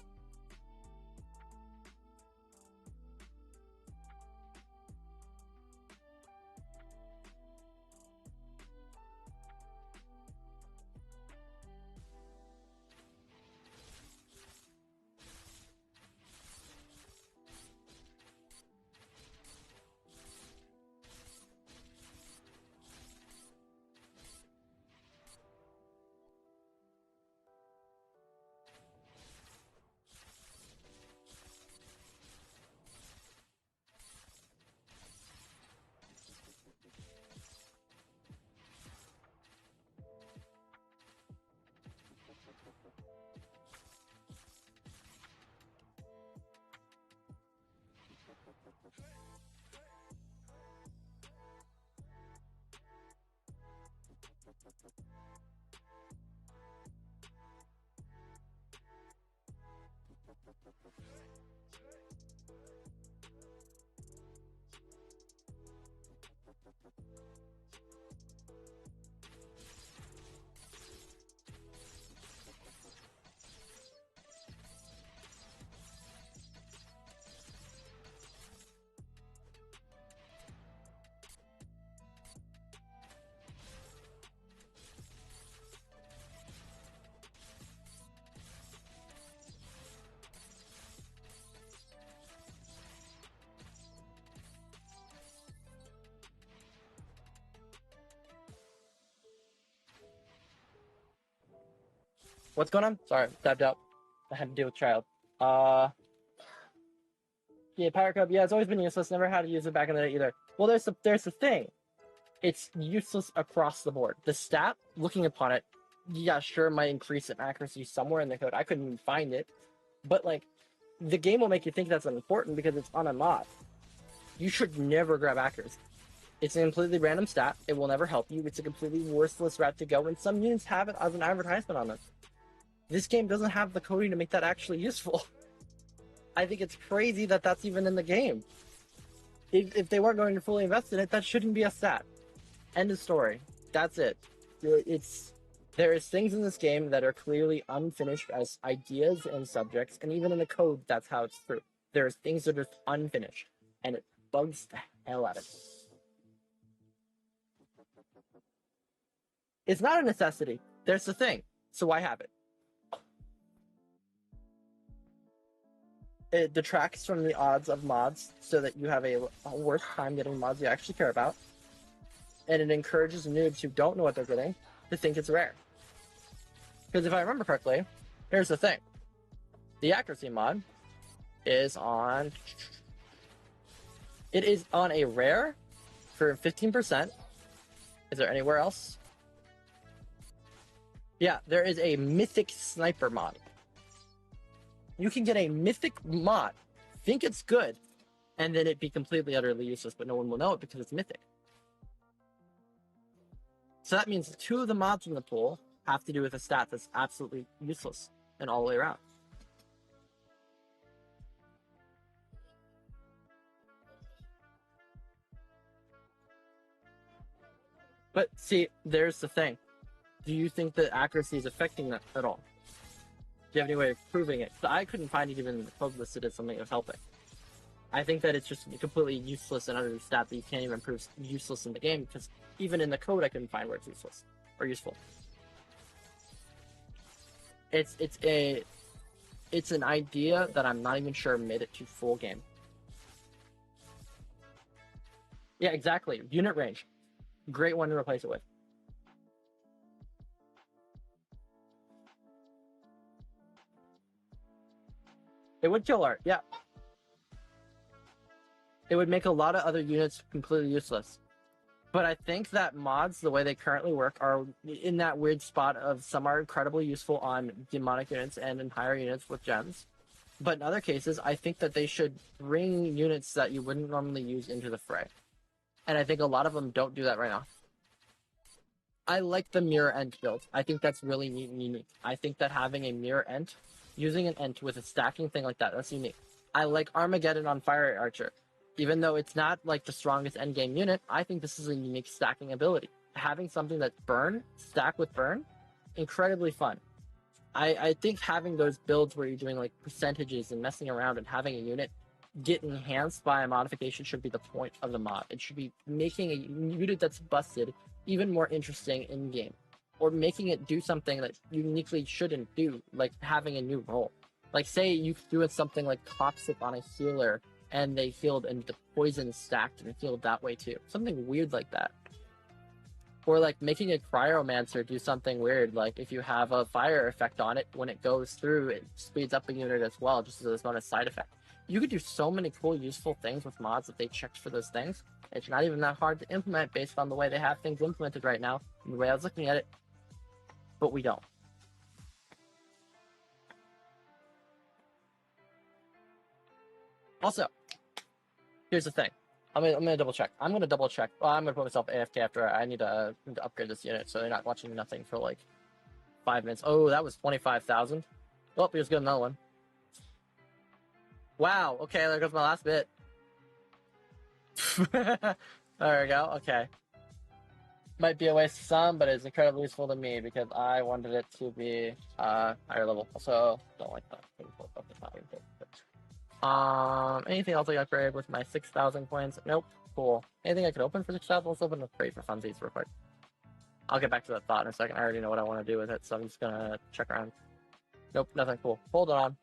What's going on? Sorry, tapped out. I had to deal with child. Yeah, Power Cup. Yeah, it's always been useless. Never had to use it back in the day either. Well, there's the thing. It's useless across the board. The stat, looking upon it, yeah, sure, might increase in accuracy somewhere in the code. I couldn't even find it, but like, the game will make you think that's unimportant because it's on a mod. You should never grab accuracy. It's a completely random stat. It will never help you. It's a completely worthless route to go, and some units have it as an advertisement on them. This game doesn't have the coding to make that actually useful. I think it's crazy that that's even in the game. If they weren't going to fully invest in it, that shouldn't be a stat. End of story. That's it. There is things in this game that are clearly unfinished as ideas and subjects, and even in the code, that's how it's true. There's things that are unfinished, and it bugs the hell out of me. It's not a necessity. There's the thing. So why have it? It detracts from the odds of mods so that you have a worse time getting mods you actually care about. And it encourages noobs who don't know what they're getting to think it's rare. Because if I remember correctly, here's the thing. The accuracy mod is on... It is on a rare for 15%. Is there anywhere else? Yeah, there is a mythic sniper mod. You can get a mythic mod, think it's good, and then it be completely utterly useless, but no one will know it because it's mythic. So that means 2 of the mods in the pool have to do with a stat that's absolutely useless and all the way around. But see, there's the thing. Do you think that accuracy is affecting that at all? Do you have any way of proving it? I couldn't find it even in the code listed as something that was helping. I think that it's just completely useless and utterly stat that you can't even prove useless in the game, because even in the code I couldn't find where it's useless or useful. It's an idea that I'm not even sure made it to full game. Yeah, exactly. Unit range. Great one to replace it with. It would kill art, yeah. It would make a lot of other units completely useless. But I think that mods, the way they currently work, are in that weird spot of some are incredibly useful on demonic units and in higher units with gems. But in other cases, I think that they should bring units that you wouldn't normally use into the fray. And I think a lot of them don't do that right now. I like the mirror ent build. I think that's really neat and unique. I think that having a mirror ent, using an ent with a stacking thing like that, that's unique. I like Armageddon on Fire Archer. Even though it's not like the strongest endgame unit, I think this is a unique stacking ability. Having something that's burn, stack with burn, incredibly fun. I think having those builds where you're doing like percentages and messing around and having a unit get enhanced by a modification should be the point of the mod. It should be making a unit that's busted even more interesting in game, or making it do something that uniquely shouldn't do, like having a new role. Like say you threw in something like toxic on a healer and they healed and the poison stacked and healed that way too. Something weird like that. Or like making a cryomancer do something weird, like if you have a fire effect on it, when it goes through, it speeds up a unit as well, just as a bonus side effect. You could do so many cool, useful things with mods if they checked for those things. It's not even that hard to implement based on the way they have things implemented right now, and the way I was looking at it, but we don't. Also, here's the thing. I'm gonna double check. I'm gonna put myself AFK after I need to upgrade this unit, so they're not watching nothing for like 5 minutes. Oh, that was 25,000. Oh, here's good another one. Wow. Okay, there goes my last bit. There we go. Okay. Might be a waste of some, but it's incredibly useful to me because I wanted it to be higher level. Also, don't like that. Anything else I got upgrade with my 6,000 coins? Nope. Cool. Anything I could open for 6,000? Let's open a crate for funsies real quick. I'll get back to that thought in a second. I already know what I want to do with it, so I'm just gonna check around. Nope, nothing cool. Hold on.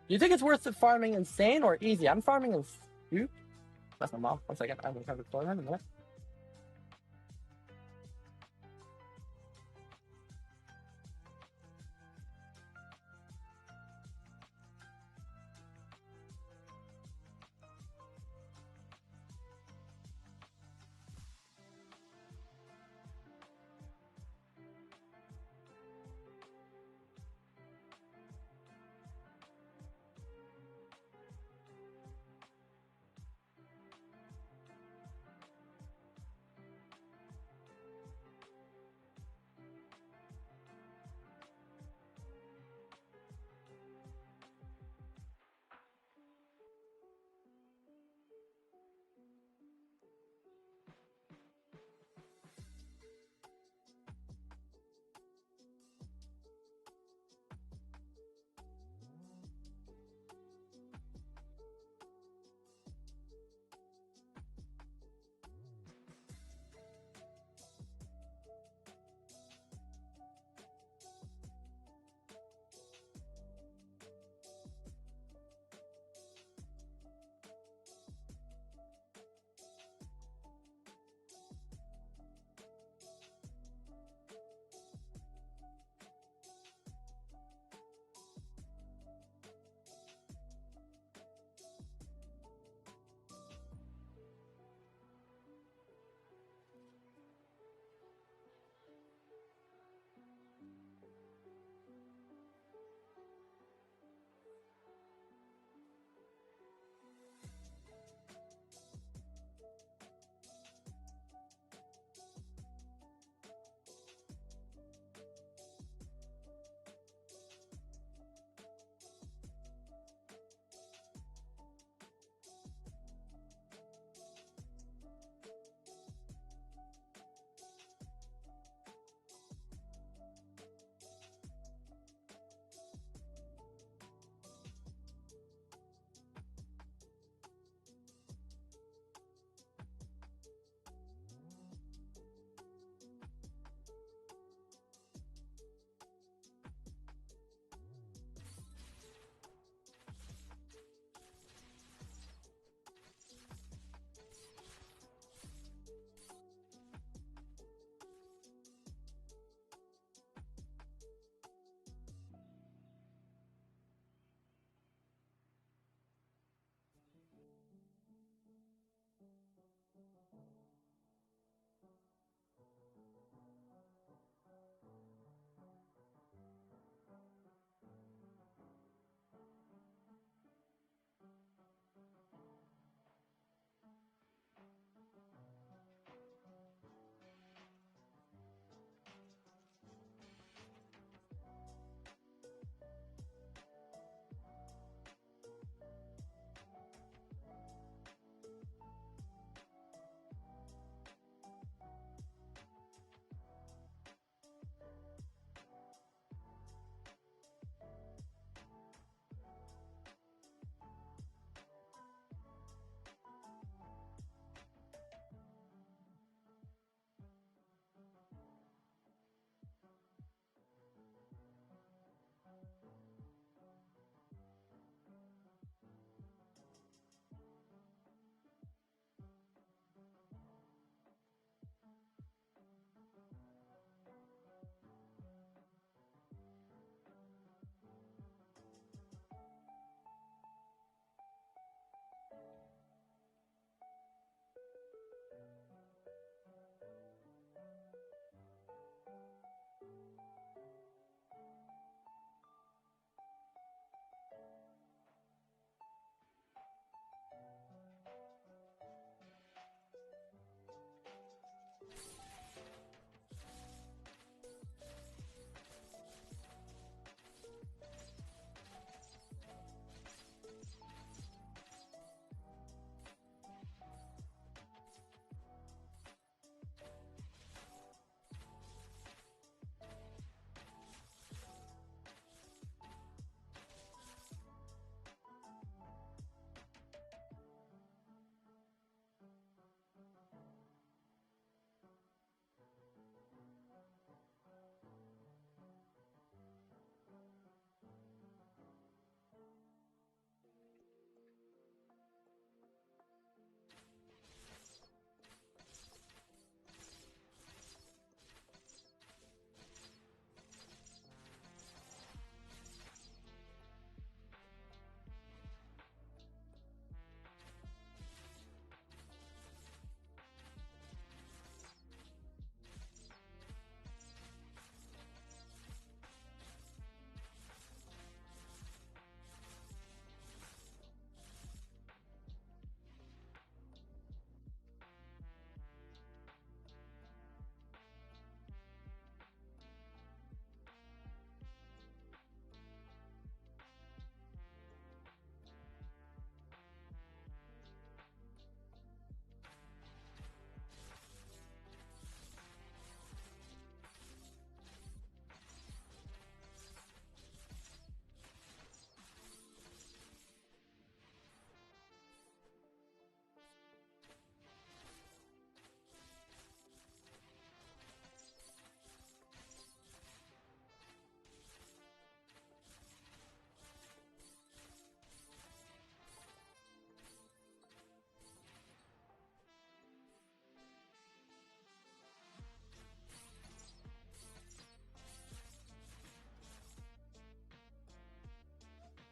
Do you think it's worth it farming insane or easy? I'm farming in... That's my mom. 1 second. I'm gonna have to close in a minute.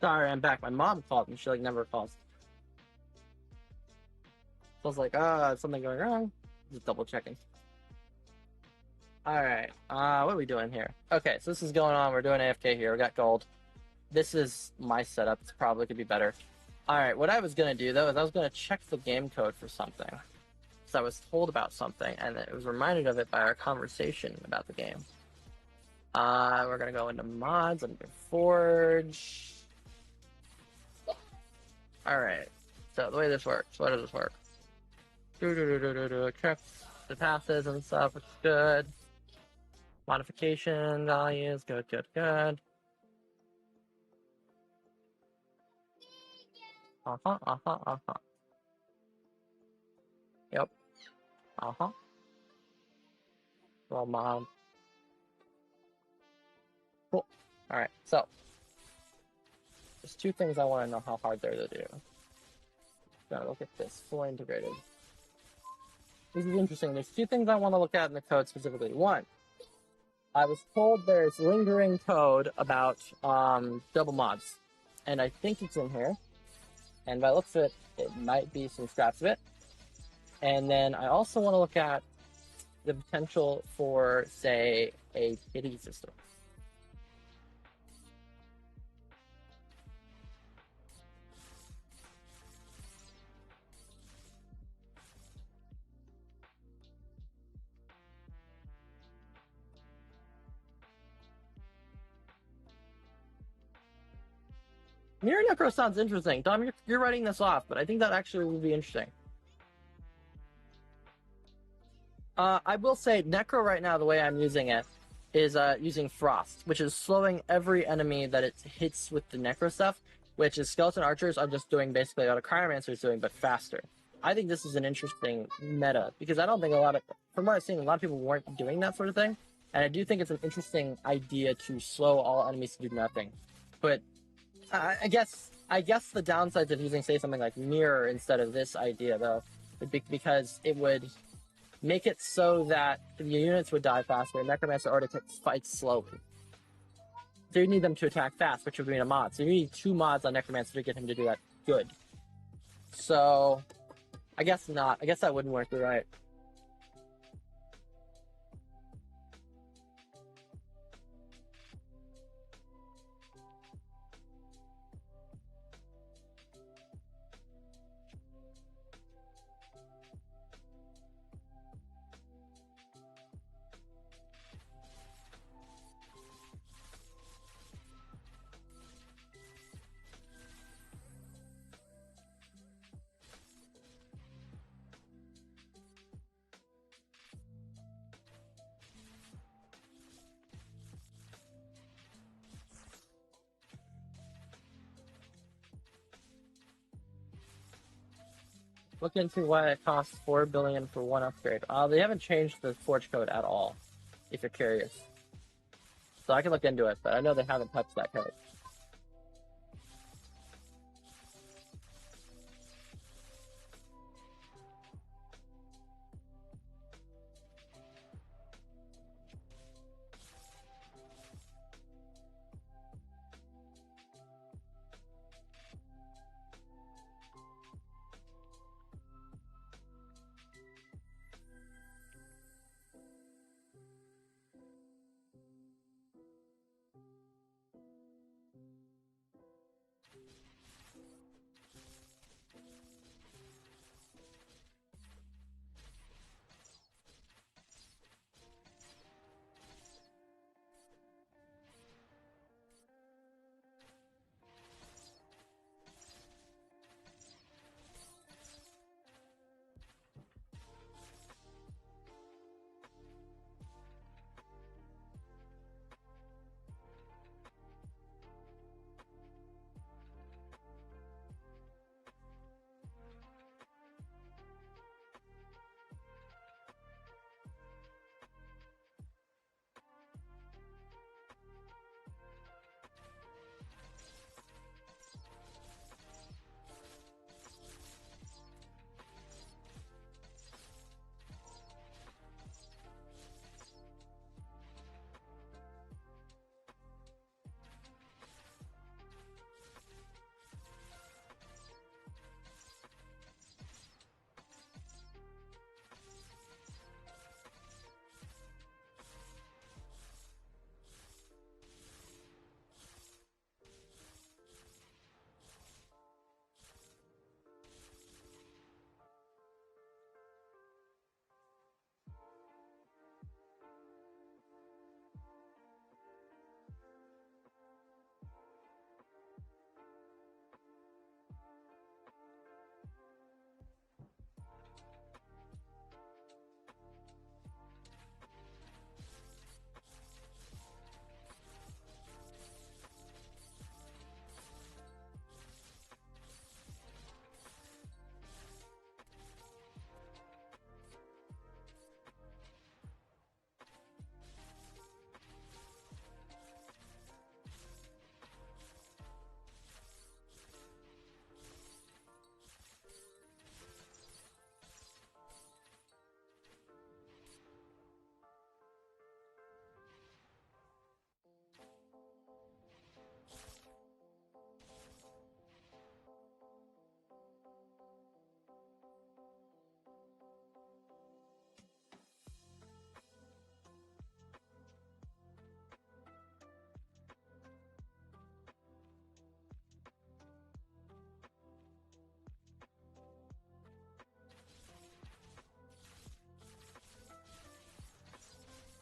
Sorry, I'm back. My mom called and she like never calls. So I was like, is something going wrong? Just double checking. Alright, what are we doing here? Okay, so this is going on. We're doing AFK here. We got gold. This is my setup. It's probably could be better. Alright, what I was gonna do though is I was gonna check the game code for something. Because I was told about something and it was reminded of it by our conversation about the game. We're gonna go into mods under Forge. Alright, so the way this works, what does this work? Check the passes and stuff, which is good. Modification values, good, good, good. Yep. Well, mom. Cool. Alright, so. There's two things I want to know how hard they're to do. Gotta look at this, fully integrated. This is interesting. There's two things I want to look at in the code specifically. One, I was told there's lingering code about double mods. And I think it's in here. And by the looks of it, it might be some scraps of it. And then I also want to look at the potential for, say, a pity system. Mirror Necro sounds interesting. Dom, you're writing this off, but I think that actually would be interesting. I will say Necro right now, the way I'm using it, is using Frost, which is slowing every enemy that it hits with the Necro stuff, which is Skeleton Archers are just doing basically what a Cryomancer is doing, but faster. I think this is an interesting meta, because I don't think from what I've seen, a lot of people weren't doing that sort of thing, and I do think it's an interesting idea to slow all enemies to do nothing. But I guess the downsides of using, say, something like Mirror instead of this idea, though, would be because it would make it so that the units would die faster, and Necromancer already fights slowly. So you need them to attack fast, which would mean a mod. So you need 2 mods on Necromancer to get him to do that good. So, I guess not. I guess that wouldn't work, you're right. Look into why it costs $4 billion for 1 upgrade. They haven't changed the Forge code at all, if you're curious. So I can look into it, but I know they haven't touched that code.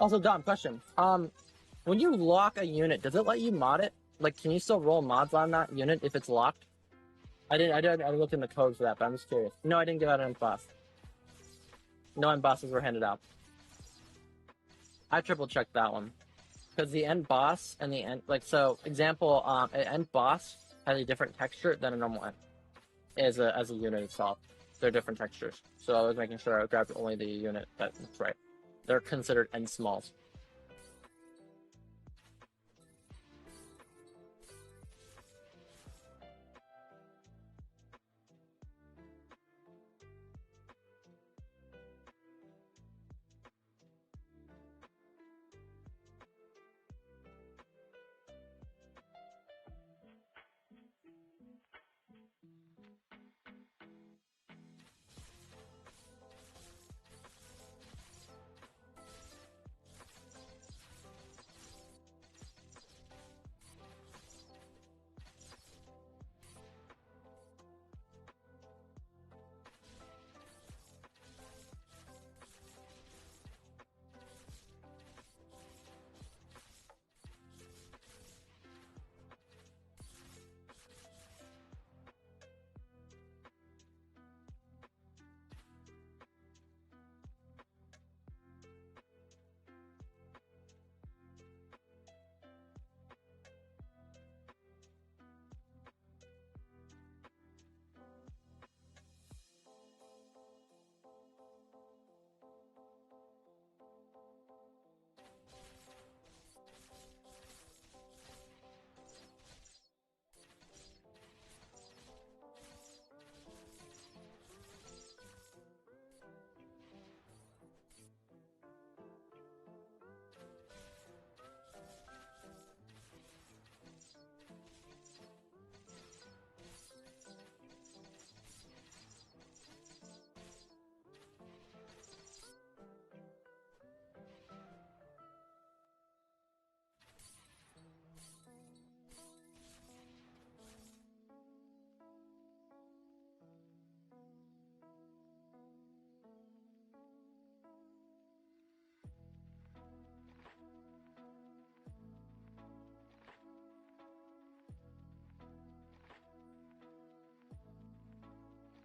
Also, Dom, question. When you lock a unit, does it let you mod it? Like, can you still roll mods on that unit if it's locked? I looked in the code for that, but I'm just curious. No, I didn't give out an emboss. No embosses were handed out. I triple checked that one. Because the end boss and the end, like, so, example, an end boss has a different texture than a normal end as a unit itself. They're different textures. So I was making sure I grabbed only the unit that's right. They're considered end smalls.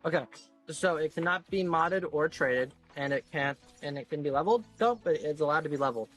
Okay, so it cannot be modded or traded, and it can be leveled though, but it's allowed to be leveled.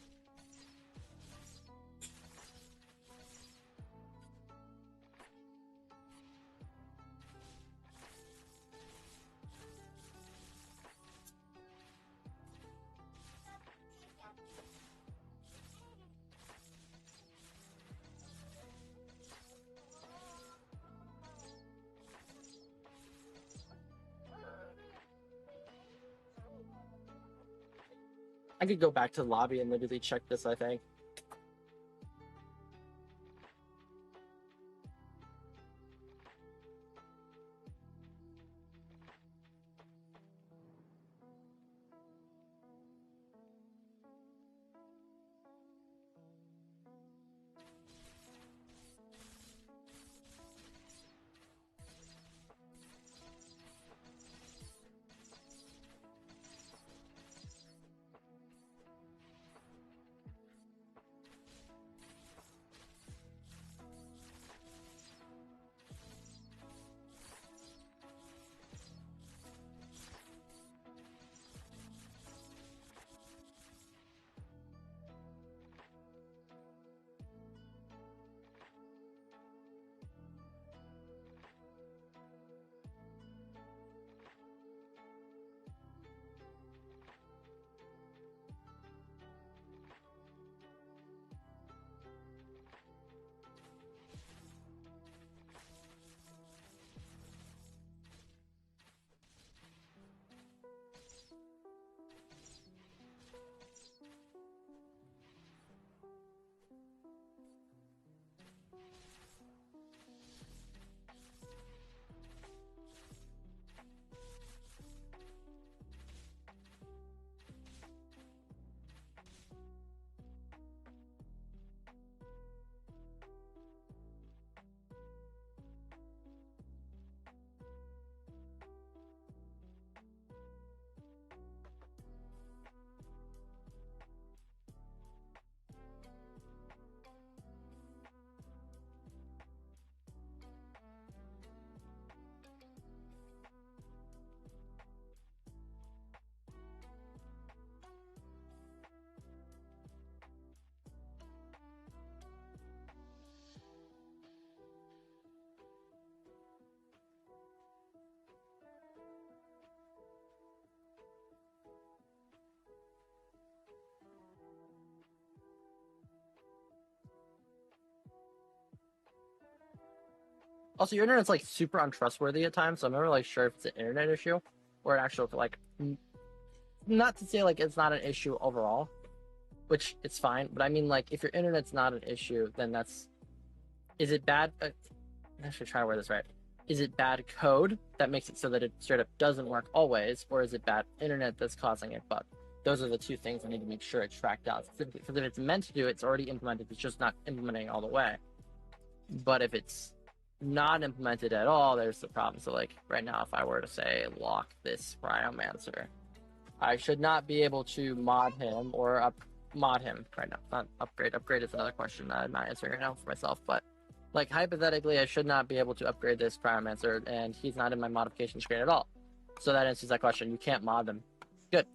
I could go back to the lobby and literally check this, I think. Also, your internet's like super untrustworthy at times, so I'm never like sure if it's an internet issue or an actual like. Not to say like it's not an issue overall, which it's fine, but I mean like if your internet's not an issue, then that's. Is it bad? I should try to word this right. Is it bad code that makes it so that it straight up doesn't work always, or is it bad internet that's causing it bug? Those are the two things I need to make sure it's tracked out specifically. Because if it's meant to do it, it's already implemented. It's just not implementing all the way. But if it's not implemented at all, there's the problem. So like right now, if I were to say lock this Cryomancer, I should not be able to mod him or mod him right now. Not upgrade. Upgrade is another question that I'm not answering right now for myself. But like hypothetically, I should not be able to upgrade this Cryomancer, and he's not in my modification screen at all. So that answers that question. You can't mod them. Good.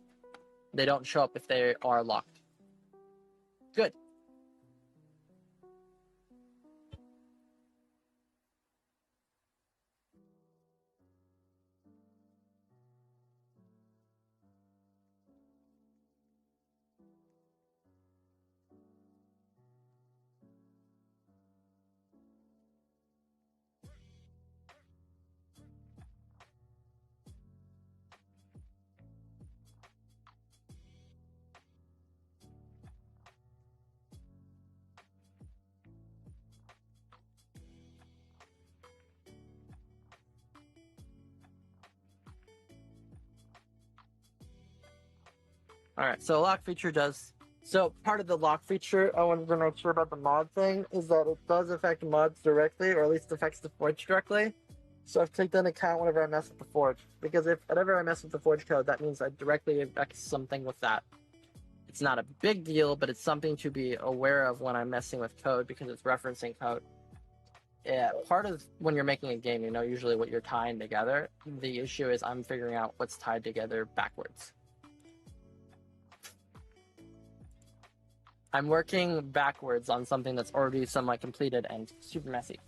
They don't show up if they are locked. Good. All right, so lock feature does. So part of the lock feature, I wanted to make sure about the mod thing, is that it does affect mods directly, or at least affects the Forge directly. So I've taken that into account whenever I mess with the Forge. Because if whenever I mess with the Forge code, that means I directly affect something with that. It's not a big deal, but it's something to be aware of when I'm messing with code, because it's referencing code. Yeah, part of when you're making a game, you know usually what you're tying together. The issue is I'm figuring out what's tied together backwards. I'm working backwards on something that's already somewhat completed and super messy.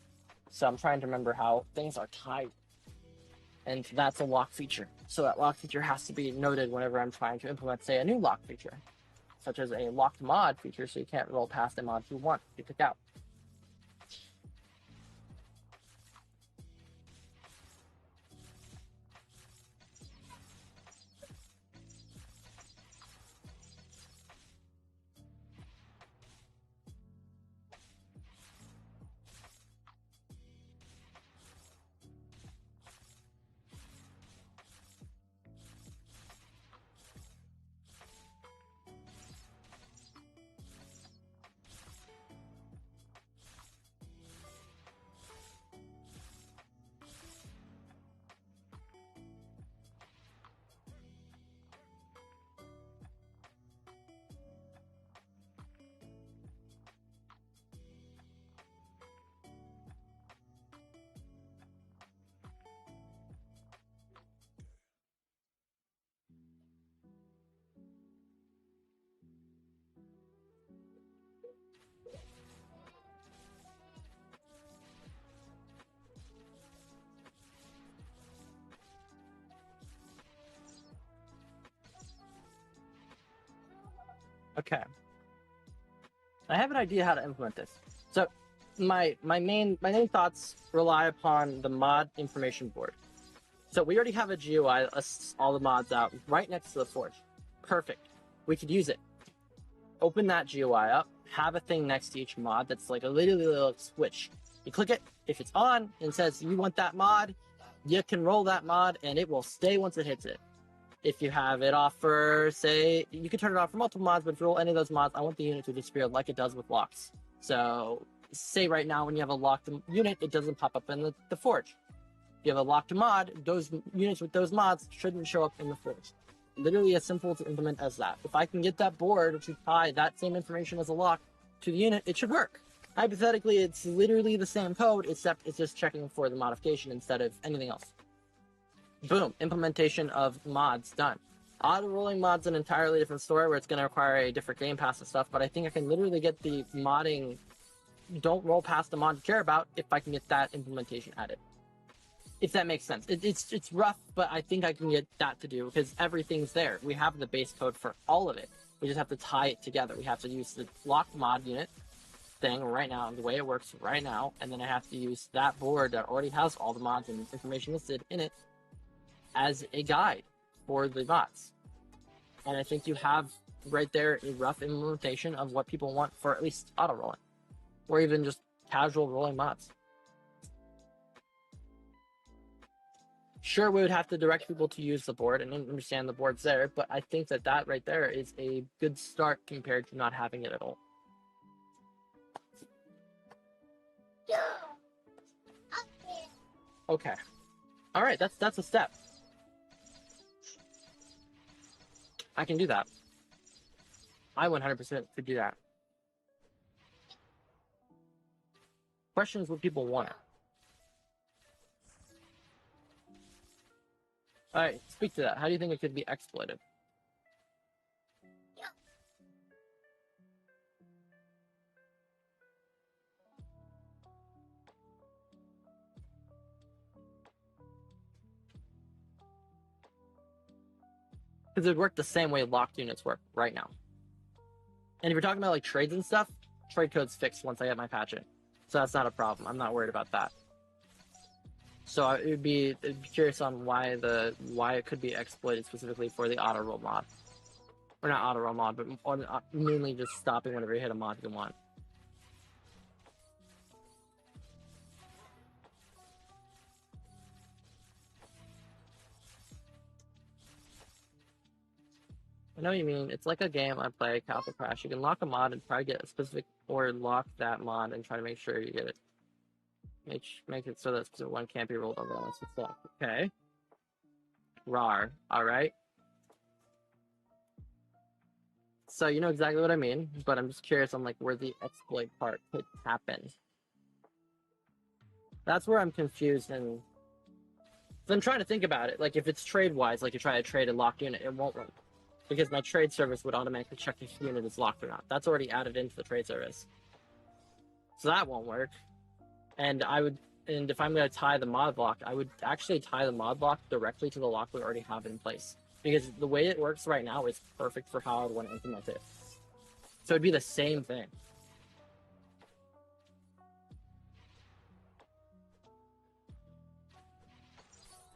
So I'm trying to remember how things are tied. And that's a lock feature. So that lock feature has to be noted whenever I'm trying to implement, say, a new lock feature, such as a locked mod feature, so you can't roll past a mod you want to pick out. Okay. I have an idea how to implement this. So my main thoughts rely upon the mod information board. So we already have a GUI that lists all the mods out right next to the Forge. Perfect. We could use it. Open that GUI up, have a thing next to each mod that's like a little switch. You click it, if it's on and says you want that mod, you can roll that mod and it will stay once it hits it. If you have it off for, say, you can turn it off for multiple mods, but if you roll any of those mods, I want the unit to disappear like it does with locks. So, say right now when you have a locked unit, it doesn't pop up in the Forge. If you have a locked mod, those units with those mods shouldn't show up in the Forge. Literally as simple to implement as that. If I can get that board to tie that same information as a lock to the unit, it should work. Hypothetically, it's literally the same code, except it's just checking for the modification instead of anything else. Boom, implementation of mods done. Auto-rolling mod's an entirely different story where it's going to require a different game pass and stuff, but I think I can literally get the modding, don't roll past the mod you care about, if I can get that implementation added. If that makes sense. It's rough, but I think I can get that to do, because everything's there. We have the base code for all of it. We just have to tie it together. We have to use the locked mod unit, thing right now, the way it works right now, and then I have to use that board that already has all the mods and information listed in it as a guide for the mods. And I think you have right there a rough implementation of what people want for at least auto rolling, or even just casual rolling mods. Sure, we would have to direct people to use the board and understand the board's there, but I think that that right there is a good start compared to not having it at all. Okay. All right, that's a step. I can do that. I 100% could do that. Question is what people want. All right, speak to that. How do you think it could be exploited? Because it would work the same way locked units work right now. And if you're talking about like trades and stuff, trade code's fixed once I get my patch in. So that's not a problem. I'm not worried about that. So it'd be curious on why it could be exploited specifically for the auto roll mod. Or not auto roll mod, but mainly just stopping whenever you hit a mod you want. I know what you mean. It's like a game I play, Castle Crash. You can lock a mod and try to get a specific, or lock that mod and try to make sure you get it. Make it so that specific one can't be rolled over unless it's locked. Okay. Rar. Alright. So you know exactly what I mean, but I'm just curious on like where the exploit part could happen. That's where I'm confused, and I'm trying to think about it. Like if it's trade-wise, like you try to trade a locked unit, it won't work. Because my trade service would automatically check if the unit is locked or not. That's already added into the trade service. So that won't work. And if I'm going to tie the mod lock, I would actually tie the mod lock directly to the lock we already have in place. Because the way it works right now is perfect for how I would want to implement it. So it'd be the same thing.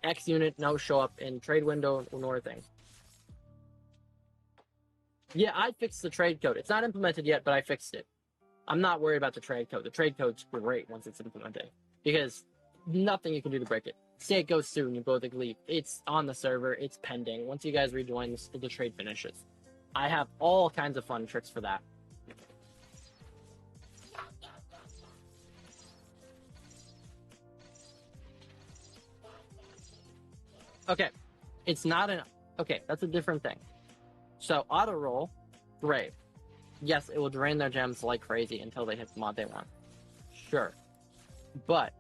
X unit, no show up in trade window nor thing. Yeah, I fixed the trade code. It's not implemented yet, but I fixed it. I'm not worried about the trade code. The trade code's great once it's implemented. Because nothing you can do to break it. Say it goes soon, you both leave. It's on the server, it's pending. Once you guys rejoin, the trade finishes. I have all kinds of fun tricks for that. Okay, it's not an... Okay, that's a different thing. So, auto roll, great. Yes, it will drain their gems like crazy until they hit the mod they want. Sure. But,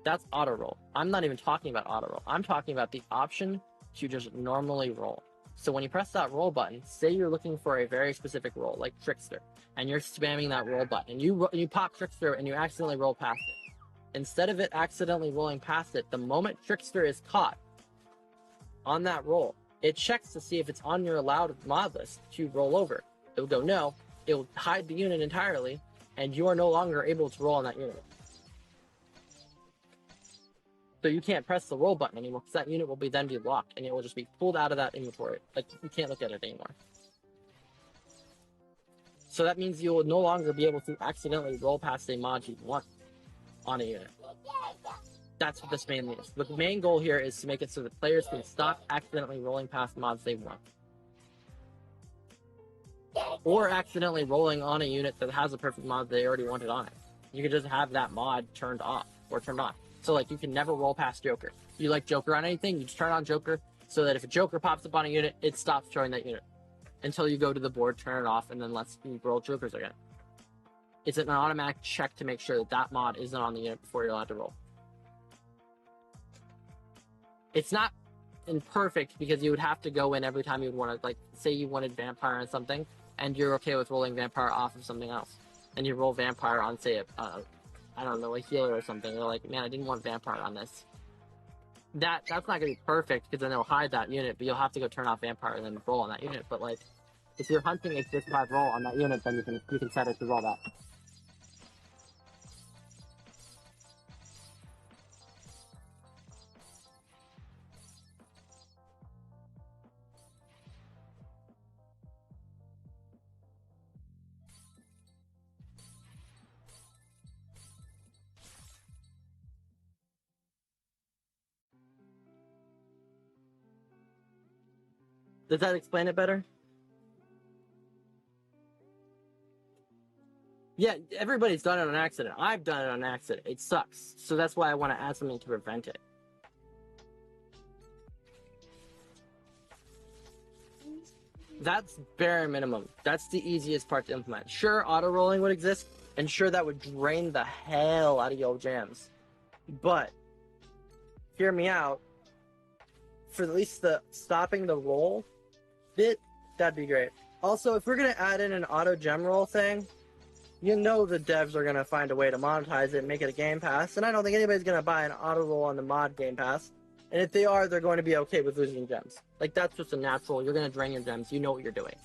that's auto roll. I'm not even talking about auto roll. I'm talking about the option to just normally roll. So when you press that roll button, say you're looking for a very specific roll, like Trickster, and you're spamming that roll button, and you pop Trickster and you accidentally roll past it. Instead of it accidentally rolling past it, the moment Trickster is caught on that roll, it checks to see if it's on your allowed mod list to roll over. It'll go no, it'll hide the unit entirely, and you are no longer able to roll on that unit. So you can't press the roll button anymore, because that unit will then be locked, and it will just be pulled out of that inventory. Like, you can't look at it anymore. So that means you will no longer be able to accidentally roll past a mod you want on a unit. That's what this mainly is. The main goal here is to make it so that players can stop accidentally rolling past mods they want. Or accidentally rolling on a unit that has a perfect mod they already wanted on it. You can just have that mod turned off, or turned on. So like, you can never roll past Joker. You like Joker on anything, you just turn on Joker, so that if a Joker pops up on a unit, it stops showing that unit. Until you go to the board, turn it off, and then lets you roll Jokers again. It's an automatic check to make sure that that mod isn't on the unit before you're allowed to roll. It's not imperfect, because you would have to go in every time you would want to, like, say you wanted Vampire on something, and you're okay with rolling Vampire off of something else. And you roll Vampire on, say, I don't know, a healer or something. They're like, man, I didn't want Vampire on this. That's not going to be perfect, because then it'll hide that unit, but you'll have to go turn off Vampire and then roll on that unit. But, like, if you're hunting a 55 roll on that unit, then you can set it to roll that. Does that explain it better? Yeah, everybody's done it on accident. I've done it on accident. It sucks. So that's why I want to add something to prevent it. That's bare minimum. That's the easiest part to implement. Sure, auto rolling would exist, and sure, that would drain the hell out of your jams. But hear me out. For at least the stopping the roll bit, that'd be great. Also, if we're gonna add in an auto gem roll thing, you know the devs are gonna find a way to monetize it and make it a game pass, and I don't think anybody's gonna buy an auto roll on the mod game pass. And if they are, they're going to be okay with losing gems. Like, that's just a natural. You're gonna drain your gems. You know what you're doing.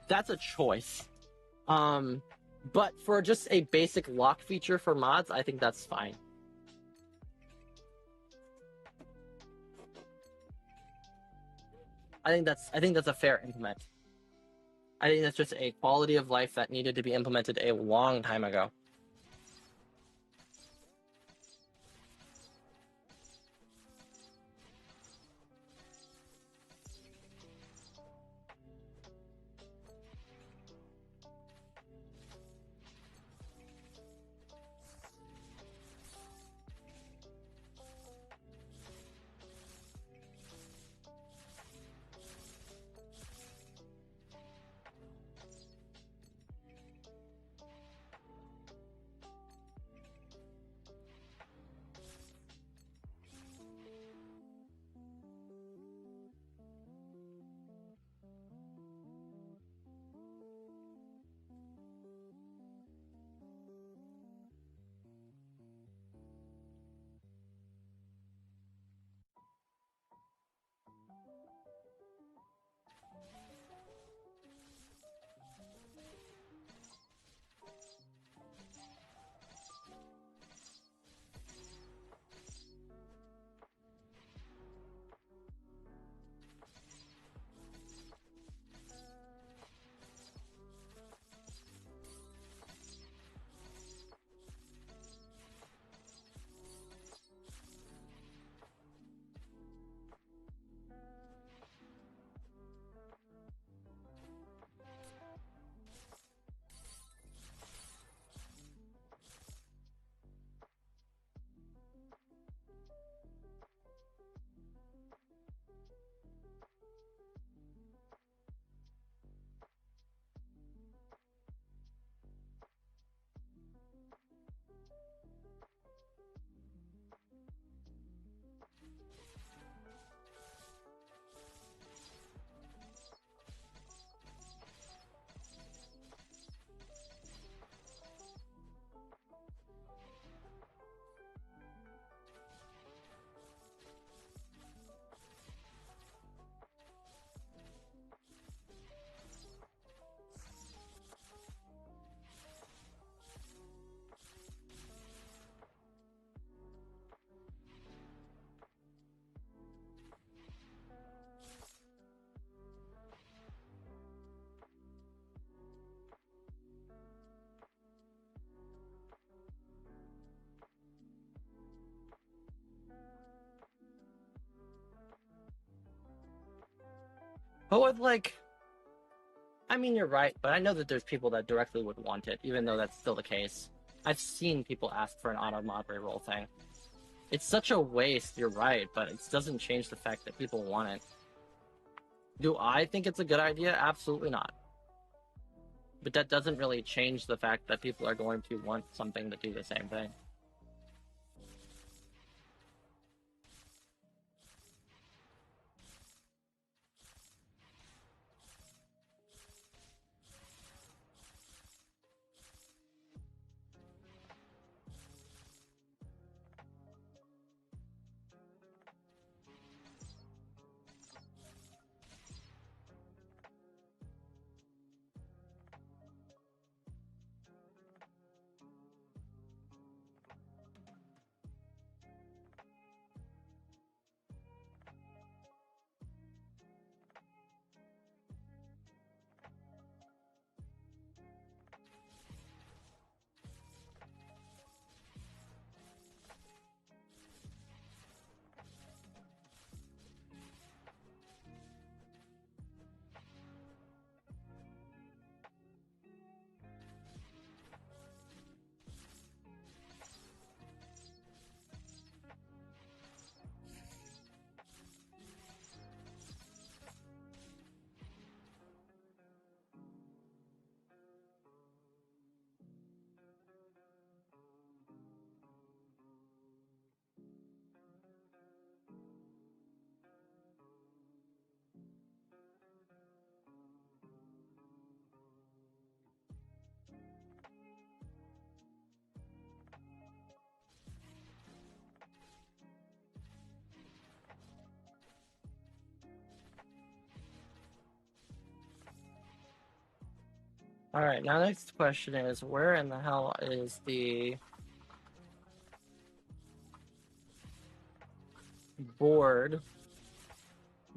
That's a choice. But for just a basic lock feature for mods, I think that's fine. I think that's a fair implement. I think that's just a quality of life that needed to be implemented a long time ago. But with, like, I mean, you're right, but I know that there's people that directly would want it, even though that's still the case. I've seen people ask for an auto mod reroll thing. It's such a waste, you're right, but it doesn't change the fact that people want it. Do I think it's a good idea? Absolutely not. But that doesn't really change the fact that people are going to want something to do the same thing. All right, now next question is, where in the hell is the board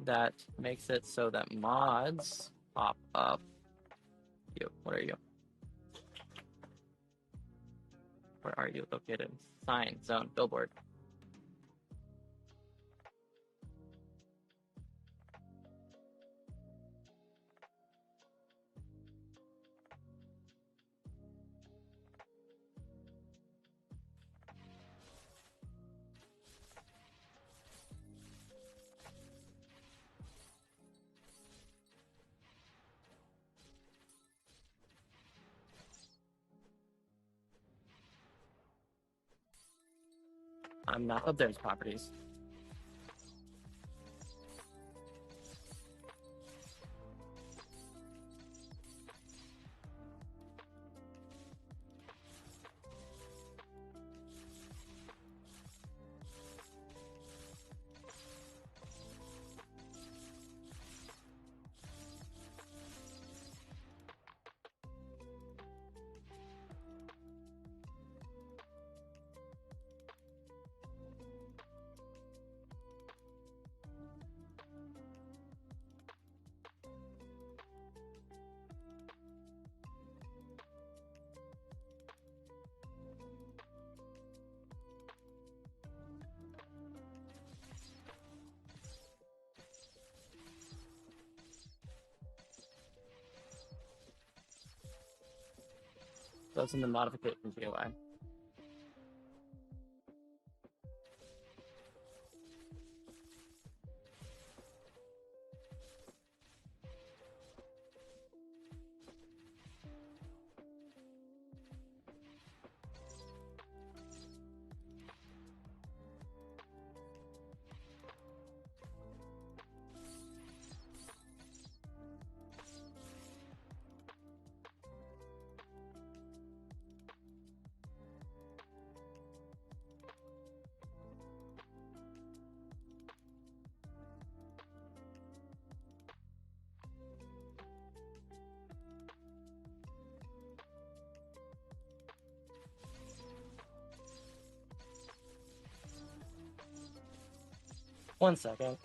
that makes it so that mods pop up? You, what are you? Where are you located? Sign, zone, billboard. I'm not. Oh, there's properties. That's in the modification GUI. One second.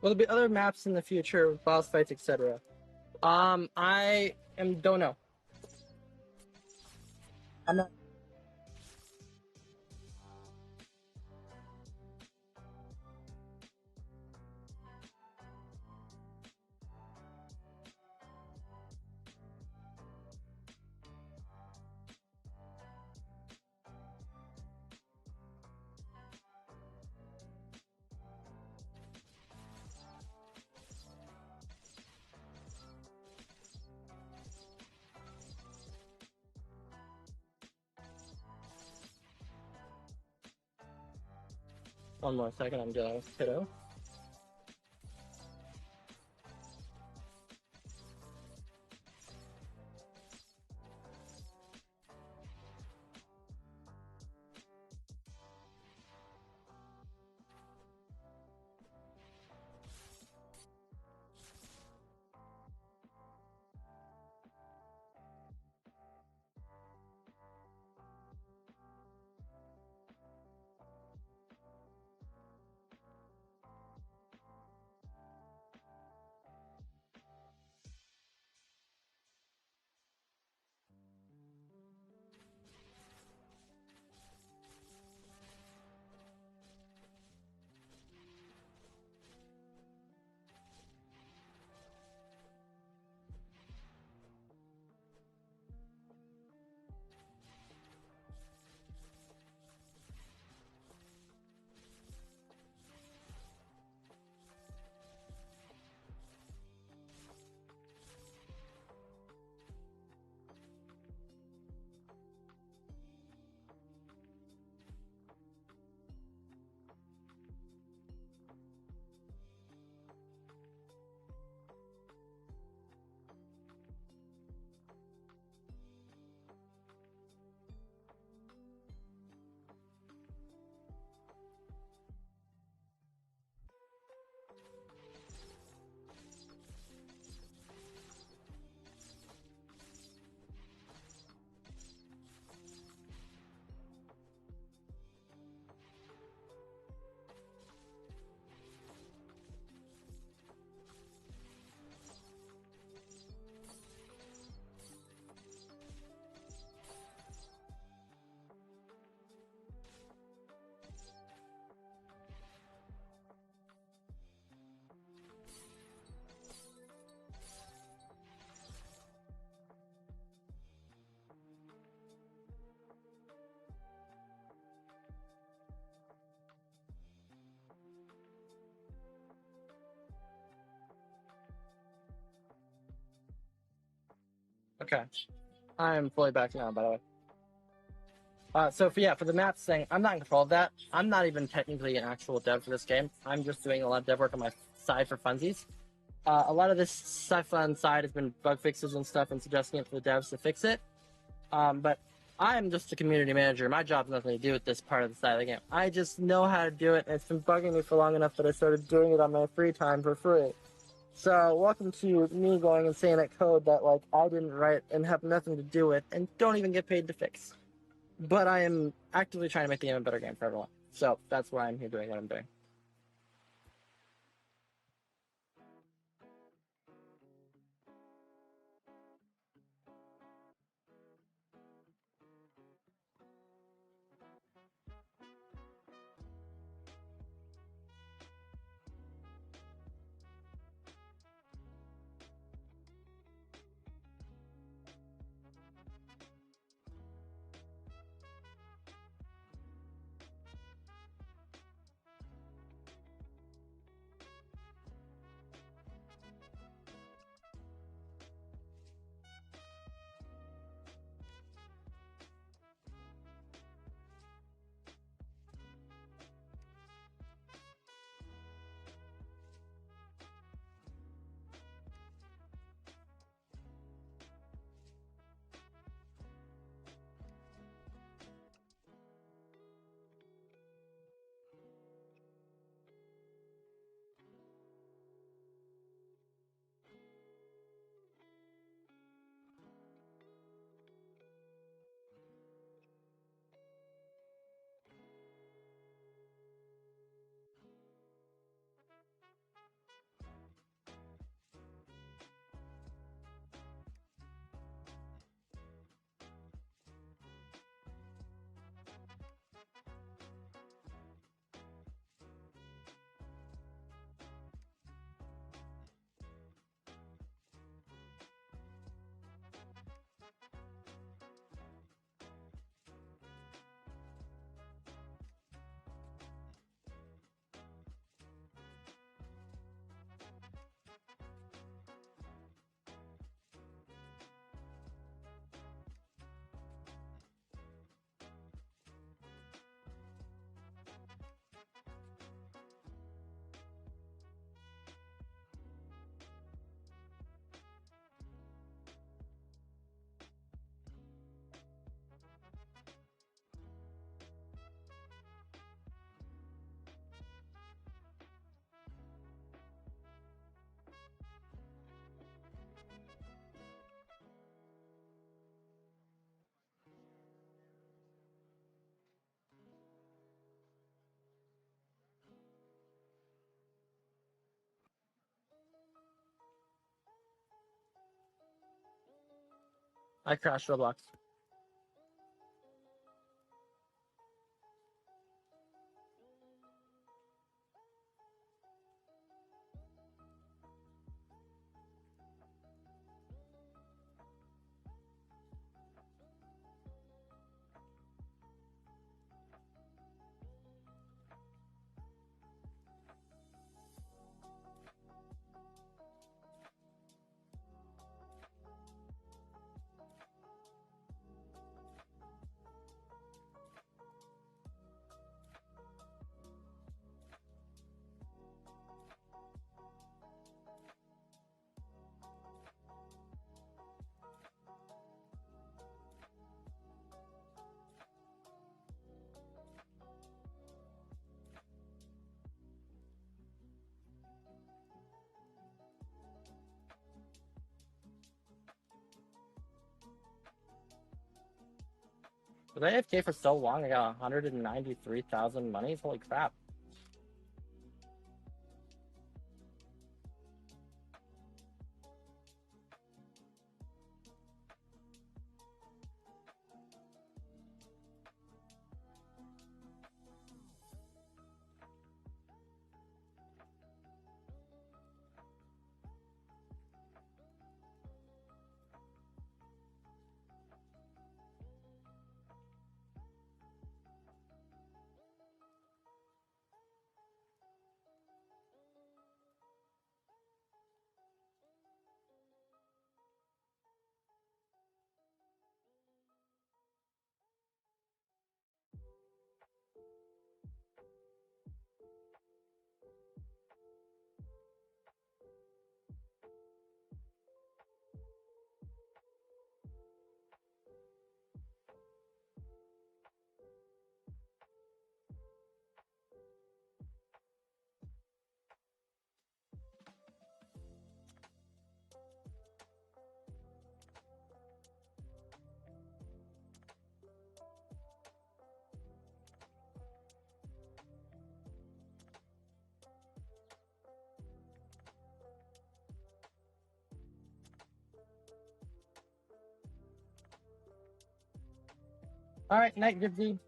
Will there be other maps in the future, boss fights, etc.? Don't know. I'm not. One more second, I'm dealing with kiddo. Okay. I'm fully back now, by the way. For the maps thing, I'm not in control of that. I'm not even technically an actual dev for this game. I'm just doing a lot of dev work on my side for funsies. A lot of this stuff on the side has been bug fixes and stuff and suggesting it for the devs to fix it. But I'm just a community manager. My job's nothing to do with this part of the side of the game. I just know how to do it, and it's been bugging me for long enough that I started doing it on my free time for free. So, welcome to me going and saying that code that, like, I didn't write and have nothing to do with and don't even get paid to fix. But I am actively trying to make the game a better game for everyone. So, that's why I'm here doing what I'm doing. I crashed Roblox. Was I AFK for so long? I got 193,000 monies. Holy crap! All right, night, Gibsy.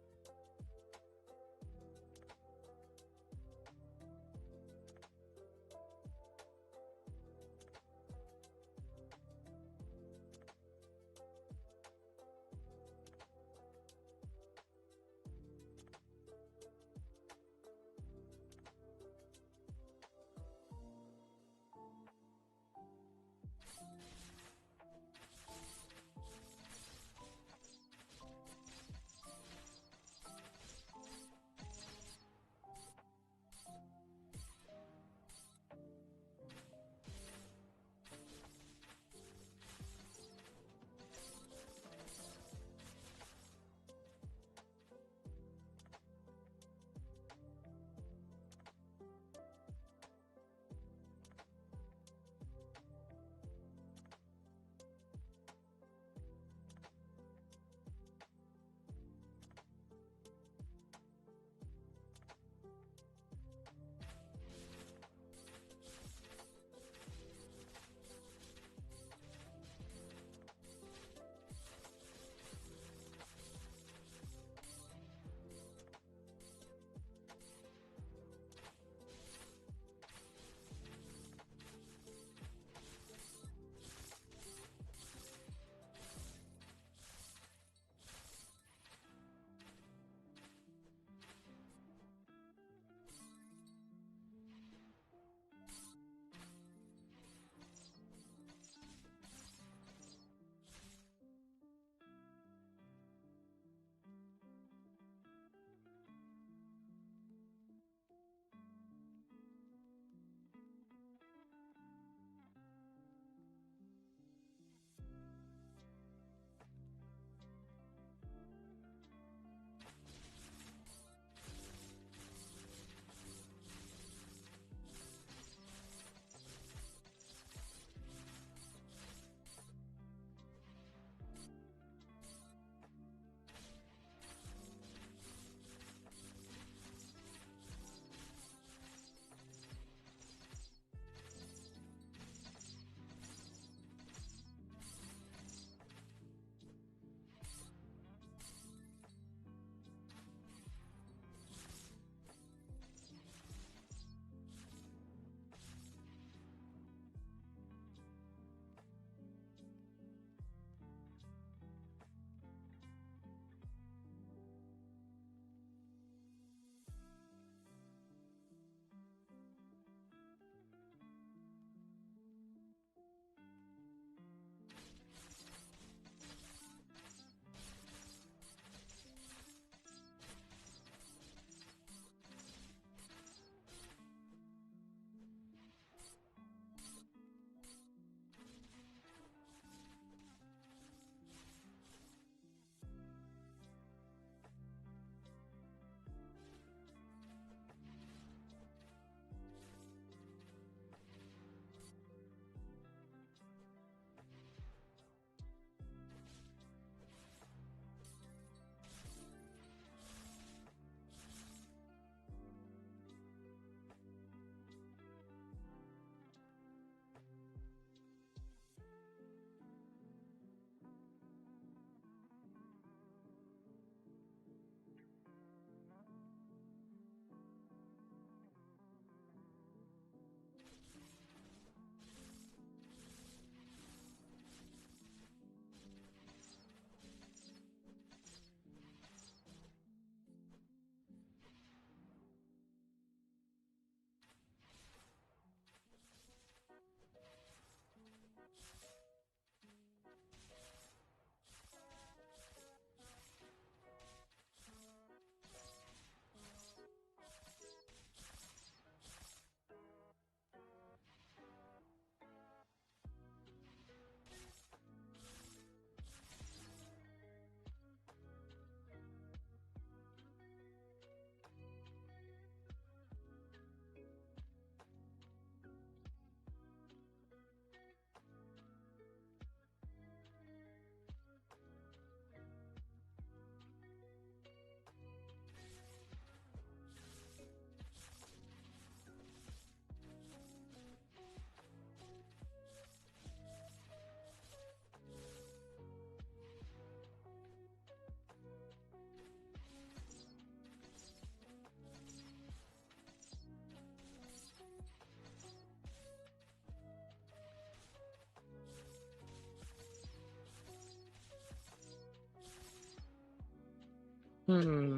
Hmm.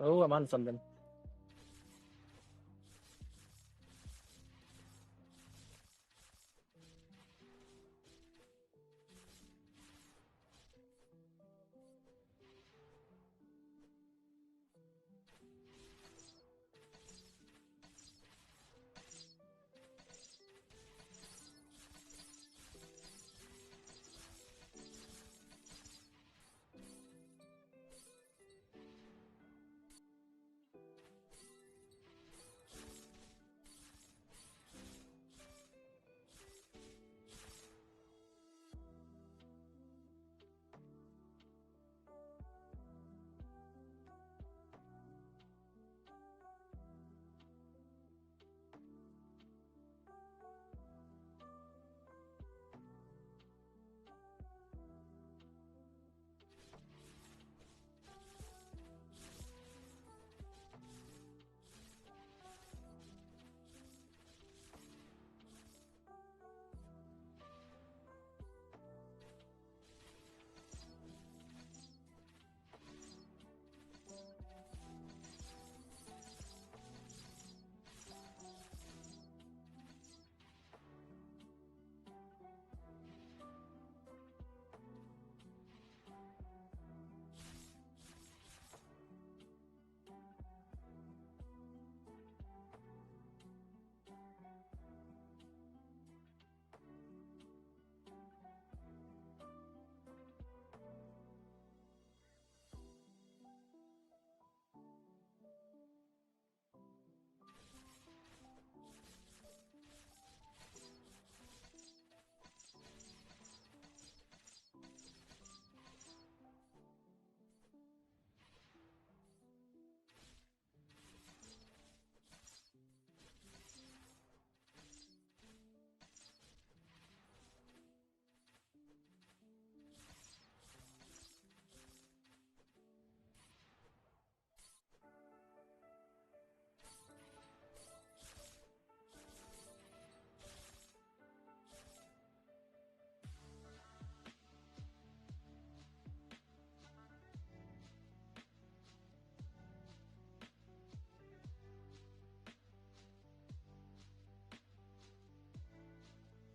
Oh, I'm on something.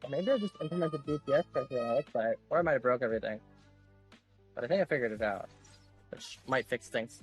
Maybe I just implemented DPS correctly on the website, or I might have broke everything. But I think I figured it out, which might fix things.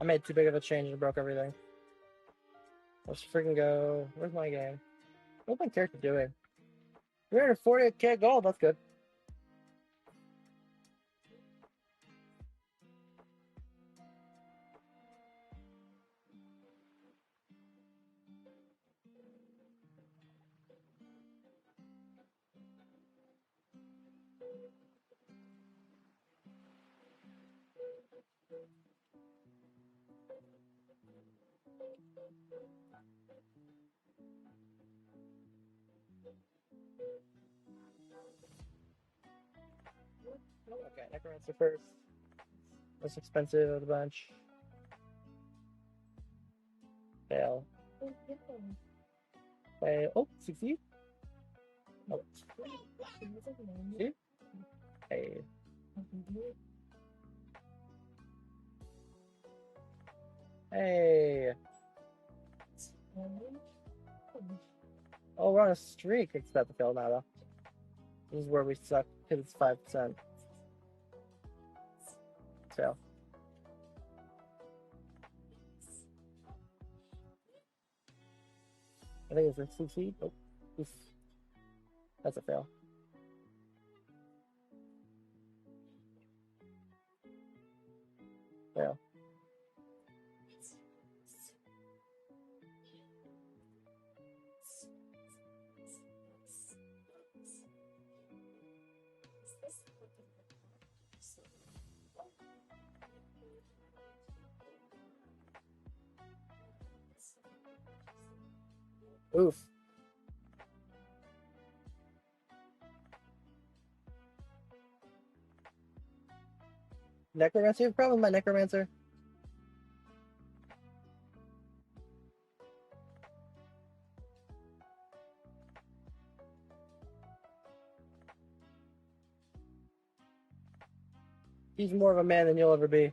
I made too big of a change and broke everything. Let's freaking go. Where's my game? What's my character doing? 348k gold, that's good. Okay, Necromancer first. Most expensive of the bunch. Fail. Fail. Oh, succeed. Oh. See? Hey. Hey. Oh, we're on a streak. It's about to fail now, though. This is where we suck because it's 5%. Fail. I think it's a succeed. Oh, oof. That's a fail. Fail. Oof. Necromancer? You have a problem with my Necromancer? He's more of a man than you'll ever be.